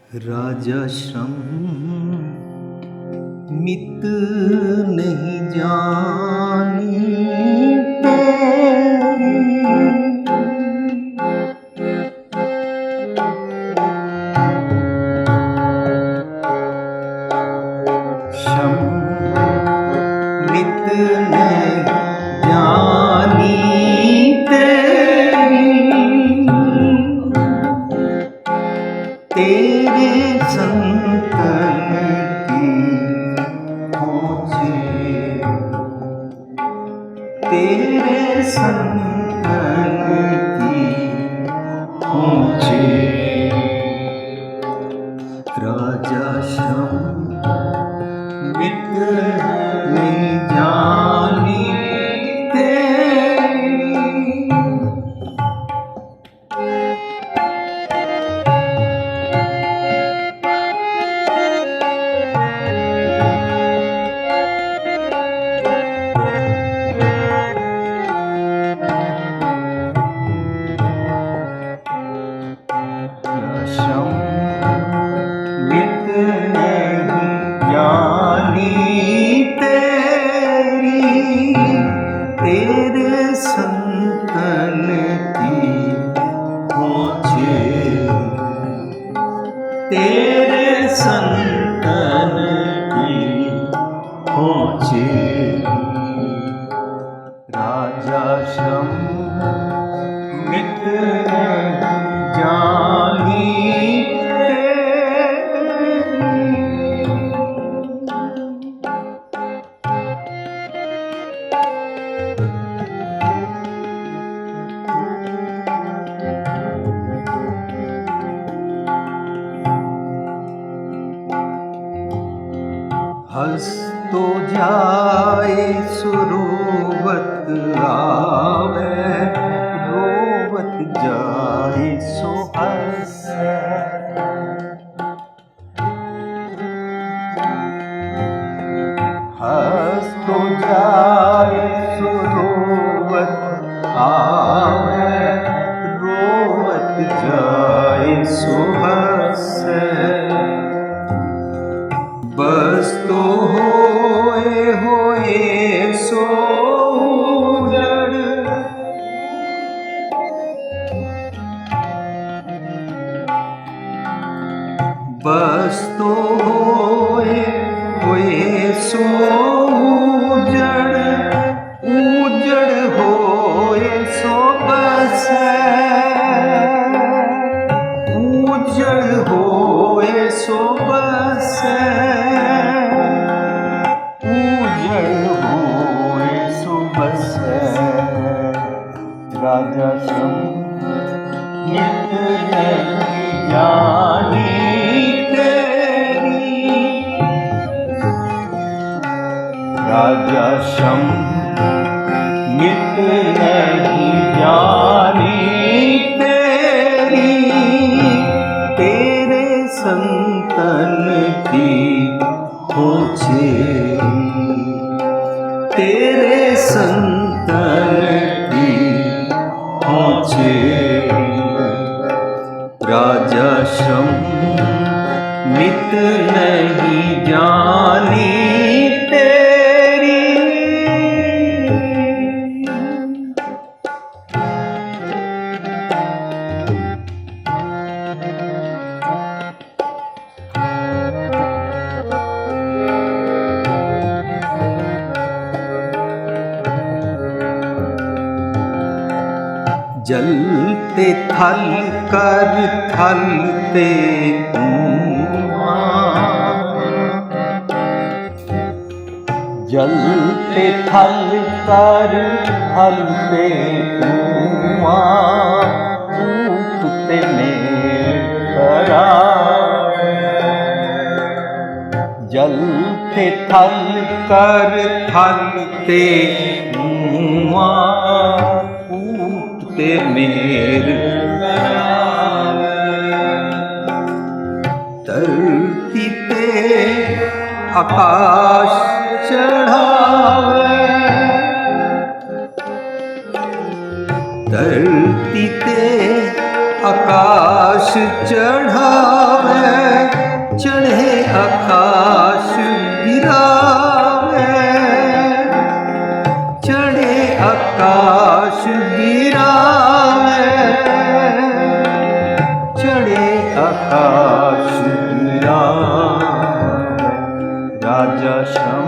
राजा श्रम मित नहीं जानी श्रम मित नहीं जानी तेरे संतन की खोजे, तेरे संतन की खोजे। राजा श्रम मित नहीं जानी श्रम मित नहीं जानी तेरे संतन की खोजे, तेरे संतन की खोजे। राजा श्रम मित नहीं जानी हंस तो जाए सुरोवत आवे, रोवत जाए सो हंसे। हंस तो जाए सुरोवत आवे, रोवत जाए सो हंसे। बस तो होए सो उजड़, बस तो होए सो उजड़, उजड़ होए सो बसे, उजड़ होए सो बसे, उजड़ होए सो बसे। राजा श्रम मित नहीं जानी तेरी, राजा श्रम मित नहीं जानी तेरी, तेरे संतन की खोजे, तेरे संतन की खोजे। राजा श्रम मित नहीं जानी तेरी। जलते थल कर थलते जलते थल कर थलते टूटते मेरा, जलते थल कर थलते टूटते मेर। धरती पे आकाश चढ़ावे, धरती पे आकाश चढ़ावे, आकाश गिरावे, चढ़े आकाश गिरावे, चढ़े आकाश गिरावे। राजा श्रम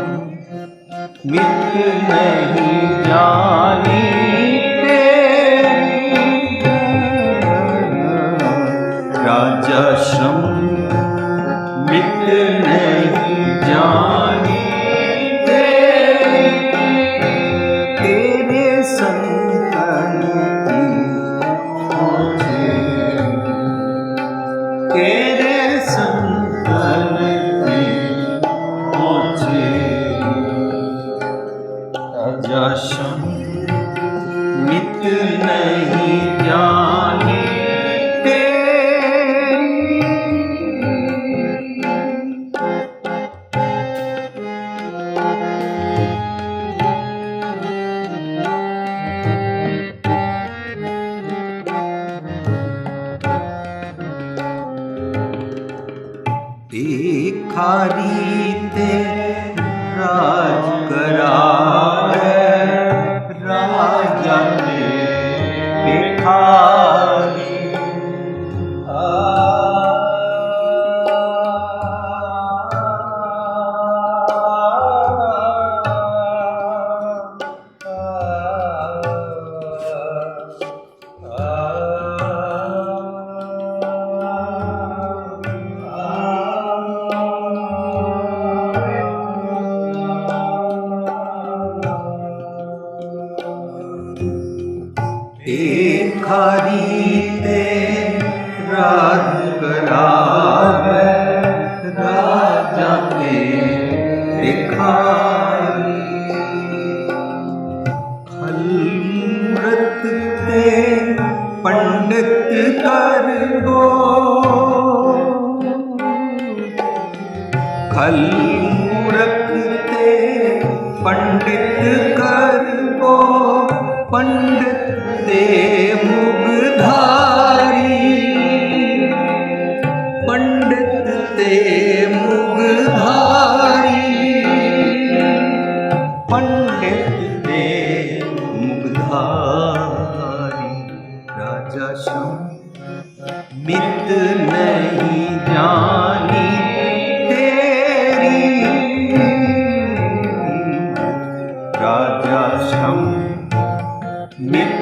मित नहीं जानी तेरी, राजा श्रम मित नहीं जानी तेरी, तेरे संतन की खोजे, तेरे संतन की खोजे। राजा श्रम मित नहीं जानी भिखारी ते राज करावे, राजा ते भिखारी। भिखारी ते राज करावे, राजा ते भिखारी। खल मूरत ते पंडित कर गो, खल मूरत ते पंडित कर गो, पंडित ते मुगधारी, पंडित ते मुगधारी, पंडित ते मुगधारी। राजा श्रम मित नहीं जानी तेरी, राजा श्रम मित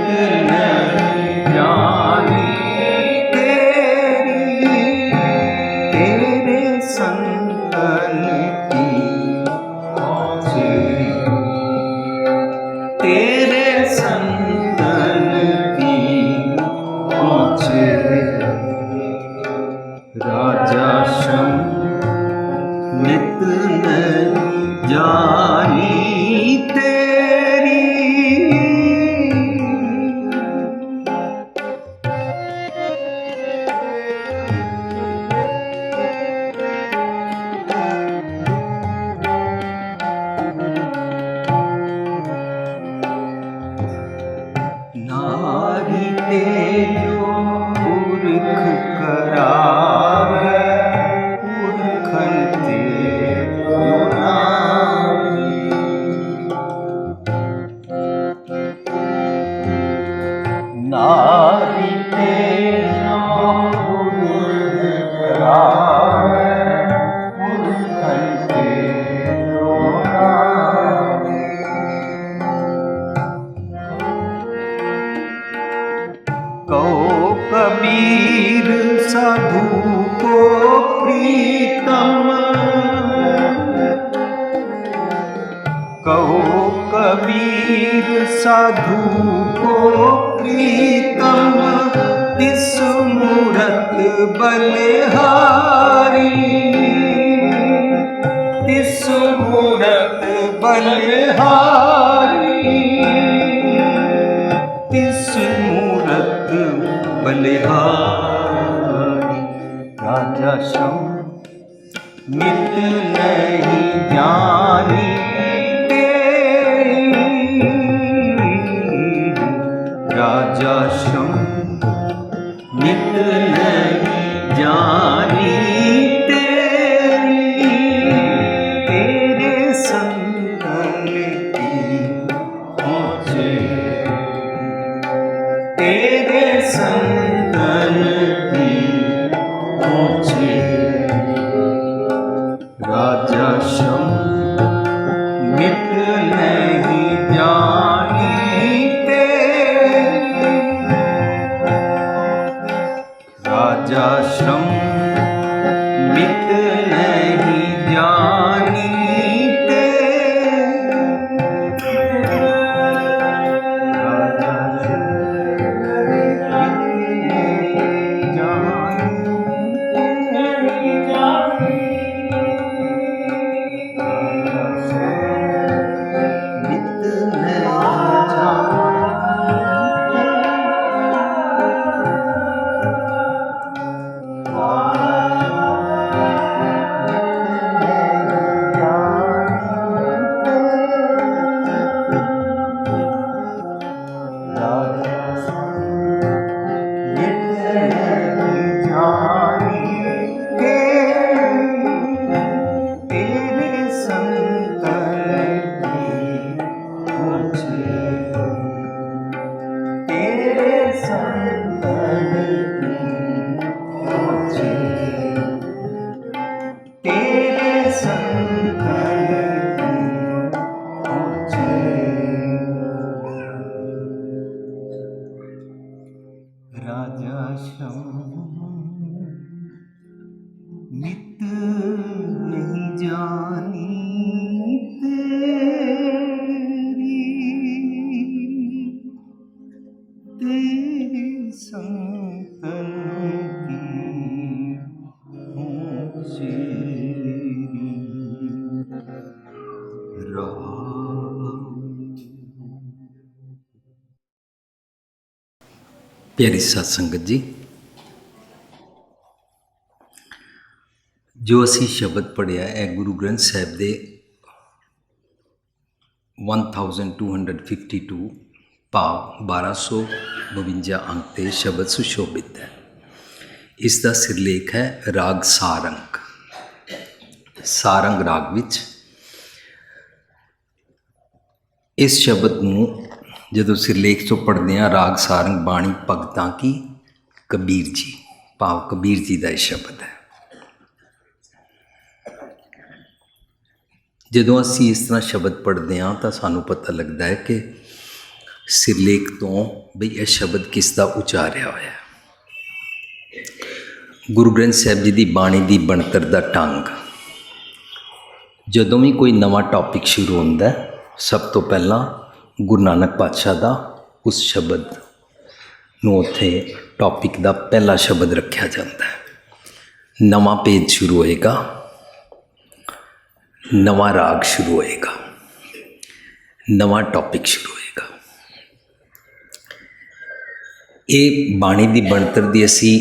नहीं जानी तेरी, तेरे संतन की खोजे, तेरे संतन की खोजे। राजा श्रम मित नहीं जानी तेरी। नारी ते जो पुरख करावे, पुरखन ते नारी। नारी ते जो पुरख करावे, पुरखन ते नारी। कहो कबीर साधु को प्रीतम, कहो कबीर साधु को प्रीतम, तिस मूरत बलिहारी, तिस मूरत बलिहारी, तिस मूरत बलिहारी। राजा श्रम मित नहीं जानी तेरी, राजा श्रम मित नहीं जानी तेरी, श्रम मित नहीं जानीते। राजा श्रम मित नहीं जानी तेरे संतन की ऊंचेरी राह। प्यारी साध संगत जी, जो असी शब्द पढ़िया है गुरु ग्रंथ साहिब दे 1252 भाव 1252 अंक ते शब्द सुशोभित है। इसका सिरलेख है राग सारंग। सारंग राग विच इस शब्द नूं जदों सिरलेख चों पढ़दे हां, राग सारंग बाणी भगतां की कबीर जी, भाव कबीर जी का यह शब्द है। जदों असी इस तरह शब्द पढ़ते हाँ तो सानू पता लगता है कि सिरलेख तो बई यह शब्द किसका उचारिया होया। गुरु ग्रंथ साहिब जी की बाणी की बनतर का ढंग, जदों भी कोई नवा टॉपिक शुरू होता है, सब तो पहला गुरु नानक पातशाह का उस शब्द नूं उत्थे टॉपिक का पहला शब्द रखा जाता है। नवा पेज शुरू होएगा, नवा राग शुरू होएगा, नवा टॉपिक शुरू होएगा। ये बाणी की बनतर की असी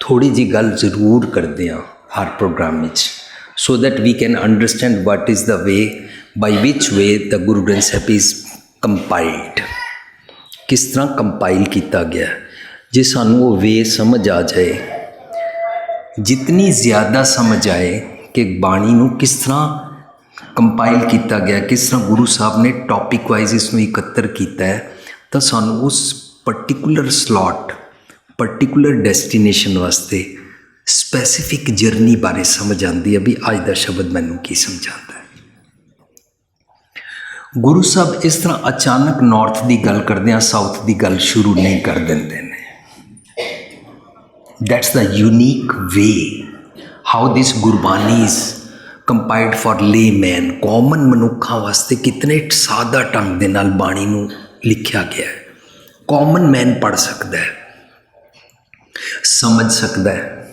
थोड़ी जी गल जरूर करते हैं हर प्रोग्राम में, so that we can understand what is the way by which way the Guru Granth Sahib is compiled, किस तरह कंपाइल किया गया। जे सानू वो वे समझ आ जाए, जितनी ज़्यादा समझ आए कि बाणी नूं किस तरह कंपाइल किया गया, किस तरह गुरु साहब ने टॉपिक वाइज इसनूं इकत्तर किया है, तो सानू उस पर्टिकुलर स्लॉट, पर्टिकुलर डेस्टिनेशन वास्ते स्पैसीफिक जर्नी बारे समझ आती है भी अज का शब्द मैनूं की समझाता है। गुरु साहब इस तरह अचानक नॉर्थ की गल करते हैं, साउथ की गल शुरू नहीं कर देंगे ने। That's the unique way how this Gurbani is compiled for ले मैन, कॉमन मनुखा वास्ते कितने सादा ढंग दे नाल बाणी नूं लिखा गया है। कॉमन मैन पढ़ सकता है, समझ सकता है।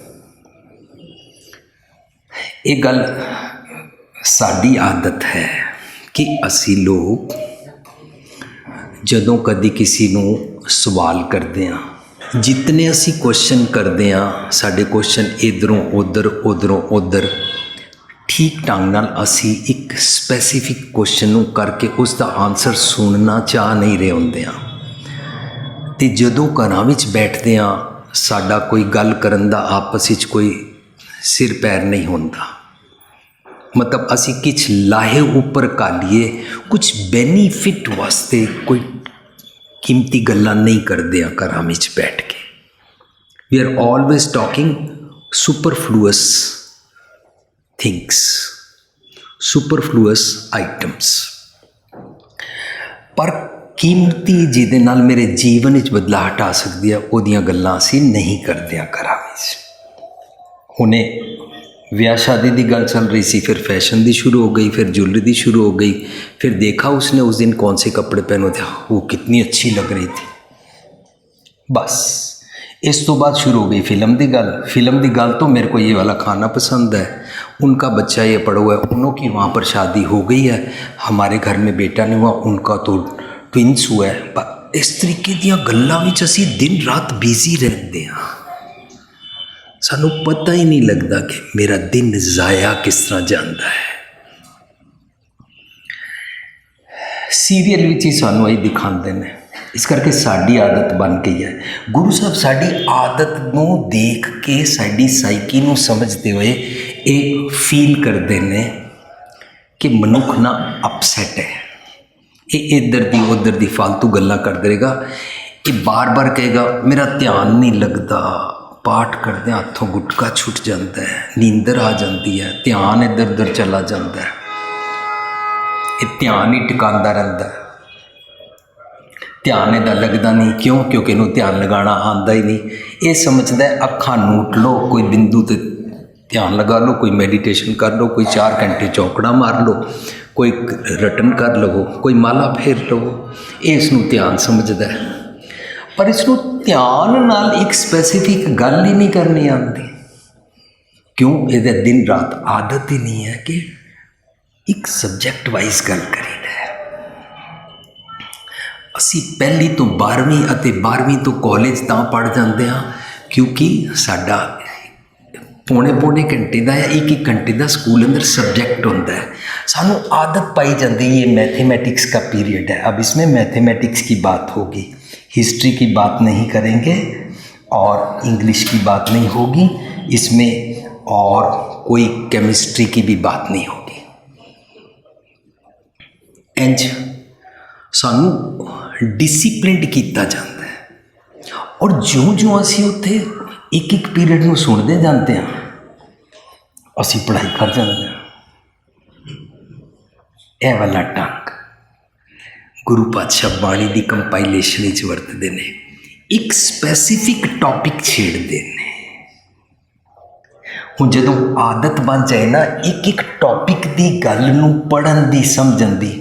ये गल साडी आदत है कि असी लोग जदों कदी किसी नूं सवाल करते हैं, जितने असी क्वेश्चन करते हैं, साडे क्वेश्चन इधरों उधर उधरों उधर, ठीक ढंग नाल असी एक स्पैसीफिक क्वेश्चन नूं करके उसका आंसर सुनना चाह नहीं रहे होंदे हैं। ते जदों घरां विच बैठते हैं, साडा कोई गल करन दा आपस विच कोई सिर पैर नहीं होंदा। मतलब असी किछ लाहे ऊपर कालीए, कुछ बेनीफिट वास्ते कोई कीमती गल्लां नहीं करते हैं घरां विच बैठ के। We are always talking superfluous things, superfluous items. पर कीमती जिहदे नाल मेरे जीवन विच बदलाहट आ सकदी है, उहदियां गल्लां असीं नहीं करदे घरां विच। हुणे ब्याह शादी की गल चल रही सी, फिर फैशन की शुरू हो गई, फिर ज्वेलरी की शुरू हो गई, फिर देखा उसने उस दिन कौन से कपड़े पहने थे, वो कितनी अच्छी लग रही थी। बस इस तो बाद शुरू हो गई फिल्म की गल। फिल्म की गल तो मेरे को ये वाला खाना पसंद है, उनका बच्चा ये पड़ा हुआ है, उन्हों की वहाँ पर शादी हो गई है, हमारे घर में बेटा नहीं हुआ, उनका तो ट्विंस हुआ है। पर इस तरीके दी गल्लां विच असीं दिन रात बिजी रहते हैं, सानू पता ही नहीं लगता कि मेरा दिन ज़ाया किस तरह जाता है। सीरियल विच ही सानू यही दिखाते हैं, इस करके साड़ी आदत बन गई है। गुरु साहब साड़ी आदत नूं देख के साड़ी साइकी नूं समझते हुए ये फील करते हैं कि मनुख ना अपसैट है, ये इधर दी उधर दी फालतू गल्लां करदा रहेगा, ये बार बार कहेगा मेरा ध्यान नहीं लगता, पाठ करते हाथों गुटका छुट जाता है, नींदर आ जाती है, ध्यान इधर उधर चला जाता है, ये ध्यान ही टिकांदा रहता है, ध्यान इहदा लगता नहीं। क्यों? क्योंकि इनू ध्यान लगाना आता ही नहीं। ये समझदा है अखां नूट लो, कोई बिंदु ते ध्यान लगा लो, कोई मेडिटेशन कर लो, कोई 4 घंटे चौकड़ा मार लो, कोई रटन कर लो, कोई माला फेर लो, ये इसनू ध्यान समझदा है। पर इसनू ध्यान नाल एक स्पैसीफिक गल ही नहीं करनी आती। क्यों? ये दिन रात आदत ही नहीं है कि एक सब्जैक्ट वाइज गल करीदा है। असी पहली तो 12वीं अते 12वीं तो कॉलेज तां पढ़ जाते हैं क्योंकि साडा पौने घंटे का या एक घंटे का स्कूल अंदर सब्जैक्ट होता है, सानू आदत पाई जाती है। ये मैथमेटिक्स का पीरियड है, अब इसमें मैथमेटिक्स की बात होगी, हिस्ट्री की बात नहीं करेंगे और इंग्लिश की बात नहीं होगी इसमें, और कोई केमिस्ट्री की भी बात नहीं होगी। इंज सानू डिसिप्लिन किया जाता है और ज्यों ज्यों असी उत्थे एक एक पीरियड में सुनते जाते हैं, असी पढ़ाई कर जाते हैं। यह वाला ढंग गुरु पातशाह बाणी की कंपाइलेशन वरतते हैं, एक स्पैसीफिक टॉपिक छेड़ते हैं। हुण जदों आदत बन जाए ना एक एक टॉपिक की गल नूं पढ़न की समझण की,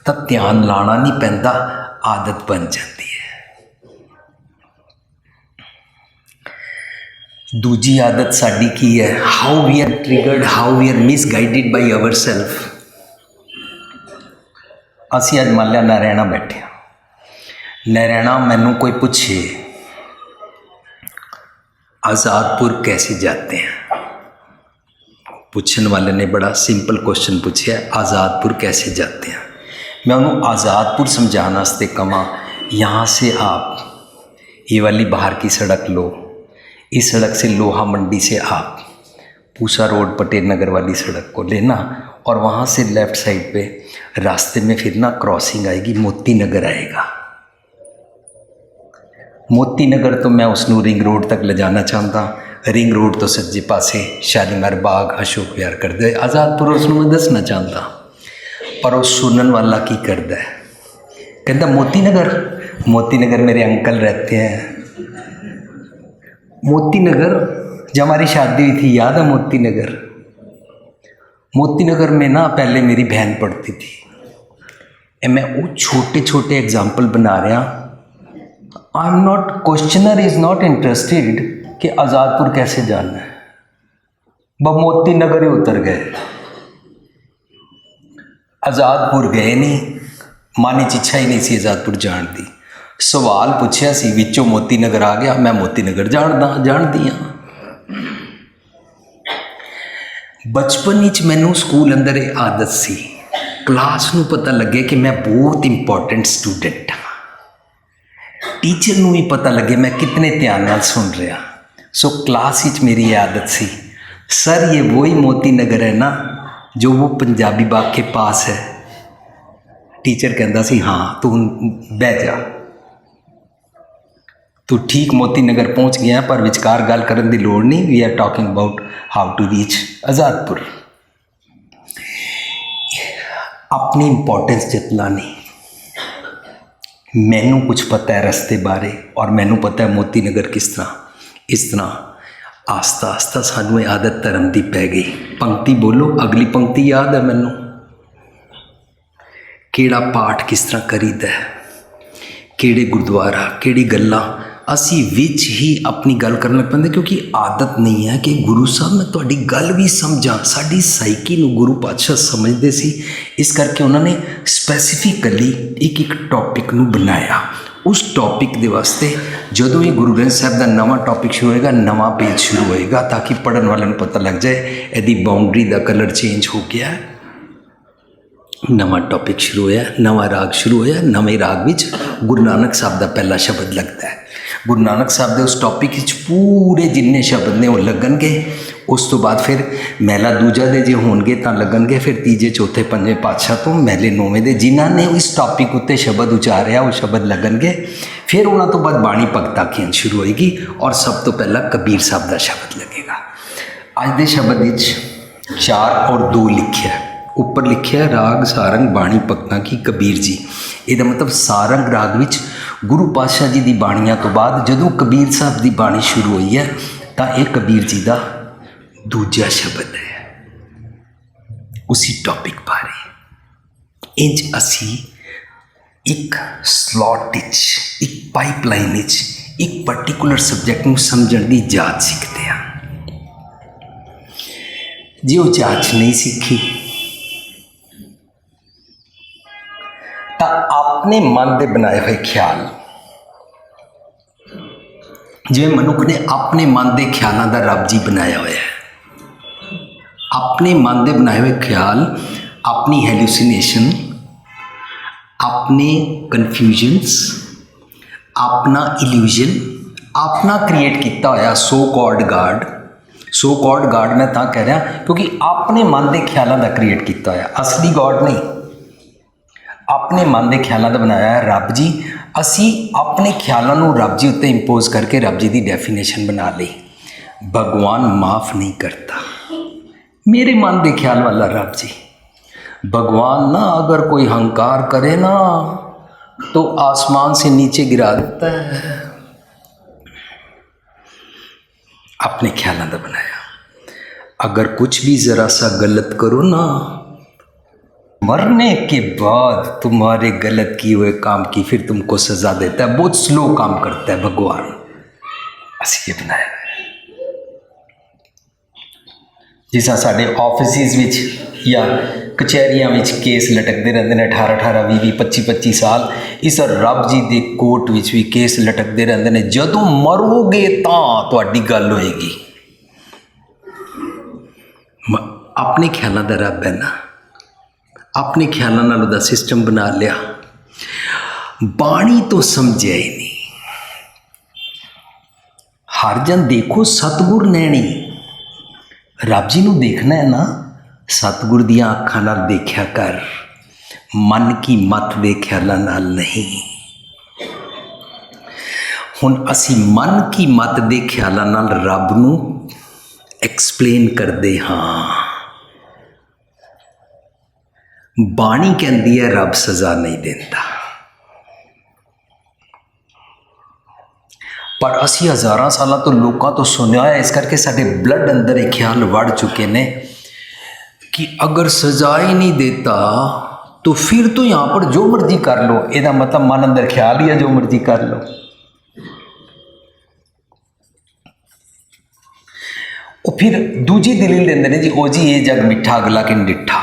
तो ध्यान लाना नहीं पैंदा, आदत बन जाती है। दूजी आदत साडी की है, how we are triggered, how we are misguided by our self. असी अज मान लिया नरैणा बैठे, नरैणा मैनू कोई पूछे आज़ादपुर कैसे जाते हैं, पूछने वाले ने बड़ा सिंपल क्वेश्चन पूछा, आज़ादपुर कैसे जाते हैं। मैं उन्होंने आज़ादपुर समझाने वास्ते कमा, यहाँ से आप ये वाली बाहर की सड़क लो, इस सड़क से लोहा मंडी से आप पूसा रोड पटेल नगर वाली सड़क को लेना और वहाँ से लेफ़्ट साइड पे रास्ते में फिर ना क्रॉसिंग आएगी, मोती नगर आएगा। मोती नगर तो मैं उसनू रिंग रोड तक ले जाना चाहता, रिंग रोड तो सज्जे पासे शालीमार बाग अशोक विहार कर दे, आज़ादपुर उसनू मैं दसना चाहता, पर वो सुनने वाला की करता है, कहता मोती नगर मेरे अंकल रहते हैं। मोती नगर जब हमारी शादी हुई थी, याद है मोती नगर में ना पहले मेरी बहन पढ़ती थी। मैं वो छोटे छोटे एग्जाम्पल बना रहा, I am not, questioner is not interested कि आज़ादपुर कैसे जाना है, बस मोती नगर ही उतर गए, आज़ादपुर गए नहीं, मन च इच्छा ही नहीं सी आज़ादपुर जान दी। सवाल पूछया सी, विचों मोती नगर आ गया, मैं मोती नगर जानदी हाँ। बचपन च मैनू स्कूल अंदर ये आदत सी, क्लास नू पता लगे कि मैं बहुत इंपॉर्टेंट स्टूडेंट हाँ, टीचर नू भी पता लगे मैं कितने ध्यान नाल सुन रहा। सो क्लास च मेरी ये आदत सी, सर ये वही मोती नगर है ना जो वो पंजाबी बाग के पास है। टीचर कहता सी हाँ तू बह जा, तू ठीक मोती नगर पहुँच गया, पर विचकार गल करन दी लोड़ नहीं, we are talking about how to reach Azadpur. अपनी इंपॉर्टेंस जितना नहीं, मैनू कुछ पता है रस्ते बारे और मैनू पता है मोती नगर किस तरह, इस तरह ਆਸਤਾ ਆਸਤਾ ਸਾਨੂੰ ਇਹ ਆਦਤ ਧਰਮ ਦੀ ਪੈ ਗਈ। ਪੰਕਤੀ ਬੋਲੋ, ਅਗਲੀ ਪੰਕਤੀ ਯਾਦ ਹੈ ਮੈਨੂੰ। ਕਿਹੜਾ ਪਾਠ ਕਿਸ ਤਰ੍ਹਾਂ ਕਰੀਦਾ ਹੈ, ਕਿਹੜੇ ਗੁਰਦੁਆਰਾ, ਕਿਹੜੀ ਗੱਲਾਂ, ਅਸੀਂ ਵਿੱਚ ਹੀ ਆਪਣੀ ਗੱਲ ਕਰਨ ਲੱਗ ਪੈਂਦੇ, ਕਿਉਂਕਿ ਆਦਤ ਨਹੀਂ ਹੈ ਕਿ ਗੁਰੂ ਸਾਹਿਬ ਮੈਂ ਤੁਹਾਡੀ ਗੱਲ ਵੀ ਸਮਝਾਂ। ਸਾਡੀ ਸਾਈਕੀ ਨੂੰ ਗੁਰੂ ਪਾਤਸ਼ਾਹ ਸਮਝਦੇ ਸੀ, ਇਸ ਕਰਕੇ ਉਹਨਾਂ ਨੇ ਸਪੈਸੀਫਿਕਲੀ ਇੱਕ ਟੌਪਿਕ ਨੂੰ ਬਣਾਇਆ। ਉਸ ਟੌਪਿਕ ਦੇ ਵਾਸਤੇ ਜਦੋਂ ਵੀ ਗੁਰੂ ਗ੍ਰੰਥ ਸਾਹਿਬ ਦਾ ਨਵਾਂ ਟੌਪਿਕ ਸ਼ੁਰੂ ਹੋਏਗਾ, ਨਵਾਂ ਪੇਜ ਸ਼ੁਰੂ ਹੋਏਗਾ, ਤਾਂ ਕਿ ਪੜ੍ਹਨ ਵਾਲਿਆਂ ਨੂੰ ਪਤਾ ਲੱਗ ਜਾਏ ਇਹਦੀ ਬਾਉਂਡਰੀ ਦਾ ਕਲਰ ਚੇਂਜ ਹੋ ਗਿਆ, ਨਵਾਂ ਟੌਪਿਕ ਸ਼ੁਰੂ ਹੋਇਆ, ਨਵਾਂ ਰਾਗ ਸ਼ੁਰੂ ਹੋਇਆ। ਨਵੇਂ ਰਾਗ ਵਿੱਚ ਗੁਰੂ ਨਾਨਕ ਸਾਹਿਬ ਦਾ ਪਹਿਲਾ ਸ਼ਬਦ ਲੱਗਦਾ ਹੈ। ਗੁਰੂ ਨਾਨਕ ਸਾਹਿਬ ਦੇ ਉਸ ਟੌਪਿਕ ਵਿੱਚ ਪੂਰੇ ਜਿੰਨੇ ਸ਼ਬਦ ਨੇ ਉਹ ਲੱਗਣਗੇ। ਉਸ ਤੋਂ ਬਾਅਦ ਫਿਰ ਮਹਿਲਾ ਦੂਜਾ ਦੇ ਜੇ ਹੋਣਗੇ ਤਾਂ ਲੱਗਣਗੇ, ਫਿਰ ਤੀਜੇ ਚੌਥੇ ਪੰਜਵੇਂ ਪਾਤਸ਼ਾਹ ਤੋਂ ਮਹਿਲੇ ਨੌਵੇਂ ਦੇ ਜਿਨ੍ਹਾਂ ਨੇ ਇਸ ਟੌਪਿਕ ਉੱਤੇ ਸ਼ਬਦ ਉਚਾਰਿਆ ਉਹ ਸ਼ਬਦ ਲੱਗਣਗੇ। ਫਿਰ ਉਹਨਾਂ ਤੋਂ ਬਾਅਦ ਬਾਣੀ ਭਗਤਾਂ ਕੀ ਸ਼ੁਰੂ ਹੋਏਗੀ ਔਰ ਸਭ ਤੋਂ ਪਹਿਲਾਂ ਕਬੀਰ ਸਾਹਿਬ ਦਾ ਸ਼ਬਦ ਲੱਗੇਗਾ। ਅੱਜ ਦੇ ਸ਼ਬਦ ਵਿੱਚ 4 ਔਰ 2 ਲਿਖਿਆ, ਉੱਪਰ ਲਿਖਿਆ ਰਾਗ ਸਾਰੰਗ ਬਾਣੀ ਭਗਤਾਂ ਕੀ ਕਬੀਰ ਜੀ। ਇਹਦਾ ਮਤਲਬ ਸਾਰੰਗ ਰਾਗ ਵਿੱਚ ਗੁਰੂ ਪਾਤਸ਼ਾਹ ਜੀ ਦੀ ਬਾਣੀਆਂ ਤੋਂ ਬਾਅਦ ਜਦੋਂ ਕਬੀਰ ਸਾਹਿਬ ਦੀ ਬਾਣੀ ਸ਼ੁਰੂ ਹੋਈ ਹੈ ਤਾਂ ਇਹ ਕਬੀਰ ਜੀ ਦਾ ਦੂਜਾ ਸ਼ਬਦ ਹੈ। ਉਸੇ ਟੌਪਿਕ ਬਾਰੇ ਇੰਜ ਅਸੀਂ ਇੱਕ ਸਲੋਟ ਵਿੱਚ, ਇੱਕ ਪਾਈਪਲਾਈਨ ਵਿੱਚ ਇੱਕ ਪਾਰਟਿਕੂਲਰ ਸਬਜੈਕਟ ਨੂੰ ਸਮਝਣ ਦੀ ਜਾਚ ਸਿੱਖਦੇ ਹਾਂ। ਜੇ ਉਹ ਜਾਚ ਨਹੀਂ ਸਿੱਖੀ ਤਾਂ ਆਪਣੇ ਮਨ ਦੇ ਬਣਾਏ ਹੋਏ ਖਿਆਲ, ਜਿਵੇਂ ਮਨੁੱਖ ਨੇ ਆਪਣੇ ਮਨ ਦੇ ਖਿਆਲਾਂ ਦਾ ਰੱਬ ਜੀ ਬਣਾਇਆ ਹੋਇਆ ਹੈ, ਆਪਣੇ ਮਨ ਦੇ ਬਣਾਏ ਹੋਏ ਖਿਆਲ, ਆਪਣੀ ਹੈਲੂਸੀਨੇਸ਼ਨ, ਆਪਣੇ ਕਨਫਿਊਜ਼ਨਸ, ਆਪਣਾ ਇਲੂਜ਼ਨ, ਆਪਣਾ ਕ੍ਰੀਏਟ ਕੀਤਾ ਹੋਇਆ ਸੋ ਕਾਲਡ ਗਾਡ ਮੈਂ ਤਾਂ ਕਹਿ ਰਿਹਾ ਕਿਉਂਕਿ ਆਪਣੇ ਮਨ ਦੇ ਖਿਆਲਾਂ ਦਾ ਕ੍ਰੀਏਟ ਕੀਤਾ ਹੋਇਆ, ਅਸਲੀ ਗੋਡ ਨਹੀਂ, ਆਪਣੇ ਮਨ ਦੇ ਖਿਆਲਾਂ ਦਾ ਬਣਾਇਆ ਹੈ ਰੱਬ ਜੀ। ਅਸੀਂ ਆਪਣੇ ਖਿਆਲਾਂ ਨੂੰ ਰੱਬ ਜੀ ਉੱਤੇ ਇੰਪੋਜ਼ ਕਰਕੇ ਰੱਬ ਜੀ ਦੀ ਡੈਫੀਨੇਸ਼ਨ ਬਣਾ ਲਈ। ਭਗਵਾਨ ਮਾफ़ नहीं करता, मेरे मन के ख्याल वाला रब जी। भगवान ना अगर कोई हंकार करे ना तो आसमान से नीचे गिरा देता है। अपने ख्यालों का बनाया। अगर कुछ भी ज़रा सा गलत करो ना, मरने के बाद तुम्हारे गलत किए हुए काम की फिर तुमको सज़ा देता है। बहुत स्लो काम करता है भगवान। ਅਸੀਂ ਇਹ ਬਣਾਇਆ ਹੈ। ਜਿਸ ਤਰ੍ਹਾਂ ਸਾਡੇ ਆਫਿਸਿਸ ਵਿੱਚ ਜਾਂ ਕਚਹਿਰੀਆਂ ਵਿੱਚ ਕੇਸ ਲਟਕਦੇ ਰਹਿੰਦੇ ਨੇ 18-18, 20-20, 25-25 ਸਾਲ, ਇਸ ਰੱਬ ਜੀ ਦੇ ਕੋਰਟ ਵਿੱਚ ਵੀ ਕੇਸ ਲਟਕਦੇ ਰਹਿੰਦੇ ਨੇ। ਜਦੋਂ ਮਰੋਗੇ ਤਾਂ ਤੁਹਾਡੀ ਗੱਲ ਹੋਏਗੀ। ਆਪਣੇ ਖਿਆਲਾਂ ਦਾ ਰੱਬ ਹੈ ਨਾ, ਆਪਣੇ ਖਿਆਲਾਂ ਨਾਲ ਉਹਦਾ ਸਿਸਟਮ ਬਣਾ ਲਿਆ, ਬਾਣੀ ਤੋਂ ਸਮਝਿਆ ਹੀ ਨਹੀਂ। ਹਰ ਜਨ ਦੇਖੋ ਸਤਿਗੁਰ ਨੈਣੀ, ਰੱਬ ਜੀ ਨੂੰ ਦੇਖਣਾ ਹੈ ਨਾ, ਸਤਿਗੁਰ ਦੀਆਂ ਅੱਖਾਂ ਨਾਲ ਦੇਖਿਆ ਕਰ, ਮਨ ਕੀ ਮਤ ਦੇ ਖਿਆਲਾਂ ਨਾਲ ਨਹੀਂ। ਹੁਣ ਅਸੀਂ ਮਨ ਕੀ ਮਤ ਦੇ ਖਿਆਲਾਂ ਨਾਲ ਰੱਬ ਨੂੰ ਐਕਸਪਲੇਨ ਕਰਦੇ ਹਾਂ। ਬਾਣੀ ਕਹਿੰਦੀ ਹੈ ਰੱਬ ਸਜ਼ਾ ਨਹੀਂ ਦਿੰਦਾ, ਪਰ ਅਸੀਂ ਹਜ਼ਾਰਾਂ ਸਾਲਾਂ ਤੋਂ ਲੋਕਾਂ ਤੋਂ ਸੁਣਿਆ ਹੈ, ਇਸ ਕਰਕੇ ਸਾਡੇ ਬਲੱਡ ਅੰਦਰ ਇਹ ਖਿਆਲ ਵੜ ਚੁੱਕੇ ਨੇ कि अगर सजा ही नहीं देता तो फिर तो यहाँ पर जो मर्जी कर लो। ਇਹਦਾ मतलब मन अंदर ख्याल ही है जो मर्जी कर लो। और फिर दूजी दलील देंदे ने जी, ओ जी ये जग मिठा अगला कि डिठा।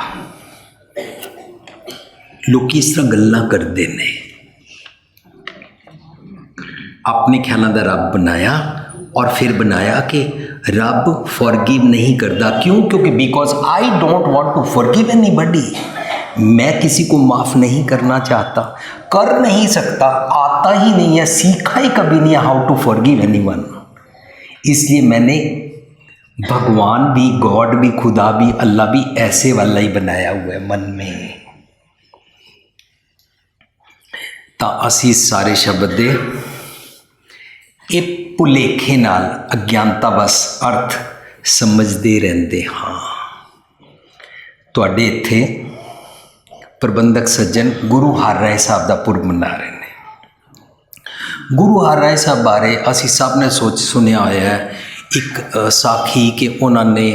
लोग इस तरह गल्लां करते ने, अपने ख्यालों का रब बनाया और फिर बनाया कि रब फॉरगिव नहीं करता। क्यों? क्योंकि because I don't want to forgive anybody. मैं किसी को माफ़ नहीं करना चाहता, कर नहीं सकता, आता ही नहीं है, सीखा ही कभी नहीं है हाउ टू फॉरगिव एनीवन। इसलिए मैंने भगवान भी, गॉड भी, खुदा भी, अल्लाह भी ऐसे वाला ही बनाया हुआ है मन में। तो असी सारे शब्द दे ਇਹ ਭੁਲੇਖੇ ਨਾਲ ਅਗਿਆਨਤਾ ਬਸ ਅਰਥ ਸਮਝਦੇ ਰਹਿੰਦੇ ਹਾਂ। ਤੁਹਾਡੇ ਇੱਥੇ ਪ੍ਰਬੰਧਕ ਸੱਜਣ ਗੁਰੂ ਹਰ ਰਾਏ ਸਾਹਿਬ ਦਾ ਪੁਰਬ ਮਨਾ ਰਹੇ ਨੇ। ਗੁਰੂ ਹਰ ਰਾਏ ਸਾਹਿਬ ਬਾਰੇ ਅਸੀਂ ਸਭ ਨੇ ਸੁਣਿਆ ਹੋਇਆ ਹੈ, ਇੱਕ ਸਾਖੀ ਕਿ ਉਹਨਾਂ ਨੇ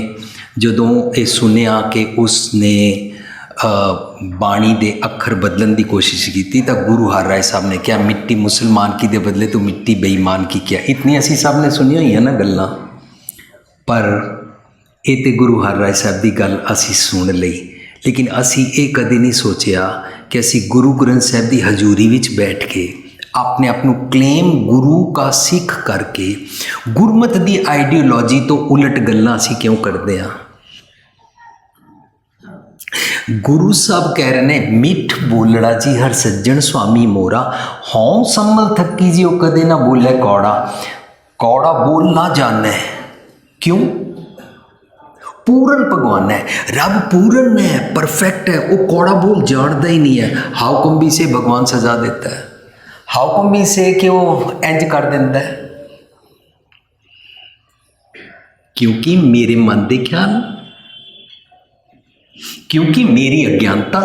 ਜਦੋਂ ਇਹ ਸੁਣਿਆ ਕਿ ਉਸਨੇ ਬਾਣੀ ਦੇ ਅੱਖਰ ਬਦਲਣ ਦੀ ਕੋਸ਼ਿਸ਼ ਕੀਤੀ ਤਾਂ ਗੁਰੂ ਹਰ ਰਾਏ ਸਾਹਿਬ ਨੇ ਕਿਹਾ ਮਿੱਟੀ ਮੁਸਲਮਾਨ ਕੀ ਦੇ ਬਦਲੇ ਤੂੰ ਮਿੱਟੀ ਬੇਈਮਾਨ ਕੀ ਕਿਹਾ। ਇਤਨੀ ਅਸੀਂ ਸਭ ਨੇ ਸੁਣੀਆਂ ਹੋਈਆਂ ਨਾ ਗੱਲਾਂ, ਪਰ ਇਹ ਤੇ ਗੁਰੂ ਹਰ ਰਾਏ ਸਾਹਿਬ ਦੀ ਗੱਲ ਅਸੀਂ ਸੁਣ ਲਈ, ਲੇਕਿਨ ਅਸੀਂ ਇਹ ਕਦੇ ਨਹੀਂ ਸੋਚਿਆ ਕਿ ਅਸੀਂ ਗੁਰੂ ਗ੍ਰੰਥ ਸਾਹਿਬ ਦੀ ਹਜ਼ੂਰੀ ਵਿੱਚ ਬੈਠ ਕੇ ਆਪਣੇ ਆਪ ਨੂੰ ਕਲੇਮ ਗੁਰੂ ਕਾ ਸਿੱਖ ਕਰਕੇ ਗੁਰਮਤ ਦੀ ਆਈਡੀਓਲੋਜੀ ਤੋਂ ਉਲਟ ਗੱਲਾਂ ਅਸੀਂ ਕਿਉਂ ਕਰਦੇ ਹਾਂ। ਗੁਰੂ ਸਾਹਿਬ ਕਹਿ ਰਹੇ ਨੇ ਮਿੱਠ ਬੋਲੜਾ ਜੀ ਹਰ ਸੱਜਣ ਸੁਆਮੀ ਮੋਰਾ, ਹਉ ਸੰਮਲ ਥੱਕੀ ਜੀ ਉਹ ਕਦੇ ਨਾ ਬੋਲੇ ਕੌੜਾ, ਕੌੜਾ ਬੋਲ ਨਾ ਜਾਣੈ ਕਿਉਂ, पूर्ण भगवान है, रब पूर्ण है, परफेक्ट है, वो कौड़ा बोल जानता ही नहीं है। हाउ कम भी से भगवान सजा देता है, हाउ कम भी से कि वो इंज कर देता है, क्योंकि मेरे मन के ख्याल, क्योंकि मेरी अज्ञानता,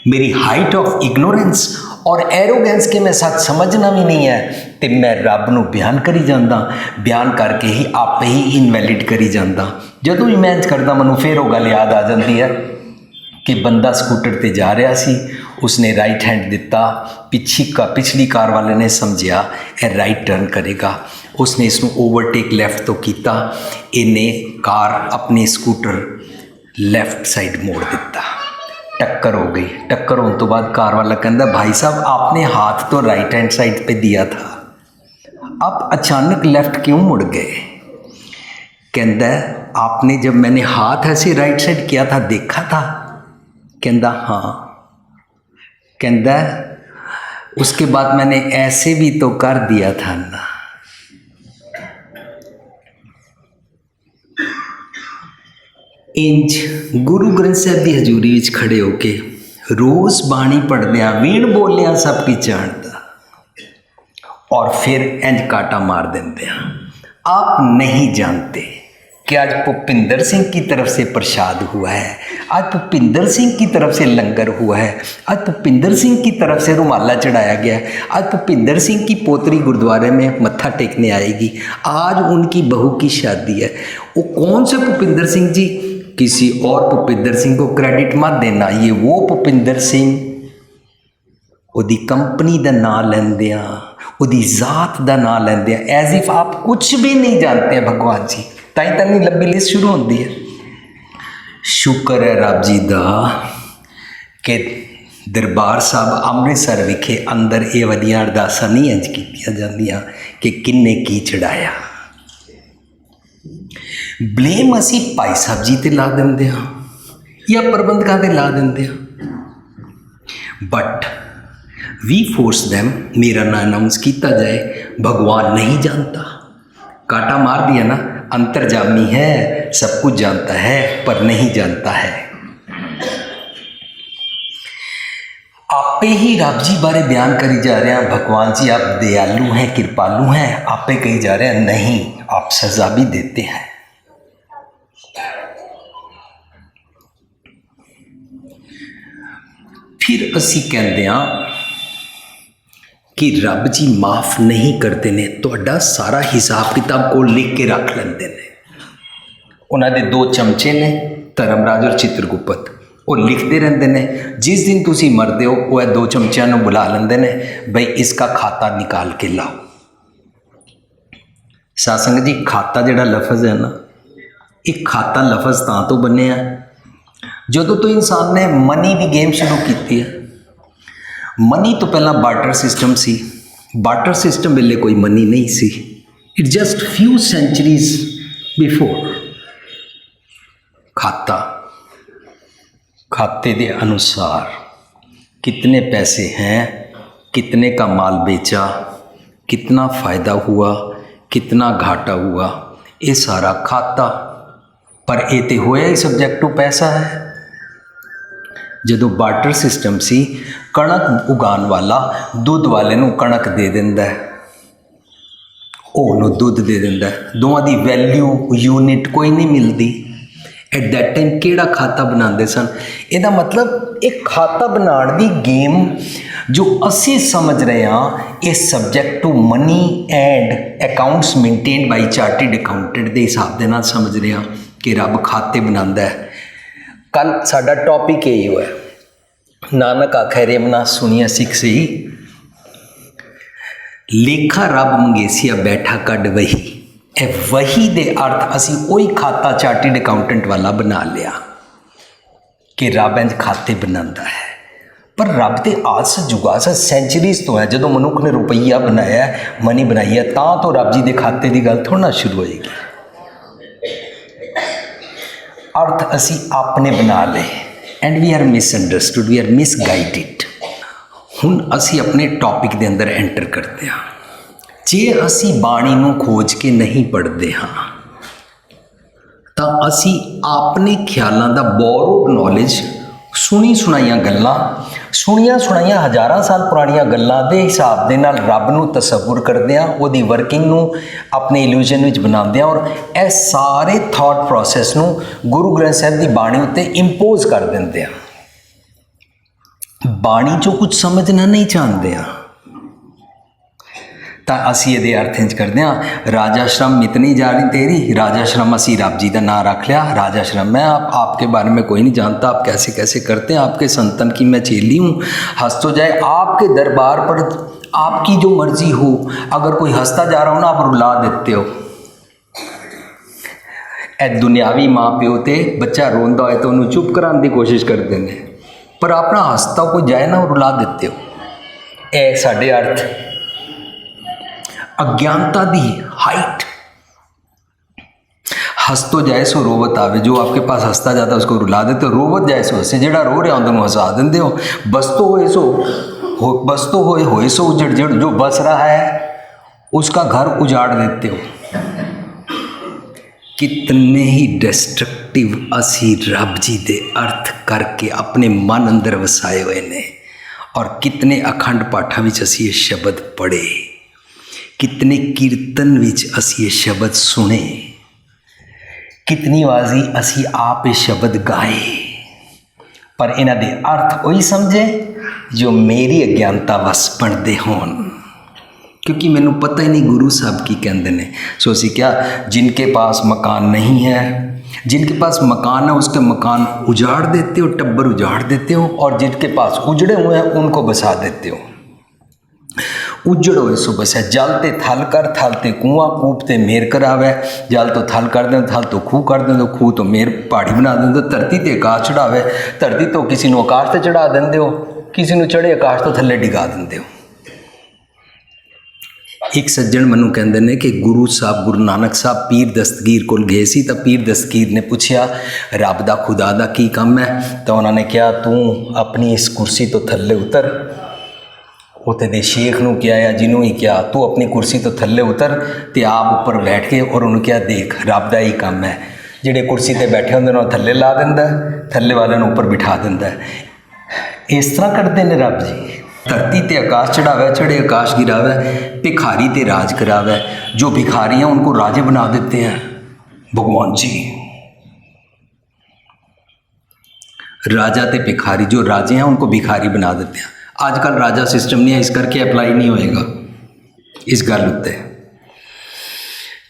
मेरी हाइट ऑफ इग्नोरेंस और एरोगेंस के मैं सच समझना भी नहीं है, तो मैं रब नूं बयान करी जाता, बयान करके ही आप ही इनवैलिड करी जाता। जदों ही मैं इंज करदा मैनूं फिर वो गल याद आ जाती है कि बंदा स्कूटर ते जा रहा सी, उसने राइट हैंड दिता, पिछली कार वाले ने समझिया ये राइट टर्न करेगा, उसने इसनूं ओवरटेक लैफ्ट तो किया, इन्हें कार अपने स्कूटर लैफ्ट साइड मोड़ दिता, टक्कर हो गई। टक्कर होने तो बाद कार वाला कहता भाई साहब आपने हाथ तो राइट हैंड साइड पे दिया था, आप अचानक लेफ्ट क्यों मुड़ गए। कहता आपने जब मैंने हाथ ऐसे राइट साइड किया था देखा था। कहता हाँ। कहता उसके बाद मैंने ऐसे भी तो कर दिया था ना। इंज गुरु ग्रंथ साहब की हजूरी विच खड़े होके रोज़ बाणी पढ़दिया वीण बोलिया सब की जानता और फिर इंज काटा मार देंगे। आप नहीं जानते कि आज भुपिंदर सिंह की तरफ से प्रसाद हुआ है, आज भुपिंदर सिंह की तरफ से लंगर हुआ है, आज भुपिंदर सिंह की तरफ से रुमाला चढ़ाया गया है, आज भुपिंदर सिंह की पोतरी गुरुद्वारे में मत्था टेकने आएगी, आज उनकी बहू की शादी है। वो कौन से भुपिंदर सिंह जी, किसी और भुपिंदर सिंह को क्रेडिट मत देना, ये वो भुपिंदर सिंह ਉਹਦੀ कंपनी का नाम लेंदे आ, ਉਹਦੀ ज़ात का नाम लेंदे आ, एज इफ आप कुछ भी नहीं जानते हैं भगवान जी। ताई तनी लंबी लिस्ट शुरू होती है। शुक्र है रब जी का कि दरबार साहब अमृतसर विखे अंदर ये वधिया अरदासां नहीं इंज कीतियां जांदियां कि किन्ने की चढ़ाया। ब्लेम असी भाई साहब जी ते ला देंदे हां या प्रबंधकां ते ला देंदे हां, बट वी फोर्स दैम, मेरा ना अनाउंस किया जाए भगवान नहीं जानता। काटा मार दिया ना, अंतर्जामी है, सब कुछ जानता है पर नहीं जानता है। आपे ही रब जी बारे बयान करी जा रहे हैं भगवान जी आप दयालु हैं, कृपालु हैं, आपे कही जा रहे हैं नहीं आप सजा भी देते हैं। फिर असी कहते हैं कि रब जी माफ़ नहीं करते ने, तुहाडा सारा हिसाब किताब को लिख के रख लेंदे ने। उन्होंने दो चमचे ने धर्मराज और चित्रगुप्त, वो लिखते रहते ने, जिस दिन तुसी मरदे हो वह दो चमचियां नूं बुला लेंदे ने, बई इसका खाता निकाल के लाओ। सासंग जी खाता जिहड़ा लफज है ना, एक खाता लफज तां तो बनिया जदों तो इंसान ने मनी की गेम शुरू की है। मनी तो पहला बार्टर सिस्टम सी, बार्टर सिस्टम वेले कोई मनी नहीं सी, it just few centuries before. खाता, खाते के अनुसार कितने पैसे हैं, कितने का माल बेचा, कितना फ़ायदा हुआ, कितना घाटा हुआ, ये सारा खाता। पर ये तो होया ही सब्जैक्ट टू पैसा है। जदों बार्टर सिस्टम सी, कणक उगान वाला दुध वाले नूं कणक दे दिंदा है, ओनू दुध दे दिंदा है, दोवां दी वैल्यू यूनिट कोई नहीं मिलती। ਐਟ ਦੈਟ ਟਾਈਮ ਕਿਹੜਾ ਖਾਤਾ ਬਣਾਉਂਦੇ ਸਨ। ਇਹਦਾ ਮਤਲਬ ਇਹ ਖਾਤਾ ਬਣਾਉਣ ਦੀ ਗੇਮ ਜੋ ਅਸੀਂ ਸਮਝ ਰਹੇ ਹਾਂ ਇਹ subject to money and accounts maintained by chartered accountant ਦੇ ਹਿਸਾਬ ਦੇ ਨਾਲ ਸਮਝ ਰਹੇ ਹਾਂ ਕਿ ਰੱਬ ਖਾਤੇ ਬਣਾਉਂਦਾ ਹੈ। ਕੱਲ ਸਾਡਾ ਟੌਪਿਕ ਇਹੀ ਹੋਇਆ, ਨਾਨਕ ਆਖੈ ਰੇਮਨਾ ਸੁਣੀਆ ਸਿੱਖ ਸਹੀ, ਲੇਖਾ ਰੱਬ ਮੰਗੇਸੀਆ ਬੈਠਾ ਕੱਢ ਵਹੀ। ਇਹ ਵਹੀ ਦੇ ਅਰਥ ਅਸੀਂ ਉਹੀ ਖਾਤਾ ਚਾਰਟਿਡ ਅਕਾਊਂਟੈਂਟ ਵਾਲਾ ਬਣਾ ਲਿਆ ਕਿ ਰੱਬ ਇੰਝ ਖਾਤੇ ਬਣਾਉਂਦਾ ਹੈ। ਪਰ ਰੱਬ ਦੇ ਆਸ ਜੁਗਾਸ ਸੈਂਚਰੀਜ਼ ਤੋਂ ਹੈ, ਜਦੋਂ ਮਨੁੱਖ ਨੇ ਰੁਪਈਆ ਬਣਾਇਆ, ਮਨੀ ਬਣਾਈ ਹੈ, ਤਾਂ ਤੋਂ ਰੱਬ ਜੀ ਦੇ ਖਾਤੇ ਦੀ ਗੱਲ ਥੋੜ੍ਹਾ ਸ਼ੁਰੂ ਹੋਏਗੀ। ਅਰਥ ਅਸੀਂ ਆਪਣੇ ਬਣਾ ਲਏ and we are misunderstood, we are misguided. ਹੁਣ ਅਸੀਂ ਆਪਣੇ ਟੌਪਿਕ ਦੇ ਅੰਦਰ ਐਂਟਰ ਕਰਦੇ ਹਾਂ। ਜੇ ਅਸੀਂ ਬਾਣੀ ਨੂੰ ਖੋਜ ਕੇ ਨਹੀਂ ਪੜ੍ਹਦੇ ਹਾਂ ਤਾਂ ਅਸੀਂ ਆਪਣੇ ਖਿਆਲਾਂ ਦਾ ਬੋਰੋਡ ਨੌਲੇਜ, ਸੁਣੀ ਸੁਣਾਈਆਂ ਗੱਲਾਂ, ਸੁਣੀਆਂ ਸੁਣਾਈਆਂ ਹਜ਼ਾਰਾਂ ਸਾਲ ਪੁਰਾਣੀਆਂ ਗੱਲਾਂ ਦੇ ਹਿਸਾਬ ਦੇ ਨਾਲ ਰੱਬ ਨੂੰ ਤਸੱਵੁਰ ਕਰਦੇ ਹਾਂ, ਉਹਦੀ ਵਰਕਿੰਗ ਨੂੰ ਆਪਣੇ ਇਲੂਜ਼ਨ ਵਿੱਚ ਬਣਾਉਂਦੇ ਹਾਂ, ਔਰ ਇਹ ਸਾਰੇ ਥਾਟ ਪ੍ਰੋਸੈਸ ਨੂੰ ਗੁਰੂ ਗ੍ਰੰਥ ਸਾਹਿਬ ਦੀ ਬਾਣੀ ਉੱਤੇ ਇੰਪੋਜ਼ ਕਰ ਦਿੰਦੇ ਹਾਂ। ਬਾਣੀ 'ਚੋਂ ਕੁਝ ਸਮਝਣਾ ਨਹੀਂ ਚਾਹੁੰਦੇ ਹਾਂ ਤਾਂ ਅਸੀਂ ਇਹਦੇ ਅਰਥ ਇੰਝ ਕਰਦੇ ਹਾਂ, ਰਾਜਾ श्रम मितनी जानी तेरी, राजा श्रम ਅਸੀਂ ਰੱਬ ਜੀ ਦਾ ਨਾਂ ਰੱਖ ਲਿਆ। राजा श्रम मैं आपके बारे में कोई नहीं जानता, आप कैसे कैसे करते हैं, आपके संतन की मैं चेली हूँ, हंस तो जाए आपके दरबार पर आपकी जो मर्जी हो, अगर कोई हंसता जा रहा हो ना आप रुला देते हो। ਇਹ ਦੁਨਿਆਵੀ ਮਾਂ ਪਿਓ ਤੇ ਬੱਚਾ ਰੋਂਦਾ ਹੋਏ ਤਾਂ ਉਹਨੂੰ ਚੁੱਪ ਕਰਾਉਣ ਦੀ ਕੋਸ਼ਿਸ਼ ਕਰਦੇ ਨੇ, ਪਰ ਆਪਣਾ ਹੱਸਦਾ ਕੋਈ ਜਾਏ ਨਾ ਉਹ ਰੁਲਾ ਦਿੱਤੇ ਹੋ। ਇਹ ਸਾਡੇ ਅਰਥ अज्ञानता दी हाइट। हंस तो जाए सो रोवत आवे, जो आपके पास हंसता जाता है उसको रुला देते हो, रोवत जाए सो हंसे, जेड़ा रो रहा होंदा हंसा देंदे हो, बस तो होए सो उजड़ जड़, जो बस रहा है उसका घर उजाड़ देते हो। कितने ही डिस्ट्रक्टिव असी रब जी दे अर्थ करके अपने मन अंदर वसाए हुए ने, और कितने अखंड पाठा विच असी ये शब्द पढ़े, कितने कीर्तन विच असी ये शब्द सुने, कितनी वाजी असी आप ये शब्द गाए, पर इन्हां दे अर्थ वही समझे जो मेरी अज्ञानता वस बनते होन, क्योंकि मैनू पता ही नहीं गुरु साहब की कहते हैं। सो असी क्या, जिनके पास मकान नहीं है, जिनके पास मकान है उसके मकान उजाड़ देते हो, टब्बर उजाड़ देते हो, और जिनके पास उजड़े हुए हैं उनको बसा देते हो। उजड़ होए सो बसै, जल ते थल कर, थल ते कुआं, कूप ते मेर करावै, जल तो थल कर दें, थल तो खूह कर दें, खूह तो मेर पहाड़ी बना दें, धरती ते आकाश चढ़ावे, धरती तो किसी नूं आकाश ते चढ़ा देंदे हो, किसी नूं चढ़े आकाश तो थल्ले डिगा देंदे हो। एक सज्जन मैनूं कहंदे ने कि गुरु साहब, गुरु नानक साहब पीर दस्तगीर कोल गए सी, तां पीर दस्तगीर ने पुछया रब दा खुदा दा की काम है, तो उन्होंने कहा तू अपनी इस कुर्सी तो थल्ले उतर। उत्थे दे शेख नूं क्या या जिन्हों ही क्या, तू अपनी कुर्सी तो थल्ले उतर ते आप ऊपर बैठ के, और उन्होंने क्या देख रब दा ही काम है, जिहड़े कुर्सी ते बैठे होंदे ने थल्ले ला दिंदा, थल्ले वाले नूं ऊपर बिठा दिंदा। इस तरह करते ने रब जी, धरती ते आकाश चढ़ावे, चढ़े आकाश गिरावे, भिखारी ते राज करावे, जो भिखारी हैं उनको राजे बना देते हैं भगवान जी। राजा ते भिखारी, जो राजे हैं उनको भिखारी बना देते हैं। आजकल राजा सिस्टम नहीं है, इस करके अप्लाई नहीं होएगा इस गल उत्ते।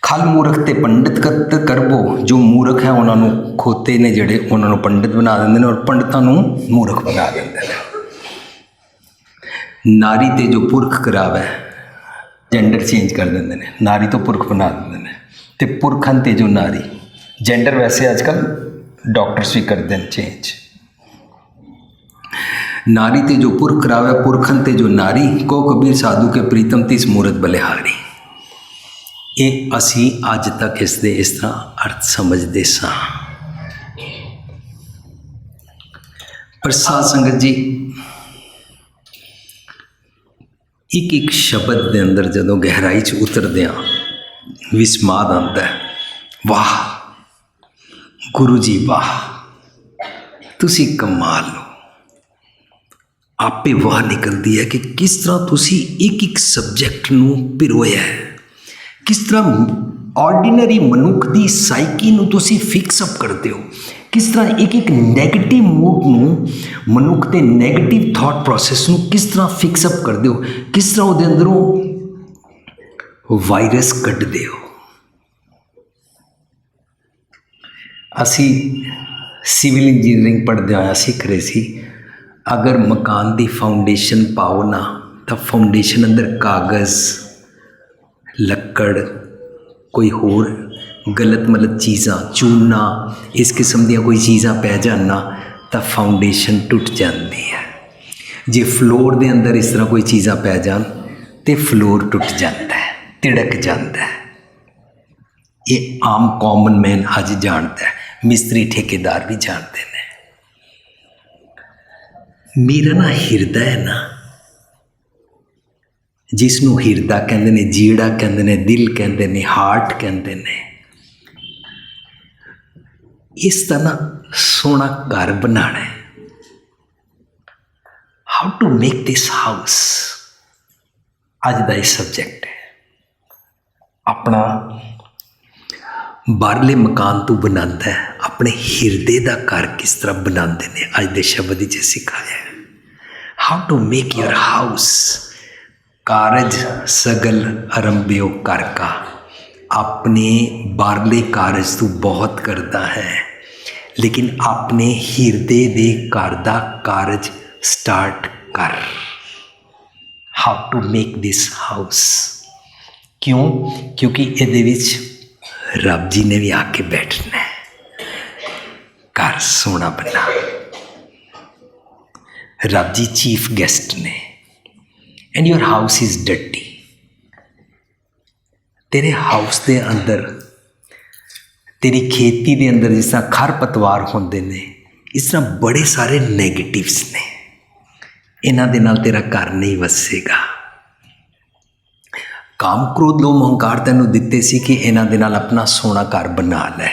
खल मूर्ख ते पंडित करबो, जो मूर्ख है उन्होंने खोते ने जड़े उन्होंने पंडित बना देंगे, और पंडितों मूर्ख बना देंगे। नारी ते जो पुरख करावे, जेंडर चेंज कर देंगे, नारी तो पुरख बना देंगे, ते पुरखन ते जो नारी, जेंडर वैसे आजकल डॉक्टर्स भी करते हैं चेंज। नारी ते जो पुरख करावे, पुरखन ते जो नारी, को कबीर साधु के प्रीतम तिस मूरत बलिहारी। ये असी अज तक इसके इस तरह अर्थ समझते सां। पर साध संगत जी, एक एक शब्द के अंदर जदों गहराई च उतरदे हां, विस्माद आंदा है, वाह गुरु जी वाह, तुसी कमाल हो। आपे वाह निकलती है कि किस तरह तुसी एक एक सब्जैक्ट नूं पिरोया है, किस तरह ਆਰਡੀਨਰੀ ਮਨੁੱਖ ਦੀ ਸਾਈਕੀ ਨੂੰ ਤੁਸੀਂ ਫਿਕਸ ਅਪ ਕਰਦੇ ਹੋ। ਕਿਸ ਤਰ੍ਹਾਂ ਇੱਕ ਨੈਗੇਟਿਵ ਮੂਡ ਨੂੰ, ਮਨੁੱਖ ਦੇ ਨੈਗੇਟਿਵ ਥਾਟ ਪ੍ਰੋਸੈਸ ਨੂੰ ਕਿਸ ਤਰ੍ਹਾਂ ਫਿਕਸ ਅਪ ਕਰਦੇ ਹੋ, ਕਿਸ ਤਰ੍ਹਾਂ ਉਹਦੇ ਅੰਦਰੋਂ ਵਾਇਰਸ ਕੱਢਦੇ ਹੋ। ਅਸੀਂ ਸਿਵਲ ਇੰਜੀਨੀਅਰਿੰਗ ਪੜ੍ਹਦੇ ਹੋਇਆ ਸਿੱਖ ਰਹੇ ਸੀ, ਅਗਰ ਮਕਾਨ ਦੀ ਫਾਊਂਡੇਸ਼ਨ ਪਾਓ ਨਾ ਤਾਂ ਫਾਊਂਡੇਸ਼ਨ ਅੰਦਰ ਕਾਗਜ਼, ਲੱਕੜ, ਕੋਈ ਹੋਰ ਗਲਤ ਮਲਤ ਚੀਜ਼ਾਂ, ਚੂਨਾ, ਇਸ ਕਿਸਮ ਦੀਆਂ ਕੋਈ ਚੀਜ਼ਾਂ ਪੈ ਜਾਣ ਨਾ ਤਾਂ ਫਾਊਂਡੇਸ਼ਨ ਟੁੱਟ ਜਾਂਦੀ ਹੈ। ਜੇ ਫਲੋਰ ਦੇ ਅੰਦਰ ਇਸ ਤਰ੍ਹਾਂ ਕੋਈ ਚੀਜ਼ਾਂ ਪੈ ਜਾਣ ਤੇ ਫਲੋਰ ਟੁੱਟ ਜਾਂਦਾ ਹੈ, ਤਿੜਕ ਜਾਂਦਾ ਹੈ। ਇਹ ਆਮ ਕਾਮਨ ਮੈਨ ਅੱਜ ਜਾਣਦਾ ਹੈ, ਮਿਸਤਰੀ ਠੇਕੇਦਾਰ ਵੀ ਜਾਣਦੇ ਨੇ। ਮੇਰਾ ਨਾ ਹਿਰਦਾ ਹੈ ਨਾ, ਜਿਸ ਨੂੰ ਹਿਰਦਾ ਕਹਿੰਦੇ ਨੇ, ਜੀੜਾ ਕਹਿੰਦੇ ਨੇ, ਦਿਲ ਕਹਿੰਦੇ ਨੇ, ਹਾਰਟ ਕਹਿੰਦੇ ਨੇ, ਇਸ ਦਾ ਨਾ ਸੋਹਣਾ ਘਰ ਬਣਾਉਣਾ ਹੈ। How to make this house, ਅੱਜ ਦਾ ਇਹ ਸਬਜੈਕਟ ਹੈ। ਆਪਣਾ ਬਾਹਰਲੇ ਮਕਾਨ ਤੋਂ ਬਣਾਉਂਦਾ ਹੈ, ਆਪਣੇ ਹਿਰਦੇ ਦਾ ਘਰ ਕਿਸ ਤਰ੍ਹਾਂ ਬਣਾਉਂਦੇ ਨੇ, ਅੱਜ ਦੇ ਸ਼ਬਦ ਵਿੱਚ ਸਿਖਾਇਆ। How to make your house. ਕਾਰਜ ਸਗਲ ਆਰੰਭਿਓ ਕਰ ਕਾ, ਆਪਣੇ ਬਾਹਰਲੇ ਕਾਰਜ ਤੋਂ ਬਹੁਤ ਕਰਦਾ ਹੈ, ਲੇਕਿਨ ਆਪਣੇ ਹਿਰਦੇ ਦੇ ਘਰ ਦਾ ਕਾਰਜ ਸਟਾਰਟ ਕਰ। How to make this house. ਕਿਉਂ? ਕਿਉਂਕਿ ਇਹਦੇ ਵਿੱਚ ਰੱਬ ਜੀ ਨੇ ਵੀ ਆ ਕੇ ਬੈਠਣਾ ਹੈ, ਘਰ ਸੋਹਣਾ ਬਣਾ। ਰੱਬ ਜੀ ਚੀਫ ਗੈਸਟ ਨੇ। And your house is dirty. ਤੇਰੇ ਹਾਊਸ ਦੇ ਅੰਦਰ, ਤੇਰੀ ਖੇਤੀ ਦੇ ਅੰਦਰ ਜਿਸ ਤਰ੍ਹਾਂ ਖਰ ਪਤਵਾਰ ਹੁੰਦੇ ਨੇ, ਇਸ ਤਰ੍ਹਾਂ ਬੜੇ ਸਾਰੇ ਨੈਗੇਟਿਵਸ ਨੇ। ਇਹਨਾਂ ਦੇ ਨਾਲ ਤੇਰਾ ਘਰ ਨਹੀਂ ਵਸੇਗਾ। ਕਾਮ ਕ੍ਰੋਧ ਲੋਭ ਹੰਕਾਰ ਤੈਨੂੰ ਦਿੱਤੇ ਸੀ ਕਿ ਇਹਨਾਂ ਦੇ ਨਾਲ ਆਪਣਾ ਸੋਹਣਾ ਘਰ ਬਣਾ ਲੈ,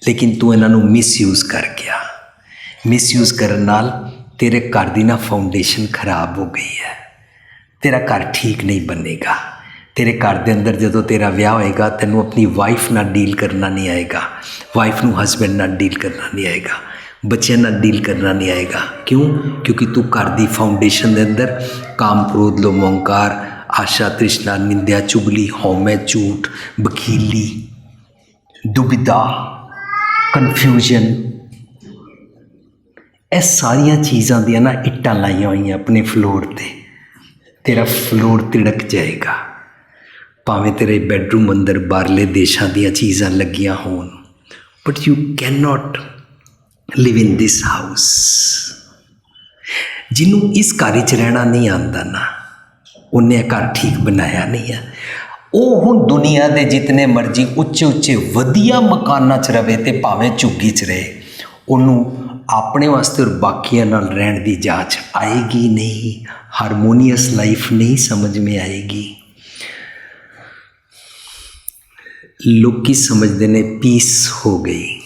ਲੇਕਿਨ ਤੂੰ ਇਹਨਾਂ ਨੂੰ ਮਿਸਯੂਜ਼ ਕਰ ਗਿਆ। ਮਿਸਯੂਜ਼ ਕਰਨ ਨਾਲ ਤੇਰੇ ਘਰ ਦੀ ਨਾ ਫਾਊਂਡੇਸ਼ਨ ਖਰਾਬ ਹੋ ਗਈ ਹੈ। ਤੇਰਾ ਘਰ ਠੀਕ ਨਹੀਂ ਬਣੇਗਾ। ਤੇਰੇ ਘਰ ਦੇ ਅੰਦਰ ਜਦੋਂ ਤੇਰਾ ਵਿਆਹ ਹੋਏਗਾ, ਤੈਨੂੰ ਆਪਣੀ ਵਾਈਫ ਨਾਲ ਡੀਲ ਕਰਨਾ ਨਹੀਂ ਆਏਗਾ, ਵਾਈਫ ਨੂੰ ਹਸਬੈਂਡ ਨਾਲ ਡੀਲ ਕਰਨਾ ਨਹੀਂ ਆਏਗਾ, ਬੱਚਿਆਂ ਨਾਲ ਡੀਲ ਕਰਨਾ ਨਹੀਂ ਆਏਗਾ। ਕਿਉਂ? ਕਿਉਂਕਿ ਤੂੰ ਘਰ ਦੀ ਫਾਊਂਡੇਸ਼ਨ ਦੇ ਅੰਦਰ ਕਾਮ ਕ੍ਰੋਧ ਲੋਭ ਹੰਕਾਰ, ਆਸ਼ਾ ਤ੍ਰਿਸ਼ਨਾ, ਨਿੰਦਿਆ ਚੁਗਲੀ, ਹਉਮੈ ਝੂਠ, ਬਖੀਲੀ, ਦੁਬਿਧਾ, ਕਨਫਿਊਜ਼ਨ, ਇਹ ਸਾਰੀਆਂ ਚੀਜ਼ਾਂ ਦੀਆਂ ਨਾ ਇੱਟਾਂ ਲਾਈਆਂ ਹੋਈਆਂ ਆਪਣੇ ਫਲੋਰ 'ਤੇ। ਤੇਰਾ ਫਲੋਰ ਤਿੜਕ ਜਾਏਗਾ। ਭਾਵੇਂ ਤੇਰੇ ਬੈਡਰੂਮ ਅੰਦਰ ਬਾਹਰਲੇ ਦੇਸ਼ਾਂ ਦੀਆਂ ਚੀਜ਼ਾਂ ਲੱਗੀਆਂ ਹੋਣ, but you can not live in this house. ਜਿਹਨੂੰ ਇਸ ਘਰ 'ਚ ਰਹਿਣਾ ਨਹੀਂ ਆਉਂਦਾ ਨਾ, ਉਹਨੇ ਘਰ ਠੀਕ ਬਣਾਇਆ ਨਹੀਂ ਹੈ। ਉਹ ਹੁਣ ਦੁਨੀਆ ਦੇ ਜਿਤਨੇ ਮਰਜ਼ੀ ਉੱਚੇ ਉੱਚੇ ਵਧੀਆ ਮਕਾਨਾਂ 'ਚ ਰਵੇ ਤੇ ਭਾਵੇਂ ਝੁੱਗੀ 'ਚ ਰਹੇ, ਉਹਨੂੰ ਆਪਣੇ ਵਾਸਤੇ ਔਰ ਬਾਕੀਆਂ ਨਾਲ ਰਹਿਣ ਦੀ ਜਾਂਚ ਆਏਗੀ ਨਹੀਂ। ਹਾਰਮੋਨੀਅਸ ਲਾਈਫ ਨਹੀਂ ਸਮਝ में ਆਏਗੀ। ਲੋਕੀ ਸਮਝਦੇ ਨੇ ਪੀਸ ਹੋ ਗਈ,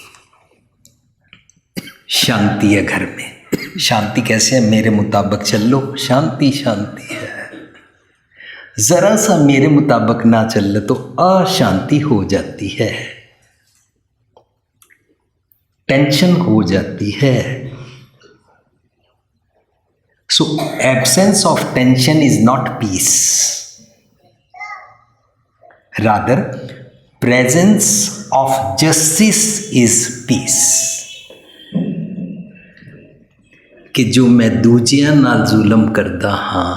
शांति है घर में। शांति कैसे है? मेरे मुताबिक चलो, शांति शांति है। ज़रा सा मेरे मुताबिक ना चले तो अशांति हो जाती है, टेंशन हो जाती है। So absence of tension is not peace, rather presence of justice is peace. कि जो मैं दूजियां नाल जुलम करदा हाँ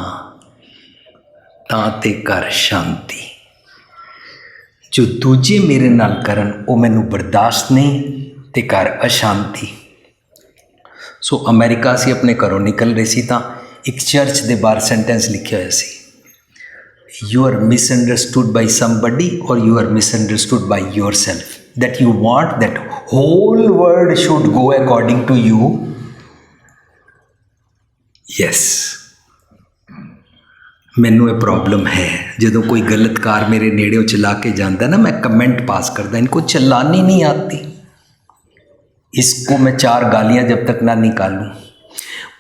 तां ते कर शांति, जो दूजे मेरे नाल करन वो मैनू बर्दाश्त नहीं ते कर अशांति। सो अमेरिका से अपने घरों निकल रहे सी तां एक चर्च दे बाहर सेंटेंस लिखिया होया सी, you are misunderstood by somebody or you are misunderstood by yourself, that you want that whole world should go according to you. Yes, ਮੈਨੂੰ ਇਹ प्रॉब्लम है। ਜਦੋਂ कोई गलत कार मेरे नेड़े चला के जाता है ना, मैं कमेंट पास करता, इनको चलानी नहीं आती, इसको मैं 4 गालियां जब तक ना निकालूं।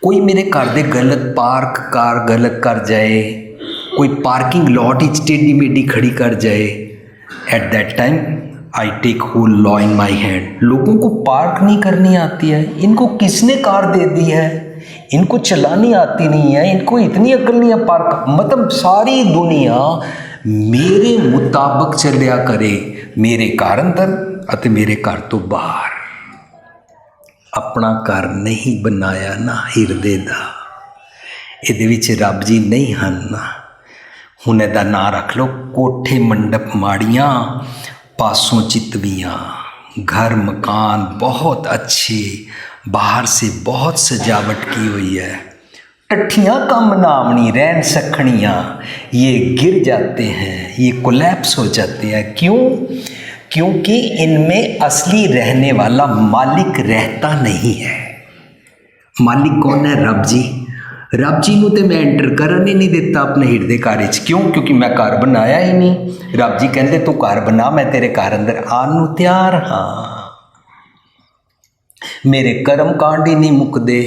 कोई मेरे घर दे गलत पार्क कार गलत कर जाए, कोई पार्किंग लॉट टेढ़ी मेढ़ी खड़ी कर जाए, at that time I take whole law in my hand. लोगों को पार्क नहीं करनी आती है, इनको किसने कार दे दी है, इनको चलानी आती नहीं है, इनको इतनी अकल नहीं है पार्क, मतलब सारी दुनिया मेरे मुताबिक चलिया करे, मेरे घर अंदर ਅਤੇ मेरे घर तो बाहर। अपना घर नहीं बनाया ना हिरदे दा, ਇਹਦੇ ਵਿੱਚ ਰੱਬ ਜੀ नहीं ਹਨ ना। ਹੁਣ ਇਹਦਾ ਨਾਂ रख लो कोठे मंडप माड़ियाँ पासों चितवियाँ। घर मकान बहुत अच्छे, बाहर से बहुत सजावट की हुई है। टट्ठियाँ कम नामनी रहन सखनियाँ, ये गिर जाते हैं, ये कोलैप्स हो जाते हैं। क्यों? क्योंकि इनमें असली रहने वाला मालिक रहता नहीं है। मालिक कौन है? रब जी। रब जी ਨੂੰ ਤੇ ਮੈਂ ਐਂਟਰ ਕਰਨ ਹੀ ਨਹੀਂ ਦਿੱਤਾ ਆਪਣੇ ਹਿਰਦੇ ਘਰ ਵਿੱਚ। ਕਿਉਂ? ਕਿਉਂਕਿ ਮੈਂ ਘਰ ਬਣਾਇਆ ਹੀ ਨਹੀਂ। ਰੱਬ ਜੀ ਕਹਿੰਦੇ ਤੂੰ ਘਰ ਬਣਾ, ਮੈਂ ਤੇਰੇ ਘਰ ਅੰਦਰ ਆਉਣ ਨੂੰ ਤਿਆਰ ਹਾਂ। ਮੇਰੇ ਕਰਮ ਕਾਂਡ ਹੀ ਨਹੀਂ ਮੁੱਕਦੇ,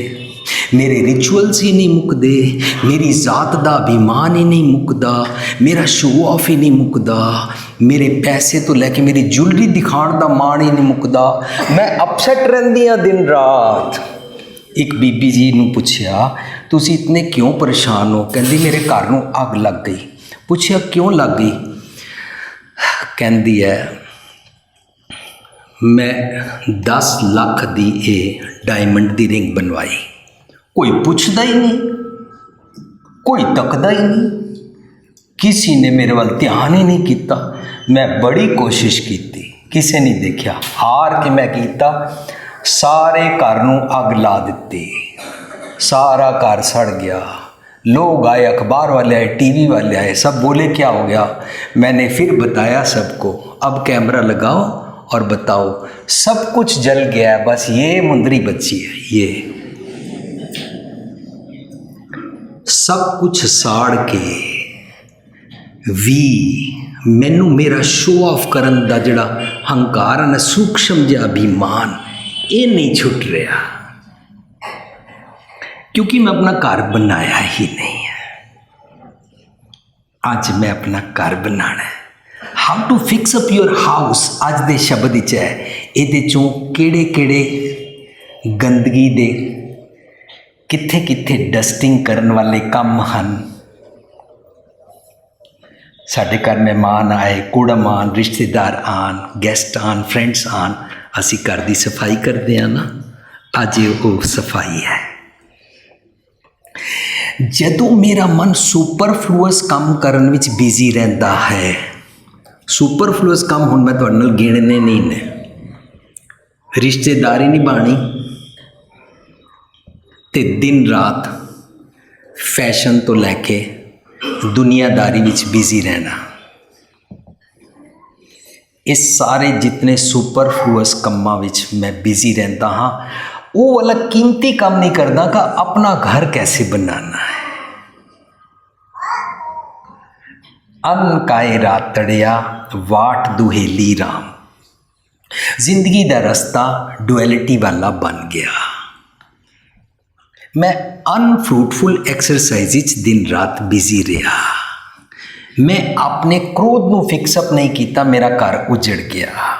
ਮੇਰੇ ਰਿਚੁਅਲਸ ਹੀ ਨਹੀਂ ਮੁੱਕਦੇ, ਮੇਰੀ ਜ਼ਾਤ ਦਾ ਅਭਿਮਾਨ ਹੀ ਨਹੀਂ ਮੁੱਕਦਾ, ਮੇਰਾ ਸ਼ੋ ਆਫ ਹੀ ਨਹੀਂ ਮੁੱਕਦਾ, ਮੇਰੇ ਪੈਸੇ ਤੋਂ ਲੈ ਕੇ ਮੇਰੀ ਜੁਲਰੀ ਦਿਖਾਉਣ ਦਾ ਮਾਣ ਹੀ ਨਹੀਂ ਮੁੱਕਦਾ। ਮੈਂ ਅਪਸੈਟ ਰਹਿੰਦੀ ਹਾਂ ਦਿਨ ਰਾਤ। ਇੱਕ ਬੀਬੀ ਜੀ ਨੂੰ ਪੁੱਛਿਆ ਤੁਸੀਂ ਇਤਨੇ ਕਿਉਂ ਪਰੇਸ਼ਾਨ ਹੋ? ਕਹਿੰਦੀ ਮੇਰੇ ਘਰ ਨੂੰ ਅੱਗ ਲੱਗ ਗਈ। ਪੁੱਛਿਆ ਕਿਉਂ ਲੱਗ ਗਈ? ਕਹਿੰਦੀ ਹੈ ਮੈਂ 10 ਲੱਖ ਦੀ ਇਹ ਡਾਇਮੰਡ ਦੀ ਰਿੰਗ ਬਣਵਾਈ, ਕੋਈ ਪੁੱਛਦਾ ਹੀ ਨਹੀਂ, ਕੋਈ ਤੱਕਦਾ ਹੀ ਨਹੀਂ, ਕਿਸੇ ਨੇ ਮੇਰੇ ਵੱਲ ਧਿਆਨ ਹੀ ਨਹੀਂ ਕੀਤਾ। ਮੈਂ ਬੜੀ ਕੋਸ਼ਿਸ਼ ਕੀਤੀ, ਕਿਸੇ ਨੇ ਦੇਖਿਆ। ਹਾਰ ਕੇ ਮੈਂ ਕੀਤਾ, ਸਾਰੇ ਘਰ ਨੂੰ ਅੱਗ ਲਾ ਦਿੱਤੀ, सारा घर सड़ गया। लोग आए, अखबार वाले आए, टीवी वाले आए, सब बोले क्या हो गया? मैंने फिर बताया सबको, अब कैमरा लगाओ और बताओ। सब कुछ जल गया, बस ये मुंदरी बची है। ये सब कुछ साड़ के भी मैनू मेरा शो ऑफ करन दा जिहड़ा हंकार है, सूक्ष्म जिहा अभिमान, ये नहीं छुट रहा, क्योंकि मैं अपना घर बनाया ही नहीं है। आज मैं अपना घर बनाना है। How to fix up your house as the shabad which है। इहदे चों किहड़े किहड़े गंदगी दे कित्थे कित्थे डस्टिंग करन वाले काम हन। साडे घर मेहमान आए, कुड़म आन, रिश्तेदार आन, गेस्ट आन, फ्रेंड्स आन, असी घर दी सफाई करते हैं ना। अज वो सफाई है। ਜਦੋਂ ਮੇਰਾ ਮਨ ਸੁਪਰਫਲੂਅਸ ਕੰਮ ਕਰਨ ਵਿੱਚ ਬਿਜ਼ੀ ਰਹਿੰਦਾ ਹੈ, ਸੁਪਰਫਲੂਅਸ ਕੰਮ ਹੁਣ ਮੈਂ ਤੁਹਾਡੇ ਨਾਲ ਗਿਣਨੇ ਨਹੀਂ ਨੇ, ਰਿਸ਼ਤੇਦਾਰੀ ਨਿਭਾਣੀ ਤੇ ਦਿਨ ਰਾਤ ਫੈਸ਼ਨ ਤੋਂ ਲੈ ਕੇ ਦੁਨੀਆਦਾਰੀ ਵਿੱਚ ਬਿਜ਼ੀ ਰਹਿਣਾ, ਇਹ ਸਾਰੇ ਜਿਤਨੇ ਸੁਪਰਫਲੂਅਸ ਕੰਮਾਂ ਵਿੱਚ ਮੈਂ ਬਿਜ਼ੀ ਰਹਿੰਦਾ ਹਾਂ, वो वाला कीमती काम नहीं करता कि अपना घर कैसे बनाना है। अन काए रात तड़िया वाट दुहेली राम, जिंदगी का रास्ता डुअलिटी वाला बन गया। मैं अनफ्रूटफुल एक्सरसाइज दिन रात बिजी रहा। मैं अपने क्रोध को फिक्सअप नहीं किया, मेरा घर उजड़ गया।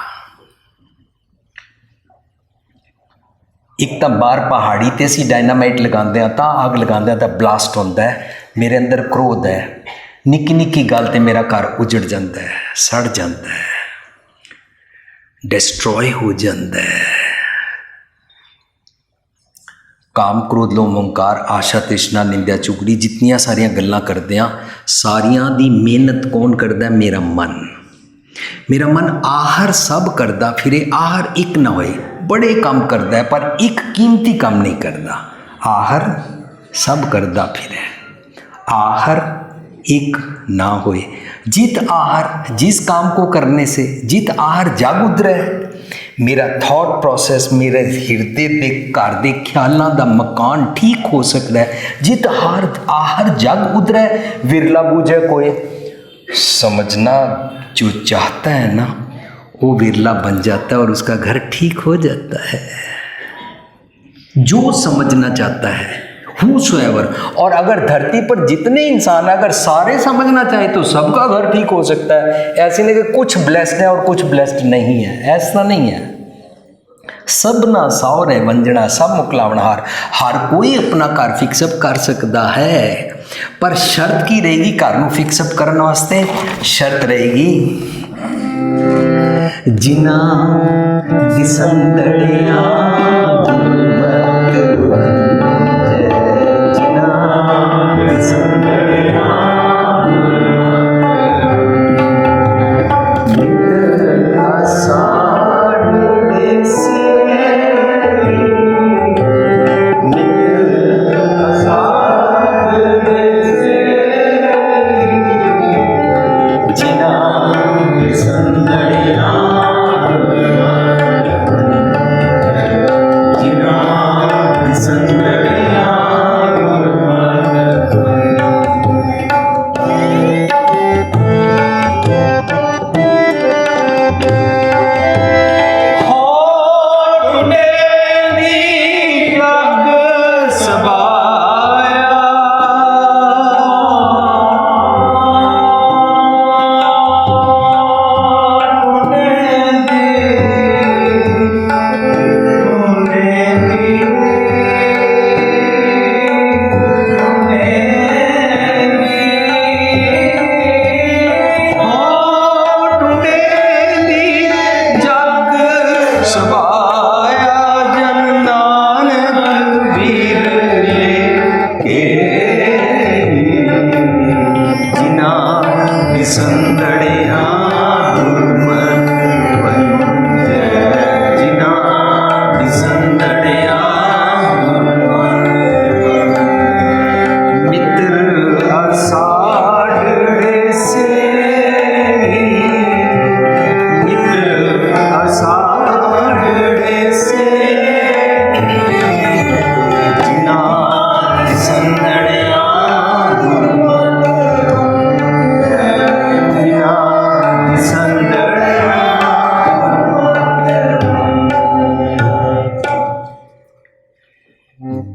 एक तो बाहर पहाड़ी ते असी डायनामाइट लगाते हैं, तो अग लगाते हैं तो ब्लास्ट होता है। मेरे अंदर क्रोध है, निक्की निक्की गल ते मेरा घर उजड़ जाता है, सड़ जाता है, डिस्ट्रॉय हो जाता है। काम क्रोध लोभ ओंकार आशा तृष्णा निंदा चुगली जितनियां सारियां गल्लां करदे आ, सारियां दी मेहनत कौन करदा? मेरा मन। मेरा मन आहर सब करदा फिरे, आहर एक ना होए, बड़े काम करता है पर एक कीमती काम नहीं करता। आहर सब करदा फिरे, आहर एक ना होए। जित आहर जिस काम को करने से जित आहर जाग उतरे, मेरा थॉट प्रोसेस, मेरे हिरदे दे घर दे ख्यालों का मकान ठीक हो सकता है। जित आहर जाग उतरे, विरला बूझे कोई। समझना जो चाहता है ना वो विरला बन जाता है और उसका घर ठीक हो जाता है। जो समझना चाहता है whosoever। और अगर धरती पर जितने इंसान अगर सारे समझना चाहे तो सबका घर ठीक हो सकता है। ऐसे नहीं कि कुछ ब्लेस्ड है और कुछ ब्लेस्ड नहीं है, ऐसा नहीं है। सबना सौरे वंजना सब मुकलावनहार, हर कोई अपना घर फिक्सअप कर सकता है, पर शर्त की रहेगी घर में फिक्सअप करने वास्ते शर्त रहेगी जिना दिसंदड़िया जिना दिसंदड़िया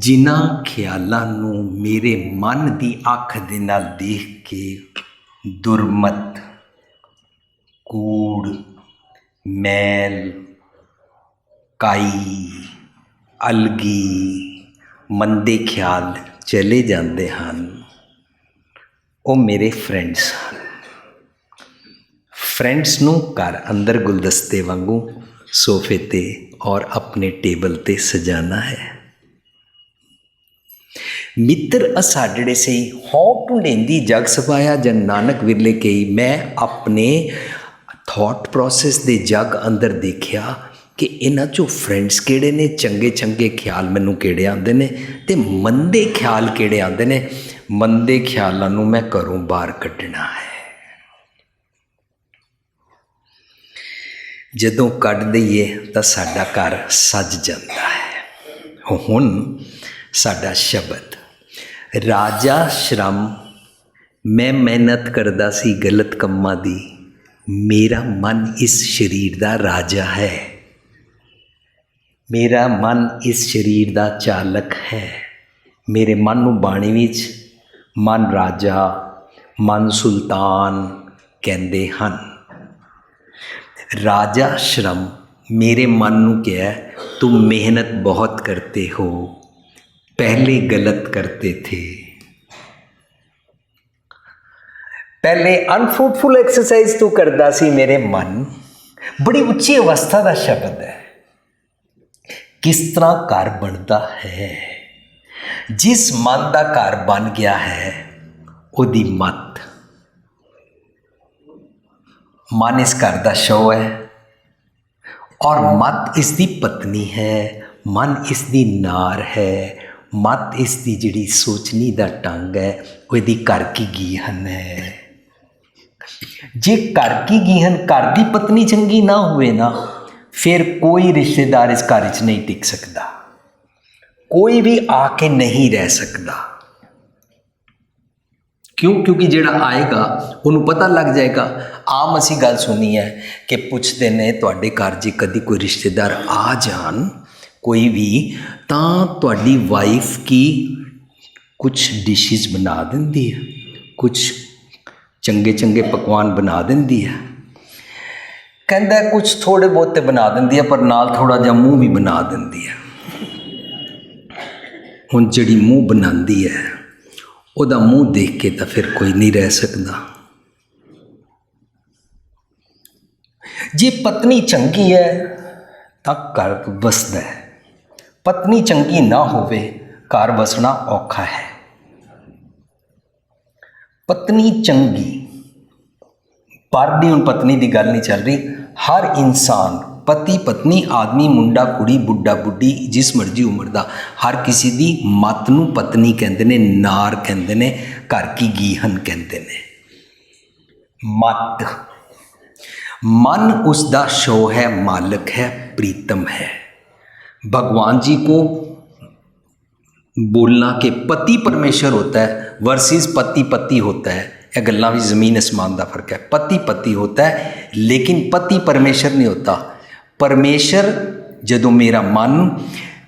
जिन्हां ख्यालां नूं मेरे मन दी अख दे नाल देख के दुरमत, कूड़, मैल, काई, अलगी, मंदे ख्याल चले जाते हैं, वो मेरे फ्रेंड्स हैं। फ्रेंड्स नूं घर अंदर गुलदस्ते वांगू सोफे ते और अपने टेबल ते सजाना है। मित्र असाडड़े से हों ढूंढेंदी जग सपाया जन नानक विरले कई। मैं अपने थॉट प्रोसैस दे जग अंदर देखिया कि इन्हां चों फ्रेंड्स किहड़े ने, चंगे चंगे ख्याल मैनूं किहड़े आंदे ने ते मंदे ख्याल किहड़े आंदे ने। मंदे ख्यालां नूं मैं घरों बाहर कड्ढना है। जदों कढ दईए तां साडा घर सज जांदा है। हुण साडा शब्द राजा श्रम, मैं मेहनत करदा सी गलत कम्मां दी, मेरा मन इस शरीर दा राजा है, मेरा मन इस शरीर दा चालक है। मेरे मन नूं बाणी विच मन राजा, मन सुल्तान कहंदे हन। राजा श्रम मेरे मन नूं कहा तुम मेहनत बहुत करते हो, पहले गलत करते थे, पहले अनफ्रूटफुल एक्सरसाइज तू करदा सी। मेरे मन बड़ी उच्ची अवस्था का शब्द है। किस तरह घर बनता है? जिस मन का घर बन गया है उहदी मत, मन इस घर का शो है और मत इसकी पत्नी है, मन इसकी नार है, मत इसकी जिहड़ी सोचनी दा ढंग है वो इहदी घर की गीहन है। जे घर की गीहन, घर की पत्नी चंगी ना होवे ना, फिर कोई रिश्तेदार इस घर च नहीं टिक सकता, कोई भी आके नहीं रह सकता। क्यों? क्योंकि जिहड़ा आएगा उन्होंने पता लग जाएगा। आम असी गल सुनी है कि पुछते ने तुहाडे घर जे कदी कोई रिश्तेदार आ जान कोई भी, तां तुहाडी वाइफ की ਕੁਛ ਡਿਸ਼ਿਸ ਬਣਾ ਦਿੰਦੀ ਹੈ, ਕੁਛ ਚੰਗੇ ਚੰਗੇ ਪਕਵਾਨ ਬਣਾ ਦਿੰਦੀ ਹੈ। ਕਹਿੰਦਾ ਕੁਛ ਥੋੜ੍ਹੇ ਬਹੁਤੇ ਬਣਾ ਦਿੰਦੀ ਹੈ, ਪਰ ਨਾਲ ਥੋੜ੍ਹਾ ਜਿਹਾ ਮੂੰਹ ਵੀ ਬਣਾ ਦਿੰਦੀ ਹੈ। ਹੁਣ ਜਿਹੜੀ ਮੂੰਹ ਬਣਾਉਂਦੀ ਹੈ, ਉਹਦਾ ਮੂੰਹ ਦੇਖ ਕੇ ਤਾਂ ਫਿਰ ਕੋਈ ਨਹੀਂ ਰਹਿ ਸਕਦਾ। ਜੇ ਪਤਨੀ ਚੰਗੀ ਹੈ ਤਾਂ ਘਰ ਵਸਦਾ ਹੈ, ਪਤਨੀ ਚੰਗੀ ਨਾ ਹੋਵੇ ਘਰ ਵਸਣਾ ਔਖਾ ਹੈ। ਪਤਨੀ ਚੰਗੀ, ਪਰ ਦੀ ਹੁਣ ਪਤਨੀ ਦੀ ਗੱਲ ਨਹੀਂ ਚੱਲ ਰਹੀ, ਹਰ ਇਨਸਾਨ, ਪਤੀ ਪਤਨੀ, ਆਦਮੀ ਮੁੰਡਾ ਕੁੜੀ, ਬੁੱਢਾ ਬੁੱਢੀ, ਜਿਸ ਮਰਜ਼ੀ ਉਮਰ ਦਾ, ਹਰ ਕਿਸੇ ਦੀ ਮੱਤ ਨੂੰ ਪਤਨੀ ਕਹਿੰਦੇ ਨੇ, ਨਾਰ ਕਹਿੰਦੇ ਨੇ, ਘਰ ਕੀ ਗੀਹਨ ਕਹਿੰਦੇ ਨੇ। ਮੱਤ, मन उसका शो है, मालिक है, प्रीतम है। भगवान जी को बोलना कि पति परमेश्वर होता है वर्सेस पति पति होता है, यह गल्लां भी ज़मीन आसमान का फर्क है। पति पति होता है लेकिन पति परमेश्वर नहीं होता। परमेश्वर जदों मेरा मन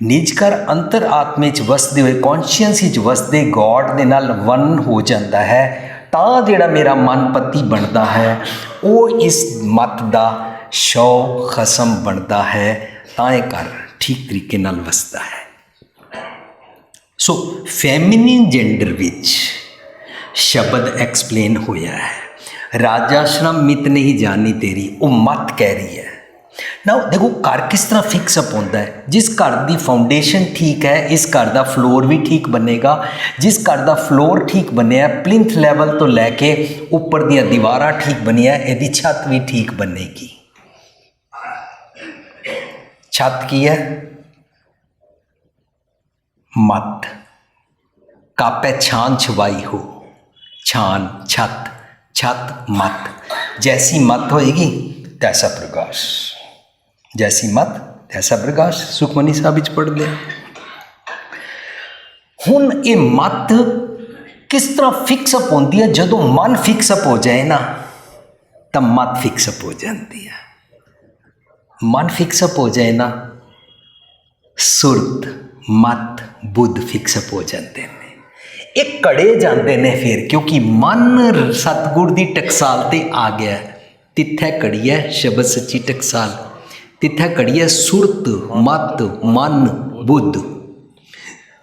निजकर अंतर आत्मे च वसदे हुए, कॉन्शियस च वसदे गॉड दे नाल वन हो जाता है, ਤਾਂ ਜਿਹੜਾ ਮੇਰਾ ਮਨ ਪਤੀ ਬਣਦਾ ਹੈ, ਉਹ ਇਸ ਮੱਤ ਦਾ ਸ਼ੌ ਖਸਮ ਬਣਦਾ ਹੈ, ਤਾਂ ਇਹ ਘਰ ਠੀਕ ਤਰੀਕੇ ਨਾਲ ਵਸਦਾ ਹੈ। ਸੋ ਫੈਮਿਨਿਨ ਜੈਂਡਰ ਵਿੱਚ ਸ਼ਬਦ ਐਕਸਪਲੇਨ ਹੋਇਆ ਹੈ, ਰਾਜਾਸ਼ਰਮ ਮਿਤ ਨਹੀਂ ਜਾਣੀ ਤੇਰੀ, ਉਹ ਮੱਤ ਕਹਿ ਰਹੀ ਹੈ। ਨਾ ਦੇਖੋ ਘਰ ਕਿਸ ਤਰ੍ਹਾਂ ਫਿਕਸ ਅਪ ਹੁੰਦਾ ਹੈ। ਜਿਸ ਘਰ ਦੀ ਫਾਊਂਡੇਸ਼ਨ ਠੀਕ ਹੈ, ਇਸ ਘਰ ਦਾ ਫਲੋਰ ਵੀ ਠੀਕ ਬਣੇਗਾ। ਜਿਸ ਘਰ ਦਾ ਫਲੋਰ ਠੀਕ ਬਣਿਆ, ਪਲਿੰਥ ਲੈਵਲ ਤੋਂ ਲੈ ਕੇ ਉੱਪਰ ਦੀਆਂ ਦੀਵਾਰਾਂ ਠੀਕ ਬਣੀਆਂ, ਇਹਦੀ ਛੱਤ ਵੀ ਠੀਕ ਬਣੇਗੀ। ਛੱਤ ਕੀ ਹੈ? मत कापे छान छवाई हो, छान छत, छत मत। जैसी मत होएगी तैसा प्रकाश, जैसी मत तैसा प्रकाश। सुखमनी साहब विच पढ़ लिया। हुण ये मत किस तरह फिक्सअप होती है? जदों मन फिक्सअप हो जाए ना तब मत फिक्सअप हो जाती है। मन फिक्सअप हो जाए ना, सुरत मत बुद्ध फिक्सअप हो जाते हैं। ये कड़े जाते हैं फिर, क्योंकि मन सतगुर की टकसाल ते आ गया। तिथे कड़ी है शब्द सच्ची टकसाल, तिथे कड़ी है सुरत मत मन बुद्ध।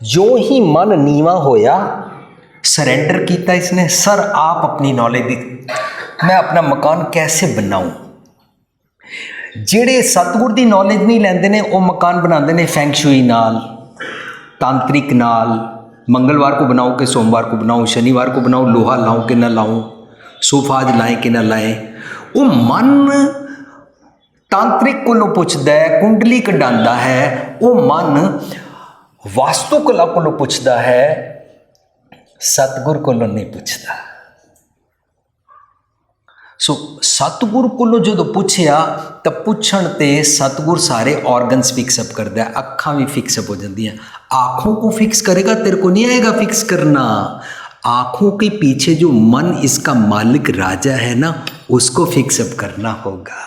जो ही मन नीवा होया, सरेंडर किया इसने, सर आप अपनी नॉलेज दी, मैं अपना मकान कैसे बनाऊं। ਜਿਹੜੇ ਸਤਿਗੁਰ ਦੀ ਨੌਲੇਜ ਨਹੀਂ ਲੈਂਦੇ ਨੇ ਉਹ ਮਕਾਨ ਬਣਾਉਂਦੇ ਨੇ ਫੈਂਗਸ਼ੂਈ ਨਾਲ, तांत्रिक नाल। मंगलवार को बनाओ कि सोमवार को बनाओ, शनिवार को बनाओ, लोहा लाऊं कि ना लाऊं, सोफा आज लाएं कि ना लाएं। वो मन तांत्रिक को पुछदा है, कुंडली कढ़ांदा है। वो मन वास्तुकला को पुछदा है, सतगुर को नहीं पुछदा। सो सतगुर को जो पुछया तो पुछण ते सतगुर सारे ऑर्गनस फिक्सअप करता है। अखां भी फिक्सअप हो जाती हैं। आँखों को फिक्स करेगा, तेरे को नहीं आएगा फिक्स करना। आँखों के पीछे जो मन इसका मालिक राजा है ना, उसको फिक्सअप करना होगा।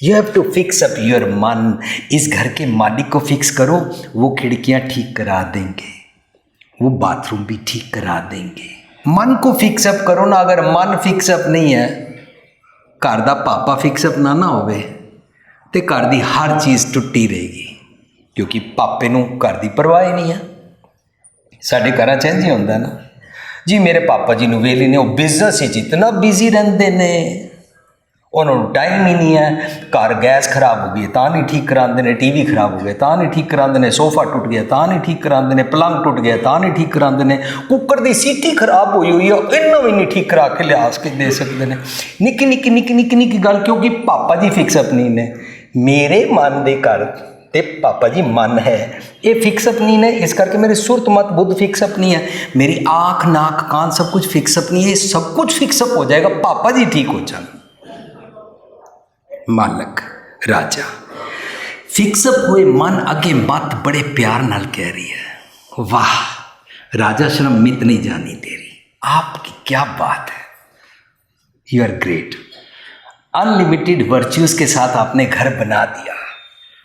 You have to fix up your मन। इस घर के मालिक को फिक्स करो, वो खिड़कियाँ ठीक करा देंगे, वो बाथरूम भी ठीक करा देंगे। मन को फिक्सअप करो ना। अगर मन फिक्सअप नहीं है, घर का पापा फिक्सअप ना होवे तो घर की हर चीज़ टुट्टी रहेगी, क्योंकि पापे नूं घर की परवाह ही नहीं है। साडे घरां च इंज ही हुंदा ना जी, मेरे पापा जी नूं वेले ने, वो बिजनेस ही इतना बिजी रहंदे ने, उन्होंने टाइम ही नहीं है। घर गैस खराब हो गई तां नहीं ठीक करांदे ने, टीवी खराब हो गया तां नहीं ठीक करांदे ने, सोफा टुट गया तां नहीं ठीक करांदे ने, पलंग टुट गया तां नहीं ठीक करांदे ने, कुकर की सीटी खराब हुई है इन्हों भी नहीं ठीक करा के लिया के दे सकते हैं। निक्की निक्की निक्की निक्की निक्की गल, क्योंकि पापा जी फिक्सअप नहीं ने। मेरे मन के घर ते पापा जी मन है, ये फिक्सअप नहीं है। इस करके मेरी सुरत मत बुद्ध फिक्सअप नहीं है। मेरी आँख नाक कान सब कुछ फिक्सअप नहीं है। सब कुछ फिक्सअप हो जाएगा, पापा जी ठीक हो जाए। मालक राजा फिक्सअप हुए मन अगे मत बड़े प्यार नाल कह रही है, वाह राजा श्रम मित नहीं जानी तेरी, आपकी क्या बात है, you are great. Unlimited virtues के साथ आपने घर बना दिया।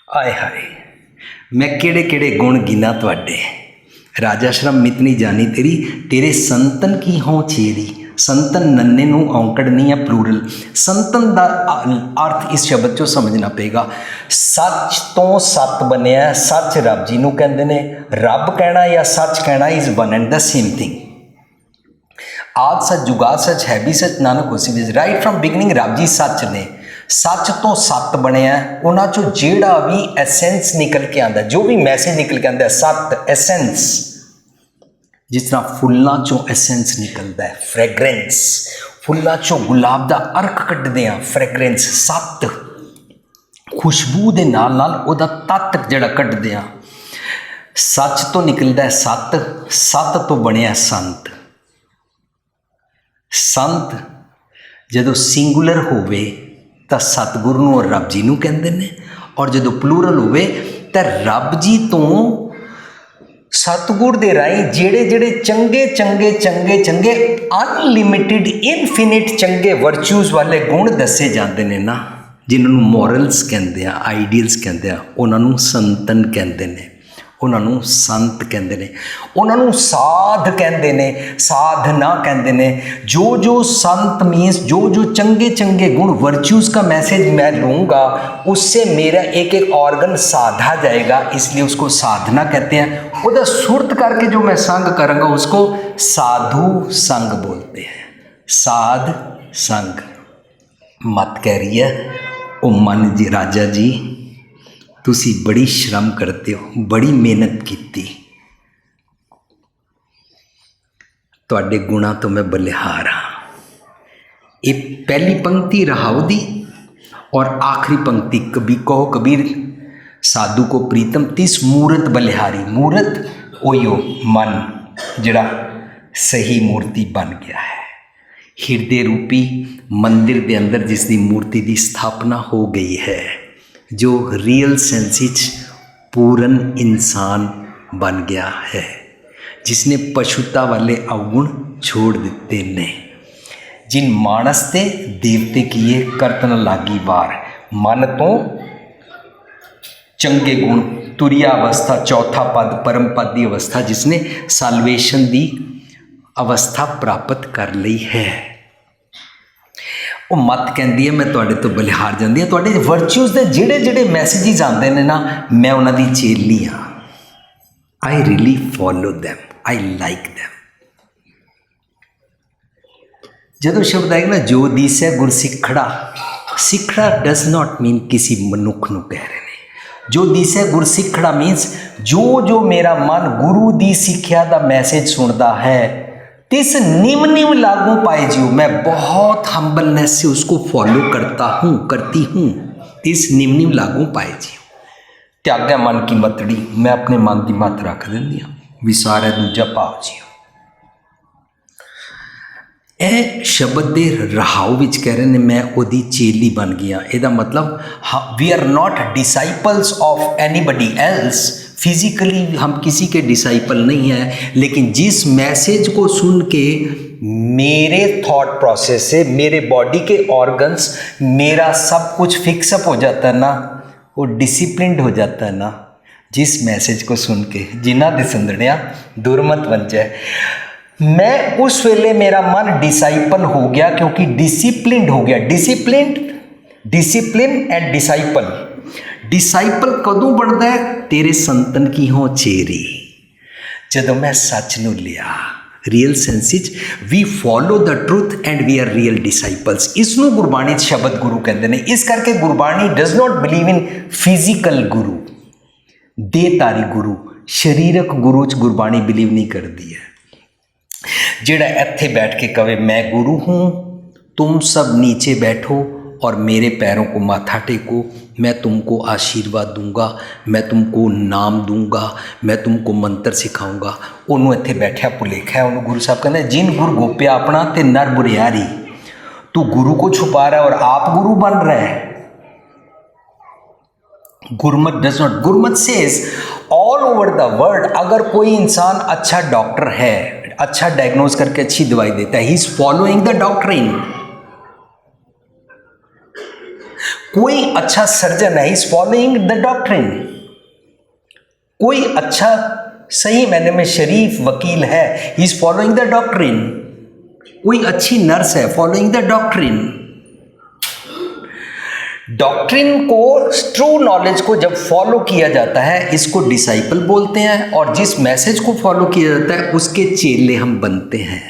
आए हाय, मैं केड़े केड़े गुण गिना तुहाडे। ਰਾਜਾਸ਼ਰਮ ਮਿਤ ਨਹੀਂ ਜਾਣੀ ਤੇਰੀ, ਤੇਰੇ ਸੰਤਨ ਕੀ ਹੋਂ ਚੇਰੀ। ਸੰਤਨ ਨੰਨੇ ਨੂੰ ਔਂਕੜ ਨਹੀਂ ਹੈ, ਪਲੂਰਲ। ਸੰਤਨ ਦਾ ਅਰਥ ਇਸ ਸ਼ਬਦ 'ਚੋਂ ਸਮਝਣਾ ਪਏਗਾ। ਸੱਚ ਤੋਂ ਸੱਤ ਬਣਿਆ, ਸੱਚ ਰੱਬ ਜੀ ਨੂੰ ਕਹਿੰਦੇ ਨੇ। ਰੱਬ ਕਹਿਣਾ ਜਾਂ ਸੱਚ ਕਹਿਣਾ is one and the same thing. ਆਦ ਸੱਚ, ਜੁਗਾਦ ਸੱਚ, ਹੈ ਵੀ ਸੱਚ, ਨਾਨਕ ਹੋਸੀ ਵਿੱਚ। ਰਾਈਟ ਫਰਮ ਬਿਗਨਿੰਗ ਰੱਬ ਜੀ ਸੱਚ ਨੇ। ਸੱਚ ਤੋਂ ਸੱਤ ਬਣਿਆ, ਉਹਨਾਂ 'ਚੋਂ ਜਿਹੜਾ ਵੀ ਐਸੈਂਸ ਨਿਕਲ ਕੇ ਆਉਂਦਾ, ਜੋ ਵੀ ਮੈਸੇਜ ਨਿਕਲ ਕੇ ਆਉਂਦਾ, ਸੱਤ ਐਸੈਂਸ। ਜਿਸ ਤਰ੍ਹਾਂ ਫੁੱਲਾਂ 'ਚੋਂ ਐਸੈਂਸ ਨਿਕਲਦਾ ਹੈ, ਫ੍ਰੈਗਰੈਂਸ। ਫੁੱਲਾਂ 'ਚੋਂ ਗੁਲਾਬ ਦਾ ਅਰਕ ਕੱਢਦੇ ਹਾਂ, ਫ੍ਰੈਗਰੈਂਸ। ਸੱਤ ਖੁਸ਼ਬੂ ਦੇ ਨਾਲ ਨਾਲ ਉਹਦਾ ਤੱਤ ਜਿਹੜਾ ਕੱਢਦੇ ਹਾਂ। ਸੱਚ ਤੋਂ ਨਿਕਲਦਾ ਹੈ ਸੱਤ, ਸੱਤ ਤੋਂ ਬਣਿਆ ਸੰਤ। ਸੰਤ ਜਦੋਂ ਸਿੰਗੂਲਰ ਹੋਵੇ ਤਾਂ ਸਤਿਗੁਰੂ ਨੂੰ ਔਰ ਰੱਬ ਜੀ ਨੂੰ ਕਹਿੰਦੇ ਨੇ, ਔਰ ਜਦੋਂ ਪਲੂਰਲ ਹੋਵੇ ਤਾਂ ਰੱਬ ਜੀ ਤੋਂ ਸਤਿਗੁਰ ਦੇ ਰਾਹੀਂ ਜਿਹੜੇ ਜਿਹੜੇ ਚੰਗੇ ਚੰਗੇ ਚੰਗੇ ਚੰਗੇ ਅਨਲਿਮਿਟਿਡ ਇਨਫਿਨਿਟ ਚੰਗੇ ਵਰਚੂਜ਼ ਵਾਲੇ ਗੁਣ ਦੱਸੇ ਜਾਂਦੇ ਨੇ ਨਾ, ਜਿਨ੍ਹਾਂ ਨੂੰ ਮੋਰਲਸ ਕਹਿੰਦੇ ਆ, ਆਈਡੀਅਲਸ ਕਹਿੰਦੇ ਆ, ਉਹਨਾਂ ਨੂੰ ਸੰਤਨ ਕਹਿੰਦੇ ਨੇ, ਉਹਨਾਂ ਨੂੰ ਸੰਤ ਕਹਿੰਦੇ ਨੇ, ਉਹਨਾਂ ਨੂੰ ਸਾਧ ਕਹਿੰਦੇ ਨੇ, ਸਾਧਨਾ ਕਹਿੰਦੇ ਨੇ। ਜੋ ਜੋ ਸੰਤ मीन्स जो जो चंगे चंगे गुण वर्च्यूज़ का मैसेज मैं लूँगा, उससे मेरा एक एक ऑर्गन साधा जाएगा, इसलिए उसको साधना कहते हैं। उधर सुरत करके जो मैं संग करूँगा उसको साधु संग बोलते हैं। साध संग मत कह रही है ओ मन जी, राजा जी ਤੁਸੀਂ ਬੜੀ ਸ਼ਰਮ ਕਰਦੇ ਹੋ, ਬੜੀ ਮਿਹਨਤ ਕੀਤੀ, ਤੁਹਾਡੇ ਗੁਣਾਂ ਤੋਂ ਮੈਂ ਬਲਿਹਾਰ ਹਾਂ। ਇਹ ਪਹਿਲੀ ਪੰਕਤੀ ਰਹਾਉ ਦੀ ਔਰ ਆਖਰੀ ਪੰਕਤੀ ਕਬੀ ਕਹੋ ਕਬੀਰ ਸਾਧੂ ਕੋ ਪ੍ਰੀਤਮ ਤਿਸ ਮੂਰਤ ਬਲਿਹਾਰੀ। ਮੂਰਤ ਉਹੀ ਮਨ ਜਿਹੜਾ ਸਹੀ ਮੂਰਤੀ ਬਣ ਗਿਆ ਹੈ, ਹਿਰਦੇ ਰੂਪੀ ਮੰਦਿਰ ਦੇ ਅੰਦਰ ਜਿਸ ਦੀ ਮੂਰਤੀ ਦੀ ਸਥਾਪਨਾ ਹੋ ਗਈ ਹੈ, जो रियल सेंस पूर्ण इंसान बन गया है, जिसने पशुता वाले अवगुण छोड़ दिते ने। जिन मानस ते देवते किए करतन लागी वार। मन तो चंगे गुण, तुरिया अवस्था, चौथा पद परम पद की अवस्था, जिसने साल्वेशन की अवस्था प्राप्त कर ली है। ਉਹ ਮਤ ਕਹਿੰਦੀ ਹੈ ਮੈਂ ਤੁਹਾਡੇ ਤੋਂ ਬਲਿਹਾਰ ਜਾਂਦੀ ਹਾਂ। ਤੁਹਾਡੇ ਵਰਚੂਜ਼ ਦੇ ਜਿਹੜੇ ਜਿਹੜੇ ਮੈਸੇਜਿਸ ਆਉਂਦੇ ਨੇ ਨਾ, ਮੈਂ ਉਹਨਾਂ ਦੀ ਚੇਲੀ ਹਾਂ। I really follow them, I like them. ਜਦੋਂ ਸ਼ਬਦ ਆਏਗਾ ਨਾ ਜੋ ਦੀਸੈ ਗੁਰ ਸਿੱਖੜਾ, ਸਿੱਖੜਾ ਡਜ਼ ਨਾਟ ਮੀਨ ਕਿਸੇ ਮਨੁੱਖ ਨੂੰ ਕਹਿ ਰਹੇ ਨੇ। ਜੋ ਦੀਸੈ ਗੁਰ ਸਿੱਖੜਾ ਮੀਨਸ ਜੋ ਜੋ ਮੇਰਾ ਮਨ ਗੁਰੂ ਦੀ ਸਿੱਖਿਆ ਦਾ ਮੈਸੇਜ ਸੁਣਦਾ ਹੈ, तिस निम निम लागू पाए जियो। मैं बहुत हम्बलनेस से उसको फॉलो करता हूँ, करती हूँ। तिस निम निम लागू पाए जियो। त्याग्या मन की मतड़ी, मैं अपने मन की मत रख देंदी हाँ, विसार है दूजा भाव जियो। ਇਹ ਸ਼ਬਦ ਦੇ ਰਹਾਉ ਵਿੱਚ ਕਹਿ ਰਹੇ ਨੇ ਮੈਂ ਉਹਦੀ ਚੇਲੀ ਬਣ ਗਿਆ। ਇਹਦਾ ਮਤਲਬ we are not disciples of anybody else. Physically हम किसी के डिसाइपल नहीं हैं, लेकिन जिस मैसेज को सुन के मेरे थॉट प्रोसेस से मेरे बॉडी के ऑर्गन्स, मेरा सब कुछ फिक्सअप हो जाता है ना, वो डिसिप्लिन्ड हो जाता है ना, जिस मैसेज को सुन के। जिन्ना दे संदड़िया दुरमत बन जाए। मैं उस वेले मेरा मन डिसाइपल हो गया, क्योंकि डिसिप्लिन्ड हो गया। Discipline and disciple. डिसाइपल कदों बनता है? तेरे संतन की हो चेरी, जदों मैं सच नूं लिया। Real sense we follow the truth and we are real disciples. इसनूं गुरबाणी शब्द गुरु कहते हैं। इस करके Gurbani does not believe in physical guru, देहधारी गुरु, शरीरक गुरु च गुरबाणी बिलीव नहीं करती है। जिहड़ा इत्थे बैठ के कहे मैं गुरु हूँ, तुम सब नीचे बैठो और मेरे पैरों को माथा टेको, मैं तुमको आशीर्वाद दूंगा, मैं तुमको नाम दूंगा, मैं तुमको मंत्र सिखाऊंगा। उन्होंने इत्थे बैठा भुलेखा है। उन्होंने गुरु साहब कहते जिन गुरु गोप्या अपना ते नर बुरियारी। तू गुरु को छुपा रहा है और आप गुरु बन रहा है। Gurmat does not, Gurmat says all over the world, अगर कोई इंसान अच्छा डॉक्टर है, अच्छा डायग्नोज करके अच्छी दवाई देता है, he is following the doctrine. कोई अच्छा सर्जन है, he is following the doctrine. कोई अच्छा सही मायने में शरीफ वकील है, he is following the doctrine. कोई अच्छी नर्स है, फॉलोइंग द डॉक्ट्रिन। डॉक्ट्रिन को, ट्रू नॉलेज को जब फॉलो किया जाता है, इसको डिसाइपल बोलते हैं, और जिस मैसेज को फॉलो किया जाता है उसके चेले हम बनते हैं।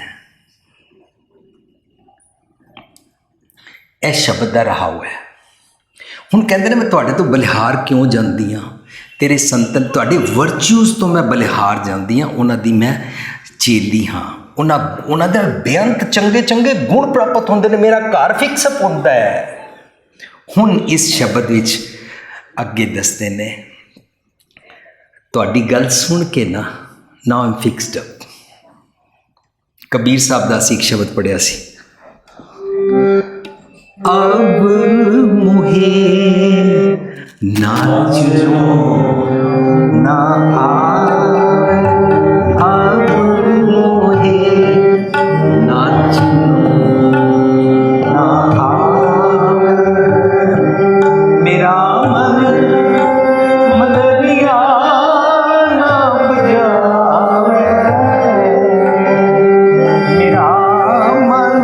ਇਹ ਸ਼ਬਦ ਦਾ ਰਹਾਉ ਹੈ। ਹੁਣ ਕਹਿੰਦੇ ਨੇ ਮੈਂ ਤੁਹਾਡੇ ਤੋਂ ਬਲਿਹਾਰ ਕਿਉਂ ਜਾਂਦੀ ਹਾਂ, ਤੇਰੇ ਸੰਤਨ ਤੁਹਾਡੇ ਵਰਚੂਜ਼ ਤੋਂ ਮੈਂ ਬਲਿਹਾਰ ਜਾਂਦੀ ਹਾਂ, ਉਹਨਾਂ ਦੀ ਮੈਂ ਚੇਲੀ ਹਾਂ। ਉਹਨਾਂ ਦੇ ਬੇਅੰਤ ਚੰਗੇ ਚੰਗੇ ਗੁਣ ਪ੍ਰਾਪਤ ਹੁੰਦੇ ਨੇ, ਮੇਰਾ ਘਰ ਫਿਕਸ ਅਪ ਹੁੰਦਾ ਹੈ। ਹੁਣ ਇਸ ਸ਼ਬਦ ਵਿੱਚ ਅੱਗੇ ਦੱਸਦੇ ਨੇ, ਤੁਹਾਡੀ ਗੱਲ ਸੁਣ ਕੇ ਨਾ ਨਾਓ ਆਮ ਫਿਕਸਡ ਅਪ। ਕਬੀਰ ਸਾਹਿਬ ਦਾ ਅਸੀਂ ਇੱਕ ਸ਼ਬਦ ਪੜ੍ਹਿਆ ਸੀ, अब मुहे नाचो ना आवे, अब मुहे नाचो ना आवे, मेरा मन मदरिया ना बजावे, मेरा मन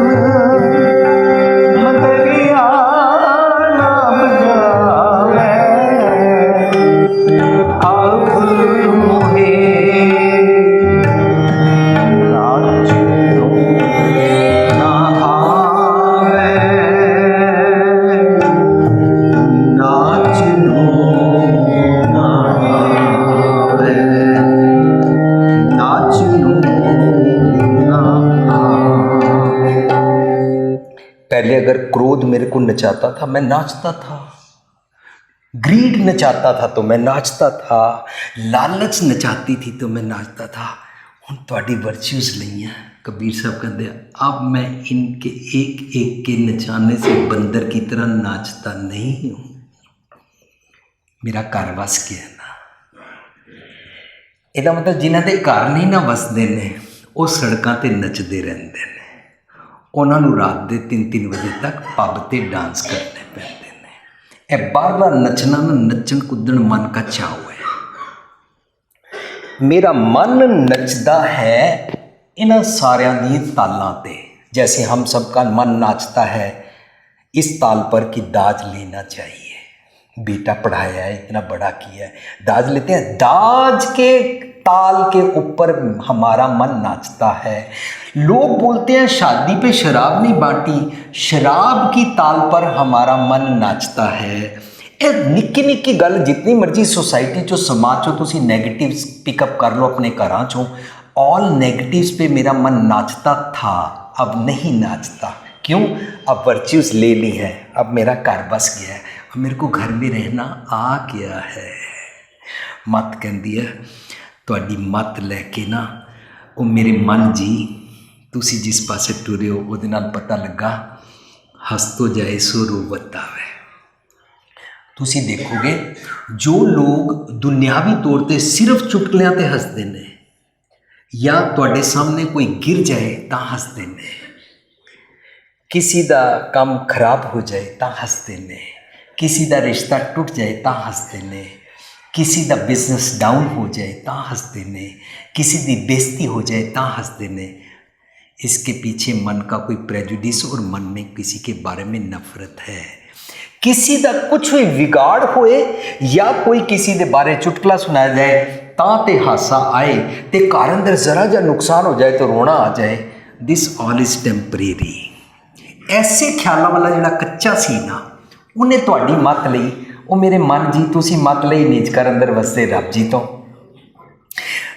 पहले अगर क्रोध मेरे को नचाता था मैं नाचता था, ग्रीड नचाता था तो मैं नाचता था, लालच नचाती थी तो मैं नाचता था। ਹੁਣ ਤੁਹਾਡੀ वर्च्यूज नहीं है। कबीर साहब कहते हैं अब मैं इनके एक एक के नचाने से बंदर की तरह नाचता नहीं हूँ, मेरा घर वस गया ना। ਇਹਦਾ मतलब जिन्हों के घर नहीं ना वसते ने वो सड़कों पर नचते रहते हैं, उन्होंने रात के 3-3 बजे तक पब ते डांस करने पैंदे ने। यह बाहरला नचना ना नचन कुदन मन का चाव है। मेरा मन नचदा है इन्हां सारियां दी तालां ते, जैसे हम सबका मन नाचता है इस ताल पर कि दाज लेना चाहिए, बेटा पढ़ाया है इतना बड़ा किया है, दाज लेते हैं। दाज के ताल के ऊपर हमारा मन नाचता है। लोग बोलते हैं शादी पे शराब नहीं बांटी, शराब की ताल पर हमारा मन नाचता है। ਇਹ ਨਿੱਕੀ ਨਿੱਕੀ ਗੱਲ ਜਿੰਨੀ ਮਰਜ਼ੀ सोसाइटी चो समाज चो तुसी नेगेटिव्स पिकअप कर लो अपने घरां चो, ऑल नेगेटिव्स पे मेरा मन नाचता था, अब नहीं नाचता। क्यों? अब वर्च्यूज ले ली है, अब मेरा घर बस गया है, अब मेरे को घर में रहना आ गया है। मत कहती है ਤੁਹਾਡੀ मत लैके ना वो मेरे मन जी तुसी जिस पासे टुरे हो ਉਹਦੇ ਨਾਲ पता लगा, हंस तो जाए सो रोवत आवे। तुसी देखोगे जो लोग दुनियावी तौर पर सिर्फ चुटकलियां ते हसते ने, या तुहाडे सामने कोई गिर जाए तो हसते ने, किसी का काम खराब हो जाए तो हसते ने, किसी का रिश्ता टूट जाए तो हसते ने, किसी का बिजनेस डाउन हो जाए तो हसते ने, किसी की बेइज्जती हो जाए तो हसते ने। इसके पीछे मन का कोई प्रेजुडिस और मन में किसी के बारे में नफरत है। किसी का कुछ भी बिगाड़ होए या कोई किसी के बारे चुटकला सुनाया जाए तां ते हासा आए, ते घर अंदर जरा जा नुकसान हो जाए तो रोना आ जाए। This all is temporary. ऐसे ख्यालों वाला जिहड़ा कच्चा सी ना उन्हें तुहाडी मत लई, वो मेरे मन जी तुसी मत लई नीच कर अंदर वसदे रब जी तो,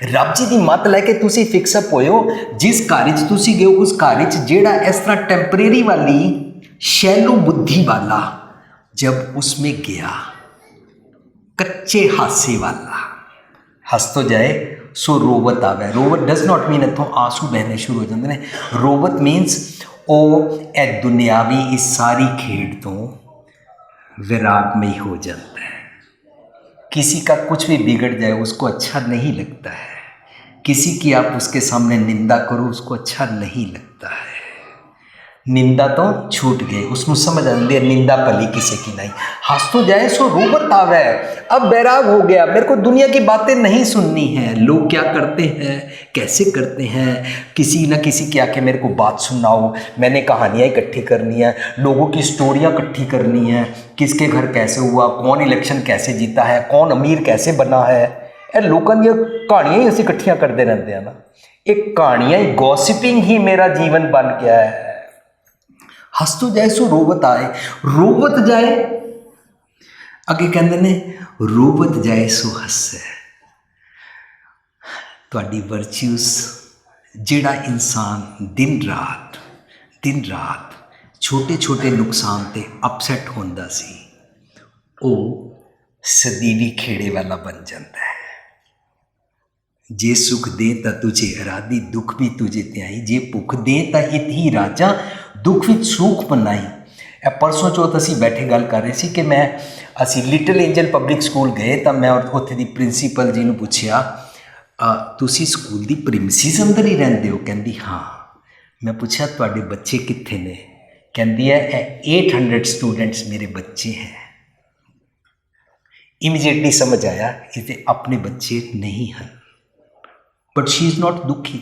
रब जी की मत लैके तुसी फिक्सअप होए हो। जिस घर च तुसी गए उस घर च जिहड़ा इस तरह टेंपरेरी वाली शैलो बुद्धि वाला जब उसमें गया, कच्चे हासे वाला, हंस तो जाए सो रोवत आवे। रोवत डज नॉट मीन इतों आंसू बहने शुरू हो जाते हैं। रोवत मीनस ओ ए दुनियावी इस सारी खेड तो विराग में ही हो जाता है। किसी का कुछ भी बिगड़ जाए उसको अच्छा नहीं लगता है, किसी की आप उसके सामने निंदा करो उसको अच्छा नहीं लगता है। निंदा तो छूट गए, उसमें समझ आती है निंदा भली किसी की नहीं। हंस तो जाए सो रोबत आवे, अब बैराग हो गया, मेरे को दुनिया की बातें नहीं सुननी है। लोग क्या करते हैं, कैसे करते हैं, किसी न किसी के आके मेरे को बात सुनाओ, मैंने कहानियाँ इकट्ठी करनी है, लोगों की स्टोरियाँ इकट्ठी करनी है, किसके घर कैसे हुआ, कौन इलेक्शन कैसे जीता है, कौन अमीर कैसे बना है। ये लोगों दी कहानियाँ ही असीं इकट्ठियाँ करते रहते हैं ना। एक कहानियाँ गॉसिपिंग ही मेरा जीवन बन गया है। हस तो जाए सो रोवत आए, रोवत जाए अगे कहते ने रोवत जाए सो हसे। तुहाडी वर्च्यूज जिहड़ा इंसान दिन रात छोटे छोटे नुकसान ते अपसैट होंदा सी, वो सदीवी खेड़े वाला बन जाता है। जे सुख दे ता तुझे अराधी, दुख भी तुझे त्याई, जे भुख दे ता इत ही राजा, दुख विच सुख बनाई। परसों चौथ असी बैठे गल कर रहे सी कि मैं असी लिटिल एंजल पब्लिक स्कूल गए, तो मैं उत्थे दी प्रिंसीपल जी नूं पुछया तुसी स्कूल दी प्रीमिसिस अंदर ही रहिंदे हो? कहंदी हाँ। मैं पूछा तुहाडे बच्चे कित्थे ने? कहंदी है 800 स्टूडेंट्स मेरे बच्चे हैं। इमीजिएटली समझ आया ये अपने बच्चे नहीं हैं, बट शी इज़ नॉट दुखी।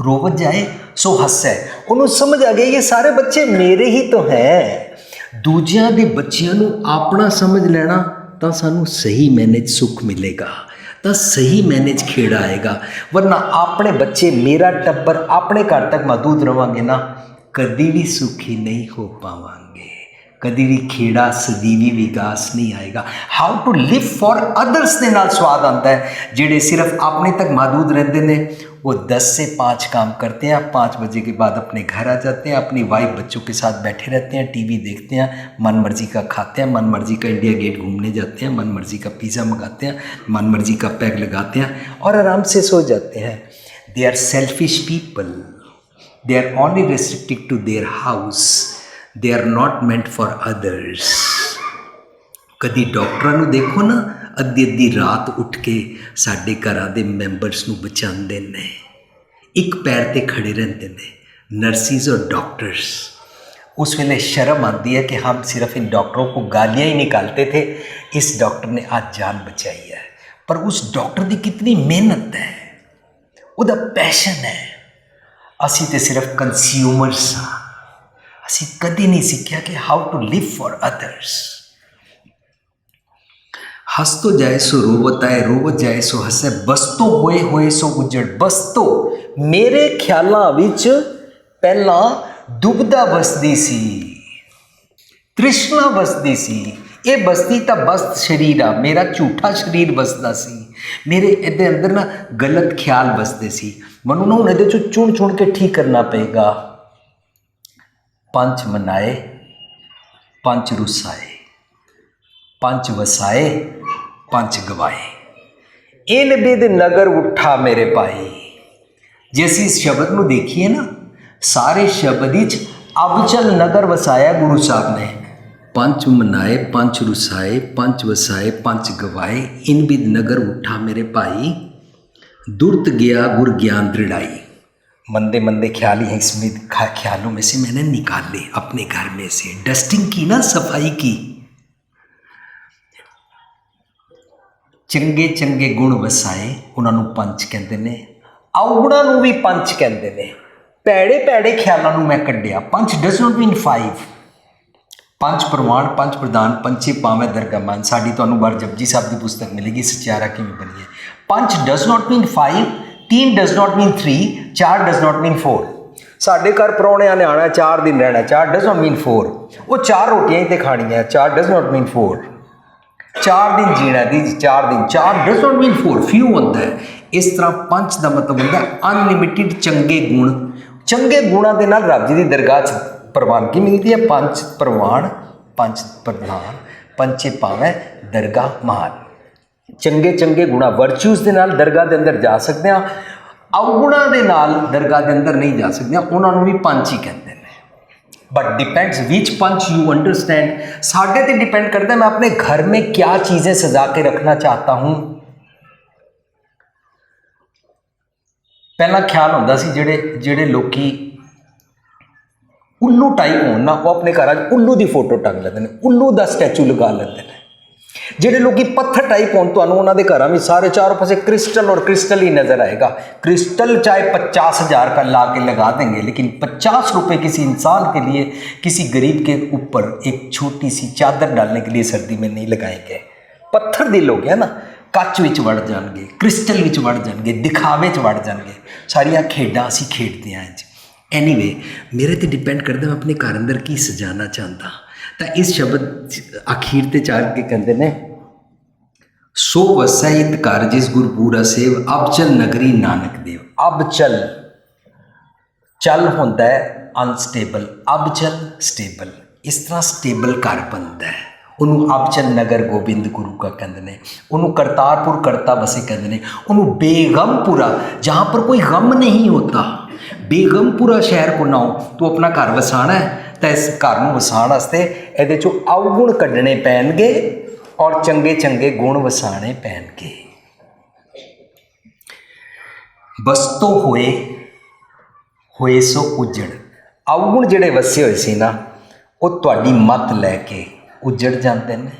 रोवत जाए सो हसे, उन्होंने समझ आ गया ये सारे बच्चे मेरे ही तो हैं। दूजियां दे बच्चियां नूं अपना समझ लेना तो सानू सही मैने सुख मिलेगा, तो सही मैने खेड़ा आएगा। वरना अपने बच्चे, मेरा टब्बर अपने घर तक महदूद रवांगे ना, कभी भी सुखी नहीं हो पावांगे, कभी भी खेड़ा सदीवी विकास नहीं आएगा। How to live for others के नाल स्वाद आता है। जेड़े सिर्फ अपने तक महदूद रहते हैं वो 10 से 5 काम करते हैं, 5 बजे के बाद अपने घर आ जाते हैं, अपनी वाइफ बच्चों के साथ बैठे रहते हैं, टीवी देखते हैं, मन मर्जी का खाते हैं, मन मर्जी का इंडिया गेट घूमने जाते हैं, मन मर्जी का पिज़्ज़ा मंगाते हैं, मन मर्जी का पैग लगाते हैं और आराम से सो जाते हैं। They are selfish people, they are only restricted to their house, they are not meant for others. कभी डॉक्टरां नूं देखो ना, अद्धी अद्धी रात उठ के साडे घरां दे मैंबर्स नूं बचांदे ने, एक पैर ते खड़े रहंदे ने, नर्सिस और डॉक्टर्स। उस वेले शर्म आती है कि हम सिर्फ इन डॉक्टरों को गालियाँ ही निकालते थे, इस डॉक्टर ने आज जान बचाई है। पर उस डॉक्टर की कितनी मेहनत है, उहदा पैशन है। असी ते सिर्फ कंज्यूमर्स हाँ, असी कदी नहीं सीखिया कि how to live for others. हस तो जाए सो रोवत आए, रोवत जाए सो हसे, बसतो होए होए सो उजड़। बसतो मेरे ख्यालों विच पहला दुबदा बसदी सी, तृष्णा बसदी सी। ये बसती तो बस शरीर आ, मेरा झूठा शरीर बसदा सी, मेरे इहदे अंदर ना गलत ख्याल बसते सी। मनु ना हुण इहदे चों चुन चुन के ठीक करना पेगा। पंच मनाए पंच रुसाए, पंच वसाए पंच गवाए, इन बिद नगर उठा मेरे पाई। जे असीं इस शब्द नूं देखिए ना, सारे शब्द विच अबचल नगर वसाया गुरु साहब ने। पंच मनाए पंच रुसाए पंच वसाए पंच गवाए, इन बिद नगर उठा मेरे भाई, दुर्त गया गुर ज्ञान दृढ़ाई। मंदे मंदे ख्याल ही इसमें ख्यालों में से मैंने निकाले, अपने घर में से डस्टिंग की ना, सफाई की। चंगे चंगे गुण वसाए, उन्होंने पंच कहते ने, अवगुणा नूं भी पंच कहते ने। भैड़े भैड़े ख्यालों नूं मैं कढ़िया। पंच डज नॉट मीन 5। पंच प्रमाण पंच प्रधान पंचे पावे दरगाह मान, साड़ी तुहानूं बार जपजी साहब की पुस्तक मिलेगी, सचियारा किवें बनी है। Panch does not mean 5, 3 does not mean 3, 4 does not mean 4। साढ़े घर परौणियां ने आना, 4 दिन रहना, 4 डज नॉट मीन 4। वो 4 रोटियां ही तो खानियां, 4 डज नॉट मीन 4। 4 दिन जीना दी, 4 दिन, 4 डज नॉट मीन 4, फ्यू होता है। इस तरह पंच का मतलब होता है अनलिमिटेड चंगे गुण। चंगे गुणों के नाल रब जी की दरगाह प्रवानगी मिलती है। पंच प्रवान पंच प्रधान पंचे पावे दरगाह महान। चंगे चंगे गुणा वर्च्यूज़ के नाल दरगाह के अंदर जा सकते हैं, अवगुणा के नाल दरगाह के अंदर नहीं जा सकते, उन्होंने भी पंच ही कहते हैं। But depends which panch you understand. साढ़े ते डिपेंड करता है मैं अपने घर में क्या चीज़ें सजा के रखना चाहता हूँ। पहला ख्याल होंदा सी जेड़े लोकी ਉੱਲੂ ਟਾਈਪ ਹੋਣ ਨਾ, ਉਹ ਆਪਣੇ ਘਰਾਂ 'ਚ ਉੱਲੂ ਦੀ ਫੋਟੋ ਟੰਗ ਲੈਂਦੇ ਨੇ, ਉੱਲੂ ਦਾ ਸਟੈਚੂ ਲਗਾ ਲੈਂਦੇ ਨੇ। ਜਿਹੜੇ ਲੋਕੀ ਪੱਥਰ ਟਾਈਪ ਹੋਣ, ਤੁਹਾਨੂੰ ਉਹਨਾਂ ਦੇ ਘਰਾਂ ਵਿੱਚ ਸਾरे चारों पासे क्रिस्टल और क्रिस्टल ही नज़र आएगा। क्रिस्टल चाहे 50,000 का ला के लगा देंगे, लेकिन 50 रुपये किसी इंसान के लिए, किसी गरीब के ऊपर एक छोटी सी चादर डालने के लिए सर्दी में नहीं लगाएंगे। पत्थर दिल हो गया ना, ਕੱਚ ਵਿੱਚ ਵੜ ਜਾਣਗੇ, ਕ੍ਰਿਸਟਲ ਵਿੱਚ ਵੜ ਜਾਣਗੇ, ਦਿਖਾਵੇ 'ਚ ਵੜ ਜਾਣਗੇ। ਸਾਰੀਆਂ ਖੇਡਾਂ ਅਸੀਂ ਖੇਡਦੇ ਹਾਂ ਅੱਜ। ਐਨੀਵੇ, ਮੇਰੇ 'ਤੇ ਡਿਪੈਂਡ ਕਰਦਾ ਮੈਂ ਆਪਣੇ ਘਰ ਅੰਦਰ ਕੀ ਸਜਾਉਣਾ ਚਾਹੁੰਦਾ। ਤਾਂ ਇਸ ਸ਼ਬਦ ਅਖੀਰ 'ਤੇ ਚਾਰ ਕੇ ਕਹਿੰਦੇ ਨੇ, ਸੋ ਵਸੈ ਹਿਤ ਘਰ ਜਿਸ ਗੁਰਪੂਰਾ ਸੇਵ, ਅਬ ਚਲ ਨਗਰੀ ਨਾਨਕ ਦੇਵ। ਅਬ ਚਲ, ਚੱਲ ਹੁੰਦਾ ਹੈ ਅਨਸਟੇਬਲ, ਅਬ ਚਲ ਸਟੇਬਲ। ਇਸ ਤਰ੍ਹਾਂ ਸਟੇਬਲ ਘਰ ਬਣਦਾ ਹੈ। ਉਹਨੂੰ ਅਬਚਲ ਨਗਰ ਗੋਬਿੰਦ ਗੁਰੂ ਕਾ ਕਹਿੰਦੇ ਨੇ, ਉਹਨੂੰ ਕਰਤਾਰਪੁਰ ਕਰਤਾ ਬਸੇ ਕਹਿੰਦੇ ਨੇ, ਉਹਨੂੰ ਬੇਗਮਪੁਰਾ ਜਹਾਂ ਪਰ ਕੋਈ ਗਮ ਨਹੀਂ ਹੋਤਾ, ਬੇਗਮਪੁਰਾ ਸ਼ਹਿਰ ਕੋ ਨਾਓ। ਤੂੰ ਆਪਣਾ ਘਰ ਵਸਾਣਾ ਹੈ ਤਾਂ ਇਸ ਘਰ ਨੂੰ ਵਸਾਉਣ ਵਾਸਤੇ ਇਹਦੇ 'ਚੋਂ ਅਵਗੁਣ ਕੱਢਣੇ ਪੈਣਗੇ ਔਰ ਚੰਗੇ ਚੰਗੇ ਗੁਣ ਵਸਾਣੇ ਪੈਣਗੇ। ਬਸਤੋ ਹੋਏ ਸੋ ਉਜੜ। ਅਵਗੁਣ ਜਿਹੜੇ ਵਸੇ ਹੋਏ ਸੀ ਨਾ, ਉਹ ਤੁਹਾਡੀ ਮੱਤ ਲੈ ਕੇ ਉਜੜ ਜਾਂਦੇ ਨੇ।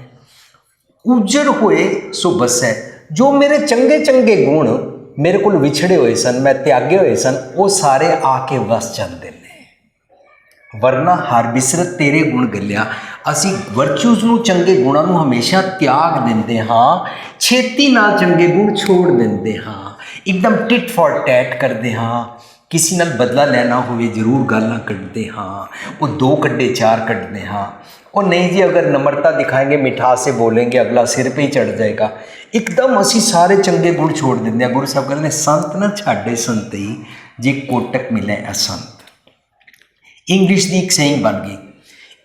ਉਜੜ ਹੋਏ ਸੋ ਬਸੈ। ਜੋ ਮੇਰੇ ਚੰਗੇ ਚੰਗੇ ਗੁਣ ਮੇਰੇ ਕੋਲ ਵਿਛੜੇ ਹੋਏ ਸਨ, ਮੈਂ ਤਿਆਗੇ ਹੋਏ ਸਨ, ਉਹ ਸਾਰੇ ਆ ਕੇ ਵਸ ਜਾਂਦੇ ਨੇ। ਵਰਨਾ ਹਰ ਬਿਸਰਤ ਤੇਰੇ ਗੁਣ ਗੱਲਿਆ। ਅਸੀਂ ਵਰਚੂਜ਼ ਨੂੰ, ਚੰਗੇ ਗੁਣਾਂ ਨੂੰ ਹਮੇਸ਼ਾ ਤਿਆਗ ਦਿੰਦੇ ਹਾਂ, ਛੇਤੀ ਨਾਲ ਚੰਗੇ ਗੁਣ ਛੋੜ ਦਿੰਦੇ ਹਾਂ, ਇੱਕਦਮ ਟਿਟ ਫॉर ਟੈਟ ਕਰਦੇ ਹਾਂ। ਕਿਸੇ ਨਾਲ ਬਦਲਾ ਲੈਣਾ ਹੋਵੇ ਜ਼ਰੂਰ ਗਾਲਾਂ ਕੱਢਦੇ ਹਾਂ, ਉਹ 2 ਕੱਢੇ 4 ਕੱਢਦੇ ਹਾਂ। ਉਹ ਨਹੀਂ ਜੀ, ਅਗਰ ਨਮਰਤਾ ਦਿਖਾएंगे, ਮਿਠਾਸ से बोलेंगे, ਅਗਲਾ ਸਿਰ 'ਤੇ ਹੀ ਚੜ ਜਾਏਗਾ। ਇੱਕਦਮ ਅਸੀਂ ਸਾਰੇ ਚੰਗੇ ਗੁਣ ਛੋੜ ਦਿੰਦੇ ਹਾਂ। ਗੁਰੂ ਸਾਹਿਬ ਕਹਿੰਦੇ ਨੇ, ਸੰਤ ਨਾ ਛਾੜੇ ਸੰਤਈ, ਜੇ ਕੋਟਕ ਮਿਲੇ ਅਸੰਤ। ਇੰਗਲਿਸ਼ ਦੀ ਇੱਕ ਸੇਇੰਗ ਬਣ ਗਈ,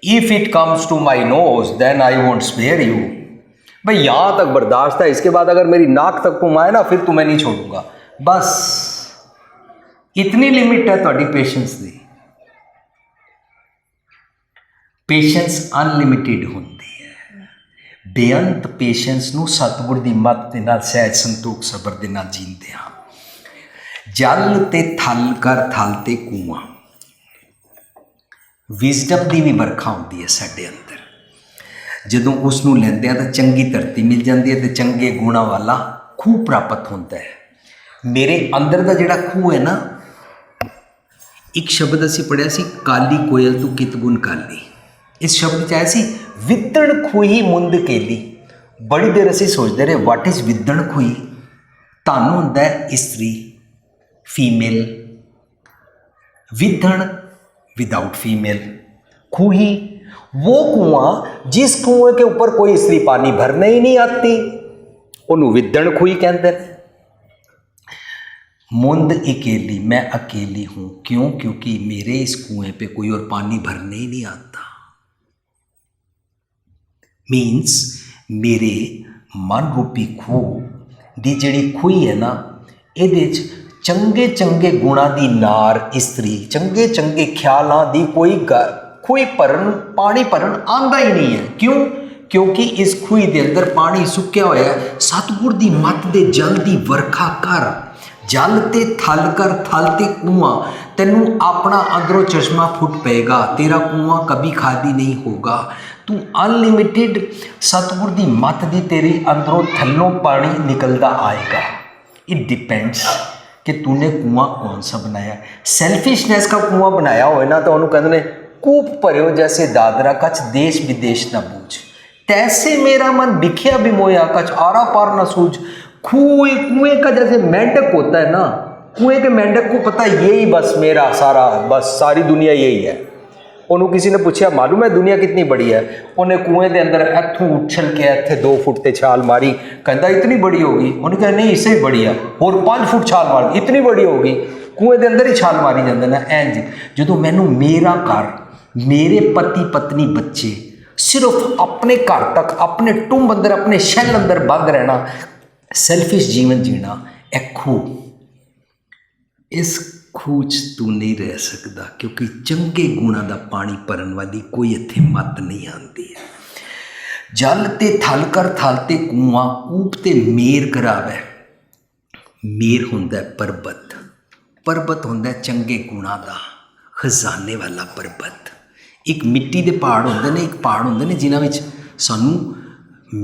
if it comes to my nose then I won't spare you. भाई यहाँ तक बर्दाश्त है, इसके बाद अगर मेरी नाक तक तुम आए ना, फिर तुम्हें नहीं छोड़ूंगा। बस इतनी लिमिट है ਤੁਹਾਡੀ पेशेंस ਦੀ। पेशेंस अनलिमिटेड ਹੁੰਦੀ ਹੈ। ਬੇਅੰਤ पेशेंस ਨੂੰ ਸਤਿਗੁਰ ਦੀ ਮੱਤ ਦੇ ਨਾਲ, ਸਹਿਜ ਸੰਤੋਖ ਸਬਰ ਦੇ ਨਾਲ ਜੀਂਦੇ ਹਾਂ। ਜਲ ਤੇ ਥਲ ਕਰ ਥਲ ਤੇ ਕੂਆਂ। ਵਿਜ਼ਡਮ ਦੀ ਵੀ ਵਰਖਾ ਹੁੰਦੀ ਹੈ ਸਾਡੇ ਅੰਦਰ। ਜਦੋਂ ਉਸ ਨੂੰ ਲੈਂਦੇ ਆ ਤਾਂ ਚੰਗੀ ਧਰਤੀ ਮਿਲ ਜਾਂਦੀ ਹੈ ਤੇ ਚੰਗੇ ਗੁਣਾਂ ਵਾਲਾ ਖੂਹ ਪ੍ਰਾਪਤ ਹੁੰਦਾ ਹੈ। ਮੇਰੇ ਅੰਦਰ ਦਾ ਜਿਹੜਾ ਖੂਹ ਹੈ ਨਾ, ਇੱਕ ਸ਼ਬਦ ਅਸੀਂ ਪੜ੍ਹਿਆ ਸੀ, ਕਾਲੀ ਕੋਇਲ ਤੂੰ ਕਿਤ ਗੁਣ ਕਾਲੀ। ਇਸ ਸ਼ਬਦ 'ਚ ਆਇਆ ਸੀ, ਵਿਦਣ ਖੂਹੀ ਮੁੰਦ ਕੇਲੀ। ਬੜੀ ਦੇਰ ਅਸੀਂ ਸੋਚਦੇ ਰਹੇ, ਵਾਟ ਇਜ਼ ਵਿਦਣ ਖੂਹੀ। ਧਨ ਹੁੰਦਾ ਹੈ ਇਸਤਰੀ, फीमेल, विधण विदाउट फीमेल, खूही वो कुआं जिस कुएं के ऊपर कोई स्त्री पानी भरने ही नहीं आती, उन्होंने विधण खूही कहते हैं। मुंद अकेली, मैं अकेली हूँ, क्यों? क्योंकि मेरे इस कुएं पे कोई और पानी भरने ही नहीं आता। मीन्स मेरे मन रूपी खूह दी जिहड़ी खूही है ना, ਇਹਦੇ 'ਚ ਚੰਗੇ ਚੰਗੇ ਗੁਣਾਂ ਦੀ ਨਾਰ ਇਸਤਰੀ, ਚੰਗੇ ਚੰਗੇ ਖਿਆਲਾਂ ਦੀ ਕੋਈ ਖੂਹੀ ਭਰਨ, ਪਾਣੀ ਭਰਨ ਆਉਂਦਾ ਹੀ ਨਹੀਂ ਹੈ। ਕਿਉਂ? ਕਿਉਂਕਿ ਇਸ ਖੂਹੀ ਦੇ ਅੰਦਰ ਪਾਣੀ ਸੁੱਕਿਆ ਹੋਇਆ। ਸਤਿਗੁਰ ਦੀ ਮੱਤ ਦੇ ਜਲ ਦੀ ਵਰਖਾ ਕਰ, ਜਲ ਤੇ ਥਲ ਕਰ, ਥਲ ਤੇ ਕੂਆਂ। ਤੈਨੂੰ ਆਪਣਾ ਅੰਦਰੋਂ ਚਸ਼ਮਾ ਫੁੱਟ ਪਏਗਾ, ਤੇਰਾ ਕੂਆਂ ਕभी ਖਾਲੀ ਨਹੀਂ ਹੋਗਾ। ਤੂੰ ਅਨਲਿਮਿਟਿਡ ਸਤਿਗੁਰ ਦੀ ਮੱਤ ਦੀ ਤੇਰੀ ਅੰਦਰੋਂ ਥੱਲੋਂ ਪਾਣੀ ਨਿਕਲਦਾ ਆਏਗਾ। इट डिपेंड्स कि तूने कुआं कौन सा बनाया। सैल्फिशनेस का कुआं बनाया हो ना तो उन्होंने कहते हैं, कूप भरियो जैसे दादरा कच, देश विदेश न बूझ, तैसे मेरा मन बिखिया भी मोया कच, आरा पार न सूझ। कुएं का जैसे मेंढक होता है ना, कुएं के मेंढक को पता है यही बस मेरा सारा, बस सारी दुनिया यही है। उन्होंने किसी ने पूछा, मालूम है दुनिया कितनी बड़ी है? उन्हें कुएं के अंदर इत्थों उछल के इत्थे 2 फुट ते छाल मारी, कहता इतनी बड़ी होगी। उन्हें कहा नहीं, इससे भी बड़ी है, और 5 फुट छाल मार, इतनी बड़ी होगी। कुएं के अंदर ही छाल मारी जाते हैं। इंज जो मैनू मेरा घर, मेरे पति पत्नी बच्चे, सिर्फ अपने घर तक, अपने टुंब अंदर, अपने शैल अंदर बंद रहना, सैल्फिश जीवन जीना, एक खूह। इस ਖੂਹ 'ਚ ਤੂੰ ਨਹੀਂ ਰਹਿ ਸਕਦਾ, ਕਿਉਂਕਿ ਚੰਗੇ ਗੁਣਾਂ ਦਾ ਪਾਣੀ ਭਰਨ ਵਾਲੀ ਕੋਈ ਇੱਥੇ ਮੱਤ ਨਹੀਂ ਆਉਂਦੀ ਹੈ। ਜਲ ਤੇ ਥਲ ਕਰ ਥਲ ਤੇ ਕੂਆਂ, ਕੂਪ ਤੇ ਮੇਰ ਕਰਾਵੇ। ਮੇਰ ਹੁੰਦਾ ਪਰਬਤ, ਪਰਬਤ ਹੁੰਦਾ ਚੰਗੇ ਗੁਣਾਂ ਦਾ, ਖਜ਼ਾਨੇ ਵਾਲਾ ਪਰਬਤ। ਇੱਕ ਮਿੱਟੀ ਦੇ ਪਹਾੜ ਹੁੰਦੇ ਨੇ, ਇੱਕ ਪਹਾੜ ਹੁੰਦੇ ਨੇ ਜਿਨ੍ਹਾਂ ਵਿੱਚ ਸਾਨੂੰ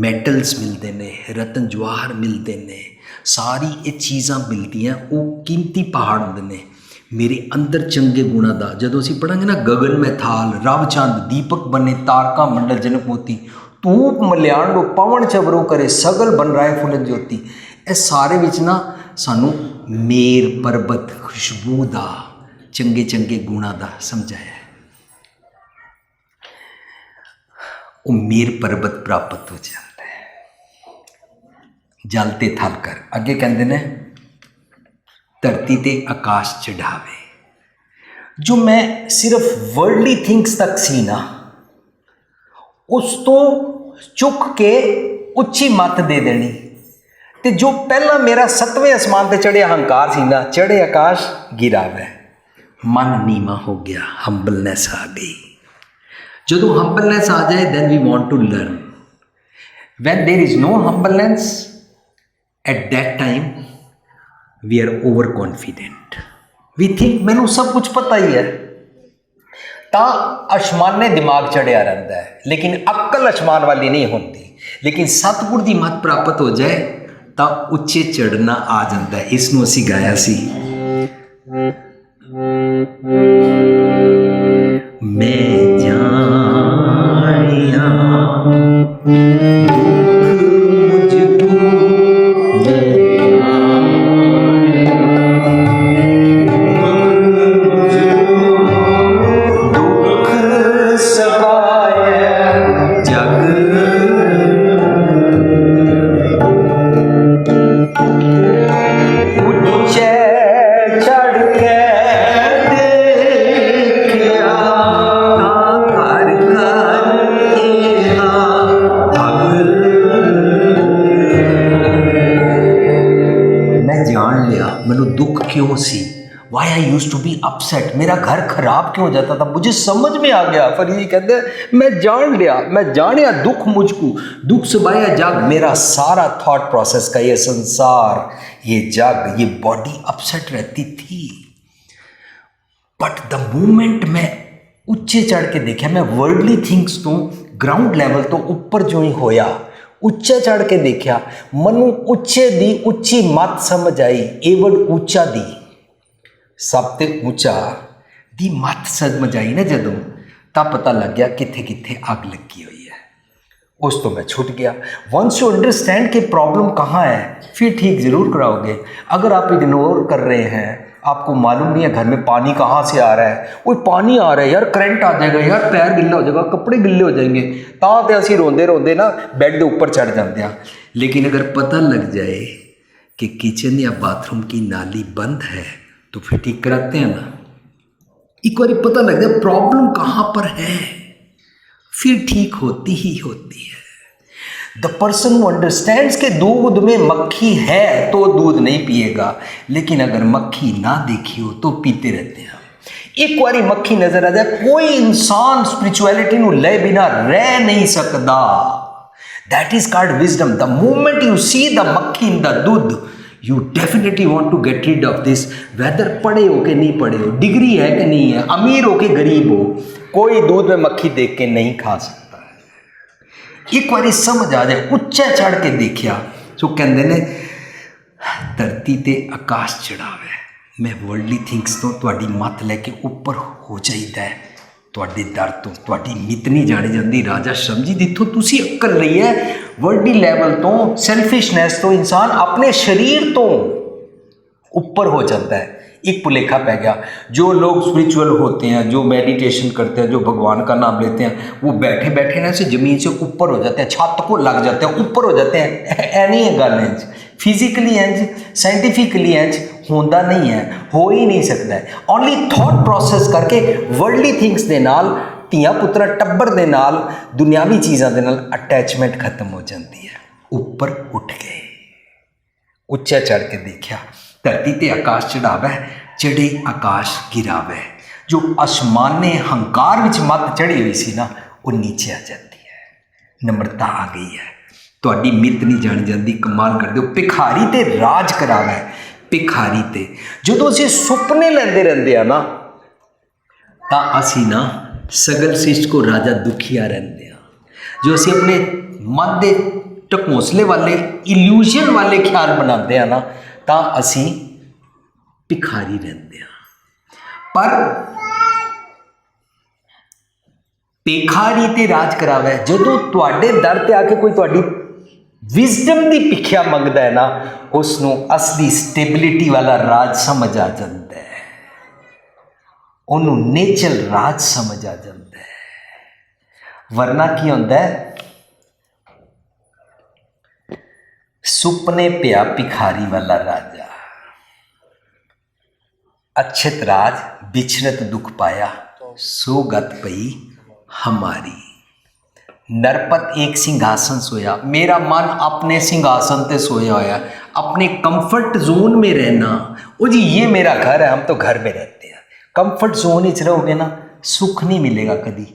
ਮੈਟਲਸ ਮਿਲਦੇ ਨੇ, ਰਤਨ ਜਵਾਹਰ ਮਿਲਦੇ ਨੇ, ਸਾਰੀ ਇਹ ਚੀਜ਼ਾਂ ਮਿਲਦੀਆਂ। ਉਹ ਕੀਮਤੀ ਪਹਾੜ ਹੁੰਦੇ ਨੇ। ਮੇਰੇ ਅੰਦਰ ਚੰਗੇ ਗੁਣਾਂ ਦਾ, ਜਦੋਂ ਅਸੀਂ ਪੜ੍ਹਾਂਗੇ ਨਾ, ਗगन में थाल रव चंद दीपक बने तारका मंडल जनक मोती ਧੂਪ ਮਲਿਆਣ ਪਵਨ ਚਵਰੋ ਕਰੇ ਸਗਲ ਬਨ ਰਾਏ ਫੁੱਲ ਜੋਤੀ। ਇਹ ਸਾਰੇ ਵਿੱਚ ਨਾ ਸਾਨੂੰ ਮੇਰ ਪਰਬਤ, ਖੁਸ਼ਬੂ ਦਾ, ਚੰਗੇ ਚੰਗੇ ਗੁਣਾਂ ਦਾ ਸਮਝਾਇਆ। ਉਹ ਮੇਰ ਪਰਬਤ ਪ੍ਰਾਪਤ ਹੋ ਜਾਂਦਾ ਹੈ। ਜਲ ਤੇ ਥਲ ਕਰ, ਅੱਗੇ ਕਹਿੰਦੇ ਨੇ ਧਰਤੀ ਤੇ ਆਕਾਸ਼ ਚੜਾਵੇ। ਜੋ ਮੈਂ ਸਿਰਫ ਵਰਲਡਲੀ ਥਿੰਗਸ ਤੱਕ ਸੀ ਨਾ, ਉਸ ਤੋਂ ਚੁੱਕ ਕੇ ਉੱਚੀ ਮੱਤ ਦੇ ਦੇਣੀ। ਤੇ ਜੋ ਪਹਿਲਾਂ ਮੇਰਾ 7ਵੇਂ ਅਸਮਾਨ ਤੇ ਚੜ੍ਹਿਆ ਹੰਕਾਰ ਸੀ ਨਾ, ਚੜ੍ਹੇ ਆਕਾਸ਼ ਗਿਰਾਵੇ। ਮਨ ਨੀਵਾਂ ਹੋ ਗਿਆ, ਹੰਬਲਨੈਸ ਆ ਗਈ। ਜਦੋਂ ਹੰਬਲਨੈਸ ਆ ਜਾਏ, then we want to learn. When there is no humbleness, at that time we are overconfident. We think ਮੈਨੂੰ ਸਭ ਕੁਝ ਪਤਾ ਹੀ ਹੈ, ਤਾਂ ਅਸ਼ਮਾਨੇ ਦਿਮਾਗ ਚੜਿਆ ਰਹਿੰਦਾ ਹੈ, ਲੇਕਿਨ ਅਕਲ ਅਸ਼ਮਾਨ ਵਾਲੀ ਨਹੀਂ ਹੁੰਦੀ। ਲੇਕਿਨ ਸਤਿਗੁਰ ਦੀ ਮੱਤ ਪ੍ਰਾਪਤ ਹੋ ਜਾਏ ਤਾਂ ਉੱਚੇ ਚੜ੍ਹਨਾ ਆ ਜਾਂਦਾ ਹੈ। ਇਸ ਨੂੰ ਅਸੀਂ ਗਾਇਆ ਸੀ, ਮੈਂ ਜਾਣਿਆ क्यों सी, why I used to be upset, मेरा घर खराब क्यों हो जाता था, मुझे समझ में आ गया। फरीदी कहते मैं जान लिया, मैं जानिया दुख मुझको, दुख सुबाया जग, मेरा सारा थॉट प्रोसेस का ये संसार, ये जग, ये बॉडी अपसेट रहती थी। बट द मोमेंट मैं ਉੱਚੇ ਚੜ ਕੇ ਦੇਖਿਆ, ਮੈਂ ਵਰਲਡਲੀ ਥਿੰਗਸ ਤੋਂ ਗਰਾਊਂਡ ਲੈਵਲ ਤੋਂ ਉੱਪਰ ਜੋ ਹੀ ਹੋਇਆ, ਉੱਚਾ ਚੜ ਕੇ ਦੇਖਿਆ, ਮੈਨੂੰ ਉੱਚੇ ਦੀ ਉੱਚੀ ਮੱਤ ਸਮਝ ਆਈ। ਏਵਡ ਉੱਚਾ ਦੀ, ਸਭ ਤੇ ਉੱਚਾ ਦੀ ਮੱਤ ਸਮਝ ਆਈ ਨਾ ਜਦੋਂ, ਤਾਂ ਪਤਾ ਲੱਗ ਗਿਆ ਕਿੱਥੇ ਕਿੱਥੇ ਅੱਗ ਲੱਗੀ ਹੋਈ ਹੈ। उस तो मैं छूट गया। वंस यू अंडरस्टैंड कि प्रॉब्लम कहाँ है, फिर ठीक ज़रूर कराओगे। अगर आप इग्नोर कर रहे हैं, आपको मालूम नहीं है घर में पानी कहाँ से आ रहा है, कोई पानी आ रहा है, यार करंट आ जाएगा, यार पैर गिल्ला हो जाएगा, कपड़े गिल्ले हो जाएंगे, तो असी रोंदे रोंदे ना बैड के ऊपर चढ़ जाते हैं। लेकिन अगर पता लग जाए कि किचन या बाथरूम की नाली बंद है तो फिर ठीक कराते हैं ना। एक बार पता लग जाए प्रॉब्लम कहाँ पर है, फिर ठीक होती ही होती है। द पर्सन हु अंडरस्टैंड्स के दूध में मक्खी है तो दूध नहीं पिएगा, लेकिन अगर मक्खी ना देखी हो तो पीते रहते हैं। एक बारी मक्खी नजर आ जाए, कोई इंसान स्पिरिचुअलिटी नू ले बिना रह नहीं सकता। That is called wisdom. The moment you see the makkhi in the doodh, you definitely want to get rid of this. Whether पढ़े हो के नहीं पढ़े हो, डिग्री है कि नहीं है, अमीर हो के गरीब हो, कोई दूध में मक्खी देख के नहीं खा सकता। एक बार समझ आ जाए, उच्चा चढ़ के देखिया जो कहते ने धरती ते आकाश चढ़ावे। मैं वर्ल्डली थिंग्स तो तुहाडी मत लैके उपर हो जाइदा है, तुहाडे दर तो तुहाडी मित नहीं जानी जाती। राजा समझी जिथों तुसी अक्ल लई है, वर्ल्डली लैवल तो सैल्फिशनैस तो इंसान अपने शरीर तो ऊपर हो जाता है। एक भुलेखा पै गया। जो लोग स्पिरिचुअल होते हैं, जो मेडिटेशन करते हैं, जो भगवान का नाम लेते हैं, वो बैठे बैठे ना से ज़मीन से ऊपर हो जाते हैं, छत को लग जाते हैं, ऊपर हो जाते हैं। ऐनी है गल इंज, फिजिकली इंज, साइंटिफिकली इंज होंदा नहीं है, हो ही नहीं सकता है। ओनली थॉट प्रोसैस करके वर्ल्डली थिंग्स दे नाल, ਧੀਆਂ ਪੁੱਤਰਾ टब्बर दे नाल, दुनियावी चीज़ों के नाल अटैचमेंट खत्म हो जाती है। ऊपर उठ गए, उच्चा चढ़ के देखा, धरती ते आकाश चढ़ावे, चढ़े आकाश गिरावे। जो आसमाने हंकार विच मत चढ़ी हुई सी ना, वो नीचे आ जाती है। नम्रता आ गई है, तुहाडी मित नहीं जानी जाती। कमाल कर दो। भिखारी ते राज करावे। भिखारी ते जदों असीं सुपने लैंदे रहंदे आ ना, ਤਾਂ ਅਸੀਂ ਨਾ ਸਗਲ ਸ੍ਰਿਸ਼ਟ ਕੋ ਰਾਜਾ ਦੁਖੀਆ ਰਹਿੰਦੇ ਹਾਂ। ਜੋ ਅਸੀਂ ਆਪਣੇ ਮਨ ਦੇ ਢਕੌਂਸਲੇ ਵਾਲੇ ਇਲੂਜ਼ਨ ਵਾਲੇ ਖਿਆਲ ਬਣਾਉਂਦੇ ਹਾਂ ਨਾ, ਤਾਂ ਅਸੀਂ ਭਿਖਾਰੀ ਰਹਿੰਦੇ ਹਾਂ। ਪਰ ਭਿਖਾਰੀ ਤੇ ਰਾਜ ਕਰਾਵੇ। ਜਦੋਂ ਤੁਹਾਡੇ ਦਰ ਤੇ ਆ ਕੇ ਕੋਈ ਤੁਹਾਡੀ ਵਿਜ਼ਡਮ ਦੀ ਭਿੱਖਿਆ ਮੰਗਦਾ ਹੈ ਨਾ, ਉਸ ਨੂੰ ਅਸਲੀ ਸਟੇਬਿਲਿਟੀ ਵਾਲਾ ਰਾਜ ਸਮਝ ਆ ਜਾਂਦਾ ਹੈ, ਉਹਨੂੰ ਨੇਚਰ ਰਾਜ ਸਮਝ ਆ ਜਾਂਦਾ ਹੈ। ਵਰਨਾ ਕੀ ਹੁੰਦਾ ਹੈ, ਸੁਪਨੇ ਪਿਆ ਭਿਖਾਰੀ ਵਾਲਾ ਰਾਜਾ। ਅਛਤ ਰਾਜ ਬਿਛਰਤ ਦੁਖ ਪਾਇਆ, ਸੋ ਗਤ ਪਈ हमारी। नरपत एक सिंहासन सोया, मेरा मन अपने सिंहासन पे सोया होया, अपने कंफर्ट जोन में रहना। ओ जी ये मेरा घर है, हम तो घर में रहते हैं। कंफर्ट जोन ही रहोगे ना, सुख नहीं मिलेगा, कभी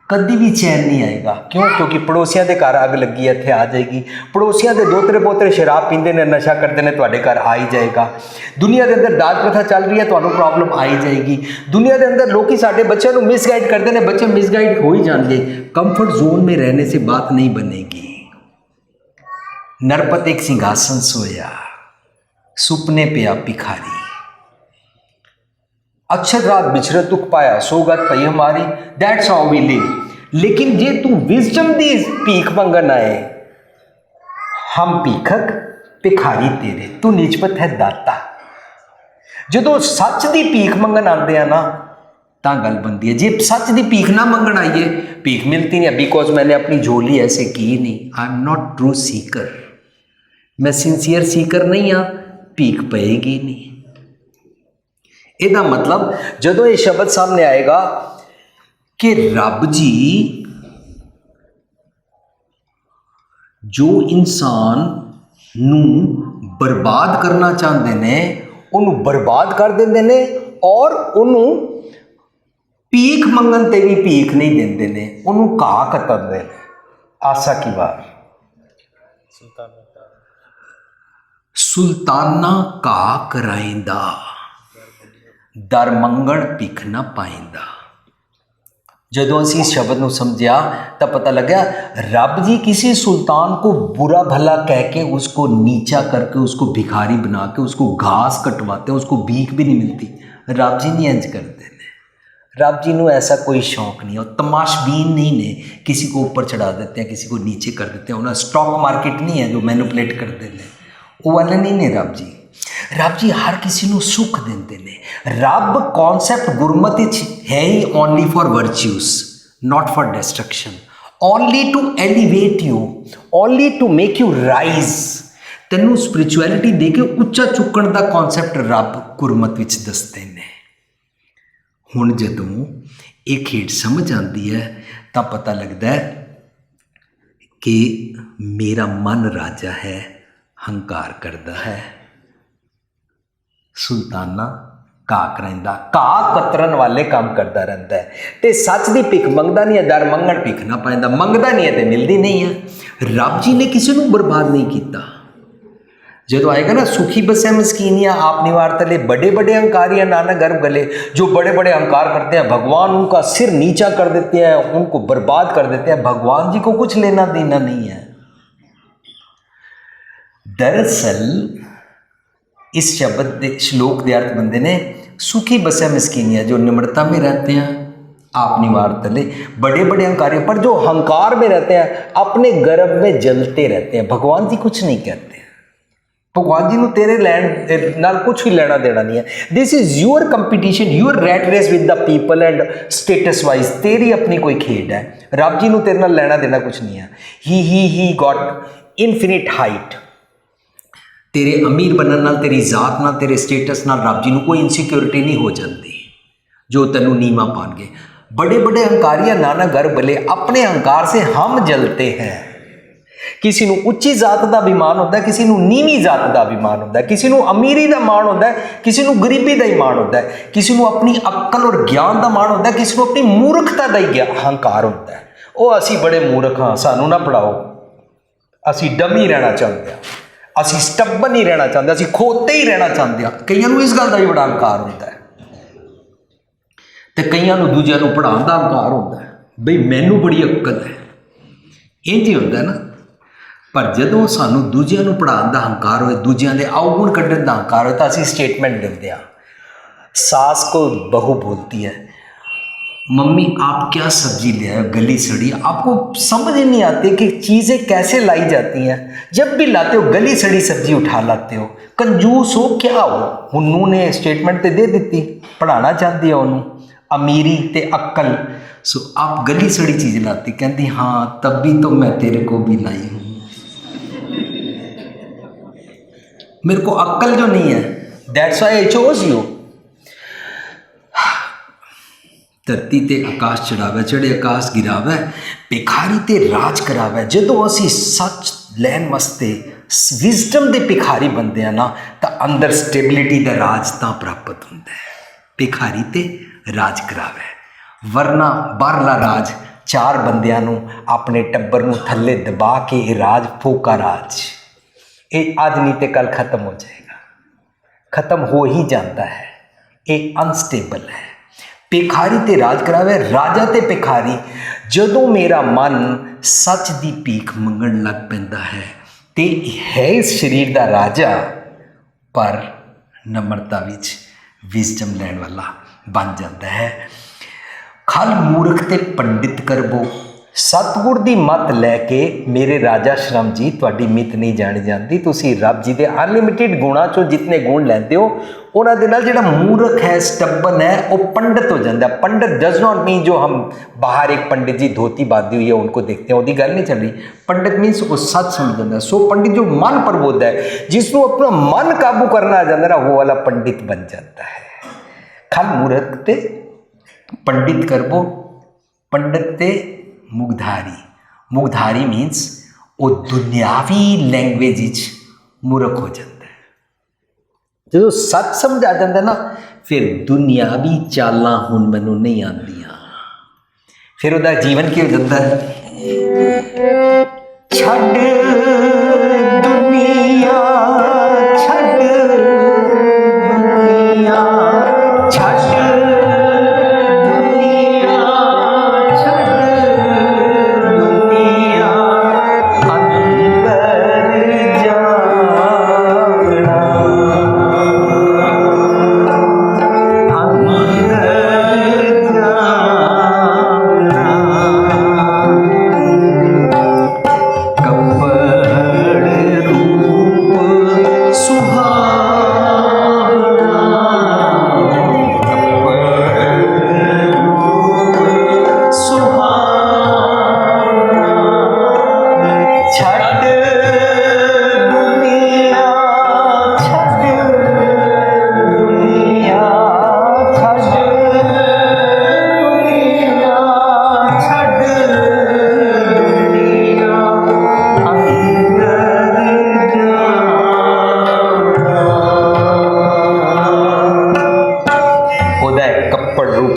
कभी भी चैन नहीं आएगा। क्यों? क्योंकि पड़ोसियों के घर अग लगी है, इत्थे आ जाएगी। पड़ोसियों के दोतरे पोतरे शराब पींदे ने, नशा करते हैं, तुहाडे घर आ ही जाएगा। दुनिया के अंदर दाज प्रथा चल रही है, तुहानू प्रॉब्लम आ ही जाएगी। दुनिया के अंदर लोग साडे बच्चों को मिसगाइड करते हैं, बच्चे मिसगाइड हो ही जाएंगे। कंफर्ट जोन में रहने से बात नहीं बनेगी। नरपत एक सिंहासन सोया, सुपने पिया भिखारी। अक्षर रात बिछरत दुख पाया, सौगत पई हमारी। That's how we live. लेकिन जे तू विजडम दी भीख मंगन आए, हम भीखक भिखारी तेरे, तू निजपत है दाता। जदों सच दी भीख मंगन आते हैं ना, तां गल बनती है। जे सच दी भीख ना मंगन आइए, भीख मिलती नहीं, बिकॉज मैंने अपनी झोली ऐसे की नहीं। आई एम नॉट ट्रू सीकर, मैं सिंसीयर सीकर नहीं हाँ, भीख पएगी नहीं। ਇਹਦਾ ਮਤਲਬ ਜਦੋਂ ਇਹ ਸ਼ਬਦ ਸਾਹਮਣੇ ਆਏਗਾ ਕਿ ਰੱਬ ਜੀ ਜੋ ਇਨਸਾਨ ਨੂੰ ਬਰਬਾਦ ਕਰਨਾ ਚਾਹੁੰਦੇ ਨੇ, ਉਹਨੂੰ ਬਰਬਾਦ ਕਰ ਦਿੰਦੇ ਨੇ, ਔਰ ਉਹਨੂੰ ਭੀਖ ਮੰਗਣ ਤੇ ਵੀ ਭੀਖ ਨਹੀਂ ਦਿੰਦੇ ਨੇ, ਉਹਨੂੰ ਘਾਹ ਕੱਤਦੇ ਨੇ। ਆਸਾ ਕੀ ਵਾਰ ਸੁਲਤਾਨਾ ਘਾਹ ਕਰਾਇੰਦਾ, ਦਰ ਮੰਗਣ ਭਿੱਖ ਨਾ ਪਾਇੰਦਾ। ਜਦੋਂ ਅਸੀਂ ਇਸ ਸ਼ਬਦ ਨੂੰ ਸਮਝਿਆ ਤਾਂ ਪਤਾ लगा रब जी किसी सुल्तान को बुरा भला कह के, उसको नीचा करके, उसको भिखारी बना के, उसको घास कटवाते हैं, उसको भीख भी नहीं मिलती। रब जी नहीं इंज करते हैं। रब जी को ऐसा कोई शौक नहीं है, और तमाशबीन नहीं ने, किसी को ऊपर चढ़ा देते हैं, किसी को नीचे कर देते हैं। उन्हें स्टॉक मार्केट नहीं है जो मैनिपुलेट करते हैं, वो वाले नहीं ने रब जी। रब जी हर किसी को सुख देंदे ने। रब कॉन्सैप्ट गुरमति है ही only for virtues, not for destruction, only to elevate you, only to make you rise. तैनू स्पिरिचुअलिटी दे के उच्चा चुकण का कॉन्सैप्ट रब गुरमत विच दसते ने। हुण जदों ये खेड समझ आती है तो पता लगता है कि मेरा मन राजा है, हंकार करता है। सुल्ताना घाह कराइंदा, घाह कतरन वाले काम करता रहता है, तो सच की भिख मंगता नहीं है, दर मंगण भिख ना पाइंदा, मंगता नहीं है तो मिलती नहीं है। रब जी ने किसी को बर्बाद नहीं किया। जो आएगा ना सुखी बसे मस्कीनियाँ आप निवार तले, बड़े बड़े अहंकारियाँ नाना गर्भ गले, जो बड़े बड़े अहंकार करते हैं, भगवान उनका सिर नीचा कर देते हैं, उनको बर्बाद कर देते हैं। भगवान जी को कुछ लेना देना नहीं है। दरअसल इस शब्द के श्लोक के अर्थ बनते ने सुखी बसे मिसकीनियाँ, जो निम्रता में रहते हैं, आप निवार तले, बड़े बड़े अहंकारी, पर जो अहंकार में रहते हैं, अपने गर्भ में जलते रहते हैं। भगवान जी कुछ नहीं कहते। भगवान जी को तेरे लैंड नाल कुछ भी लेना देना नहीं है। This is your competition, your rat race with the people and status wise, तेरी अपनी कोई खेड है। रब जी को तेरे नाल लेना देना कुछ नहीं है। He got infinite height. तेरे अमीर बनने नाल, तेरी जात नाल, तेरे स्टेटस नाल रब जी को कोई इनसिक्योरिटी नहीं हो जाती जो तेनू नीवा पाएंगे। बड़े बड़े अहंकारियाँ नाना गर्भ बले, अपने अहंकार से हम जलते हैं। किसी को उच्ची जात का अभिमान होता है, किसी को नीवी जात का अभिमान होता है, किसी को अमीरी का मान होता है, किसी को गरीबी का ही मान होता है, किसी को अपनी अक्ल और ज्ञान का मान होता है, किसी को अपनी मूर्खता का ही अहंकार होता है। वो असी बड़े मूर्ख हाँ, सानू ना पढ़ाओ, असी डमी रहना चाहते हैं, असी स्टब्बन ही रहना चाहते, असी खोते ही रहना चाहते हैं। कईयों को इस गल का भी बड़ा अहंकार होता है। ਤੇ ਕਈਆਂ ਨੂੰ ਦੂਜਿਆਂ ਨੂੰ ਪੜ੍ਹਾਉਣ ਦਾ ਹੰਕਾਰ ਹੁੰਦਾ ਹੈ, ਬਈ ਮੈਨੂੰ ਬੜੀ ਅਕਲ ਹੈ, ਇੰਝ ਹੀ ਹੁੰਦਾ ਨਾ। ਪਰ ਜਦੋਂ ਸਾਨੂੰ ਦੂਜਿਆਂ ਨੂੰ ਪੜ੍ਹਾਉਣ ਦਾ ਹੰਕਾਰ ਹੋਏ, ਦੂਜਿਆਂ ਦੇ ਆਉਗੁਣ ਕੱਢਣ ਦਾ ਹੰਕਾਰ ਹੋਏ, ਤਾਂ ਅਸੀਂ ਸਟੇਟਮੈਂਟ ਦਿੰਦੇ ਹਾਂ। सास को बहू बोलती है, मम्मी आप क्या सब्जी ले आए, गली सड़ी। आपको समझ ही नहीं आती कि चीज़ें कैसे लाई जाती हैं। जब भी लाते हो गली सड़ी सब्जी उठा लाते हो, कंजूस हो क्या हो। उन्हों ने स्टेटमेंट तो दे दी, पढ़ाना चाहती है उन्होंने अमीरी ते अक्ल। सो आप गली सड़ी चीज़ लाती, कहती हाँ तभी तो मैं तेरे को भी लाई हूँ, मेरे को अक्ल जो नहीं है, that's why I chose you. धरती ते आकाश चढ़ावे, चढ़े आकाश गिरावे, भिखारी ते राज करावे। जदों असी सच लैन वास्ते विजडम दे भिखारी बनते हैं ना, तो अंदर स्टेबिलिटी का राज तां प्राप्त होता है। भिखारी ते राज करावे, वरना बाहरला राज चार बंदियां नूं अपने टब्बर नूं थल्ले दबा के राज फोका राज, ये अज नहीं तो कल खत्म हो जाएगा, खत्म हो ही जाता है, ये अनस्टेबल है। भिखारी ते राज करावे, राजा ते भिखारी। जदों मेरा मन सच दी भीख मंगण लग पैंदा है, ते है इस शरीर दा राजा, पर नम्रता विच विजडम लैण वाला बन जाता है। खल मूर्ख ते पंडित करबो, सतगुर दी मत लैके मेरे राजा श्रम जी, तुहाडी मित नहीं जानी जाती। तुसी रब जी दे अनलिमिटेड गुणा चो जितने गुण लैंदे हो, उन्हां दे नाल जिहड़ा मूर्ख है, स्टब्बन है, वो पंडित हो जाता है। पंडित डज नॉट मीन जो हम बाहर एक पंडित जी धोती बांधी हुई है उनको देखते हैं, उसकी गल नहीं चल रही। पंडित मीन्स वो सच समझ जाता है। सो पंडित जो मन प्रबोध है, जिसनों अपना मन काबू करना आ जाता है ना, वो वाला पंडित बन जाता है। खल मूर्ख ते पंडित करबो, पंडित ते मुखधारी। मुखधारी मीन्स वो दुनियावी लैंग्वेज मूर्ख हो जाता है। जो सच समझ आ जाता है ना, फिर दुनियावी चालां हुण मैनू नहीं आंदियां, फिर उसदा जीवन की हो जाता है। छड्ड दुनिया, छड्ड दुनिया, छड्ड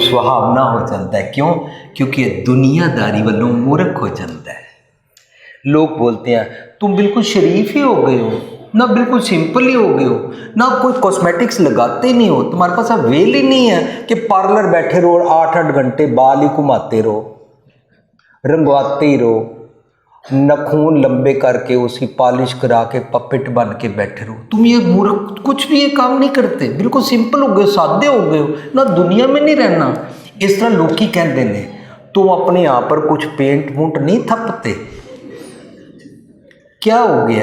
सुहावना हो जाता है। क्यों? क्योंकि दुनियादारी वालों मूर्ख हो जाता है। लोग बोलते हैं तुम बिल्कुल शरीफ ही हो गए हो ना, बिल्कुल सिंपल ही हो गए हो ना, कोई कॉस्मेटिक्स लगाते नहीं हो, तुम्हारे पास अब वेल ही नहीं है कि पार्लर बैठे रहो 8-8 घंटे बाल ही घुमाते रहो, रंगवाते ही रहो, नखून लंबे करके उसकी पॉलिश करा के पपेट बन के बैठे रहो। तुम ये मूर्ख, कुछ भी ये काम नहीं करते, बिल्कुल सिंपल हो गए, सादे हो गए हो ना, दुनिया में नहीं रहना। इस तरह लोग की कहते हैं तुम अपने आप पर कुछ पेंट वूंट नहीं थपते, क्या हो गया?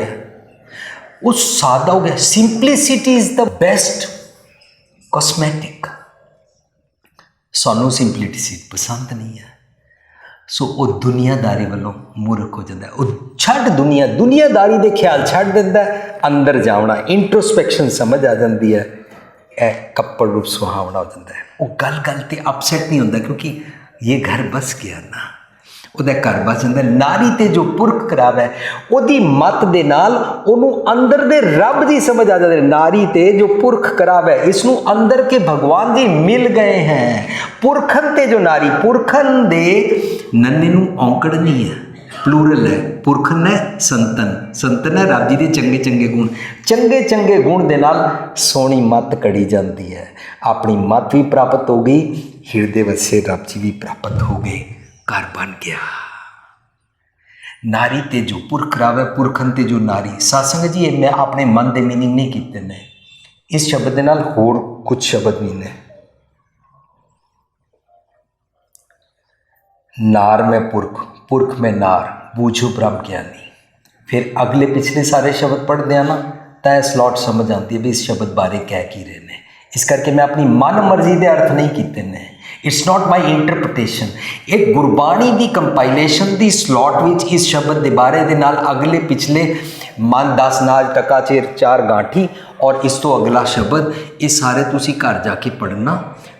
वो सादा हो गया। Simplicity is the best cosmetic. सानू सिंपलिसिटी पसंद नहीं है, सो वो दुनियादारी वालों मूर्ख हो जाता है। वो छड़ दुनियादारी के ख्याल छड़ देता है, अंदर जावना इंट्रोस्पैक्शन समझ आ जाती है, ए कपड़ रूप सुहावना हो जाता है। वो गल ते अपसैट नहीं होता, क्योंकि ये घर बस गया ना, ਉਹਦਾ घर बस ਜਾਂਦਾ। नारी ते जो पुरख करावे ਉਹਦੀ मत दे नाल ਉਹਨੂੰ अंदर दे रब दी समझ आ जाती है। नारी ते जो पुरख करावे, इसनों अंदर के भगवान जी मिल गए हैं। पुरखन ते जो नारी, पुरखन दे नन्ने नूं औंकड़ नहीं है, प्लूरल है, ਪੁਰਖ ਨੇ ਸੰਤਨ ਹੈ ਰੱਬ ਜੀ ਦੇ ਚੰਗੇ ਚੰਗੇ ਗੁਣ ਦੇ ਨਾਲ ਸੋਹਣੀ ਮੱਤ ਕੜੀ ਜਾਂਦੀ ਹੈ। ਆਪਣੀ ਮੱਤ ਵੀ ਪ੍ਰਾਪਤ ਹੋ ਗਈ, ਹਿਰਦੇ ਵਸੇ ਰੱਬ ਜੀ ਵੀ ਪ੍ਰਾਪਤ ਹੋ ਗਏ, ਘਰ ਬਣ ਗਿਆ। ਨਾਰੀ ਤੇ ਜੋ ਪੁਰਖ ਰਾਵੇ, ਪੁਰਖਨ ਤੇ ਜੋ ਨਾਰੀ। ਸਾਸੰਗ ਜੀ ਇਹ ਮੈਂ ਆਪਣੇ ਮਨ ਦੇ ਮੀਨਿੰਗ ਨਹੀਂ ਕੀਤੇ ਨੇ, ਇਸ ਸ਼ਬਦ ਦੇ ਨਾਲ ਹੋਰ ਕੁਝ ਸ਼ਬਦ ਵੀ ਨੇ। नार में पुरख, पुरख में नार, बूझो ब्रह्म ज्ञानी। फिर अगले पिछले सारे शब्द पढ़ते हैं ना तो यह स्लॉट समझ आती है भी इस शब्द बारे कह की रहे ने। इस करके मैं अपनी मन मर्जी के अर्थ नहीं किए ने, इट्स नॉट माई इंटरप्रटेशन। एक गुरबाणी की कंपाइलेशन की स्लॉट विच इस शब्द के बारे दे नाल अगले पिछले मन 10 नाल टका चेर 4 गांठी और इस तो अगला शब्द, ये सारे तुसी घर जाके पढ़ना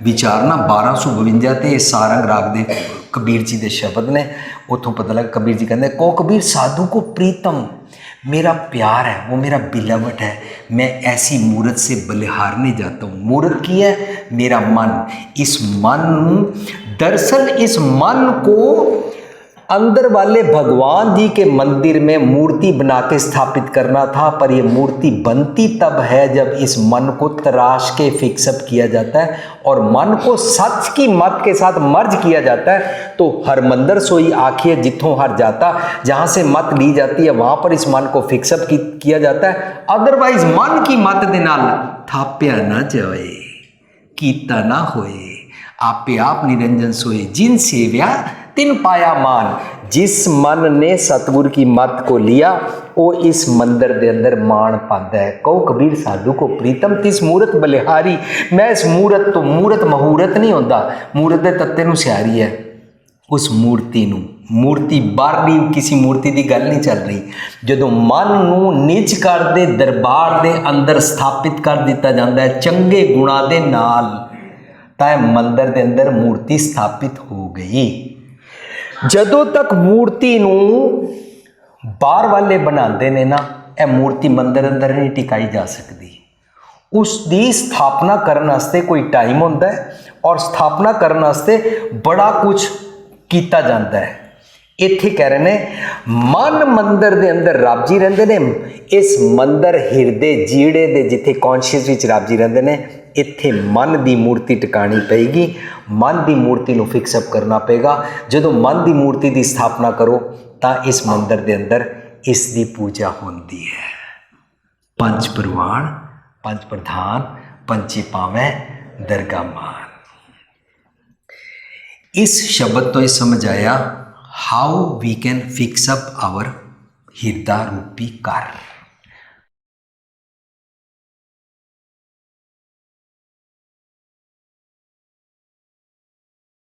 विचारना। 1252 ते सारंग राग दे कबीर जी के शब्द ने, उतों पता लगा कबीर जी कहते को कबीर साधु को प्रीतम, मेरा प्यार है, वो मेरा बिलवट है, मैं ऐसी मूरत से बलिहारने जाता हूँ। मूरत की है मेरा मन। इस मन, दरअसल इस मन को अंदर वाले भगवान जी के मंदिर में मूर्ति बना के स्थापित करना था, पर ये मूर्ति बनती तब है जब इस मन को तराश के फिक्सअप किया जाता है और मन को सच की मत के साथ मर्ज किया जाता है। तो हर मंदिर सोई आखिए जिथों हर जाता, जहाँ से मत ली जाती है वहाँ पर इस मन को फिक्सअप किया जाता है। अदरवाइज मन की मत दे नाल थाप्या ना जाए, कीता ना होए, आपे आप निरंजन सोए, जिन सेव्या तिन पाया मान। जिस मन ने सतगुरु की मत को लिया वो इस मंदिर के अंदर मान पाता है। कहो कबीर साधु को प्रीतम तिस मूरत बलिहारी। मैं इस मूरत तो, मूरत महूरत नहीं होता, मूरत के तत्ते नूं सियारी है, उस मूर्ति नूं, मूर्ति बाहरली किसी मूर्ति की गल नहीं चल रही। जदों मन नूं निज कर दे दरबार दे अंदर स्थापित कर दिता जाता है चंगे गुणा दे नाल, तां मंदिर के अंदर मूर्ति स्थापित हो गई। ਜਦੋਂ तक मूर्ति ਨੂੰ ਬਾਹਰ ਵਾਲੇ ਬਣਾਉਂਦੇ ਨੇ ਨਾ, ਇਹ मूर्ति ਮੰਦਰ ਅੰਦਰ ਨਹੀਂ ਟਿਕਾਈ ਜਾ ਸਕਦੀ। ਉਸ ਦੀ ਸਥਾਪਨਾ ਕਰਨ ਵਾਸਤੇ ਕੋਈ ਟਾਈਮ ਹੁੰਦਾ ਹੈ ਔਰ ਸਥਾਪਨਾ ਕਰਨ ਵਾਸਤੇ ਬੜਾ ਕੁਝ ਕੀਤਾ ਜਾਂਦਾ ਹੈ। ਇੱਥੇ ਕਹਿ ਰਹੇ ਨੇ ਮਨ ਮੰਦਰ ਦੇ ਅੰਦਰ ਰੱਬ ਜੀ ਰਹਿੰਦੇ ਨੇ। ਇਸ ਮੰਦਰ ਹਿਰਦੇ ਜੀੜੇ ਦੇ ਜਿੱਥੇ ਕੌਨਸ਼ੀਅਸ ਵਿੱਚ ਰੱਬ ਜੀ ਰਹਿੰਦੇ ਨੇ, ਇੱਥੇ ਮਨ ਦੀ ਮੂਰਤੀ ਟਿਕਾਣੀ ਪਏਗੀ। मन की मूर्ति को फिक्सअप करना पेगा। जो मन की मूर्ति की स्थापना करो तो इस मंदिर के अंदर इसकी पूजा होती है। पंच परवान, पंच प्रधान, पंचे पावे दरगाह मान। इस शब्द तो ये समझ आया how we can fix up our हिरदा रूपी घर।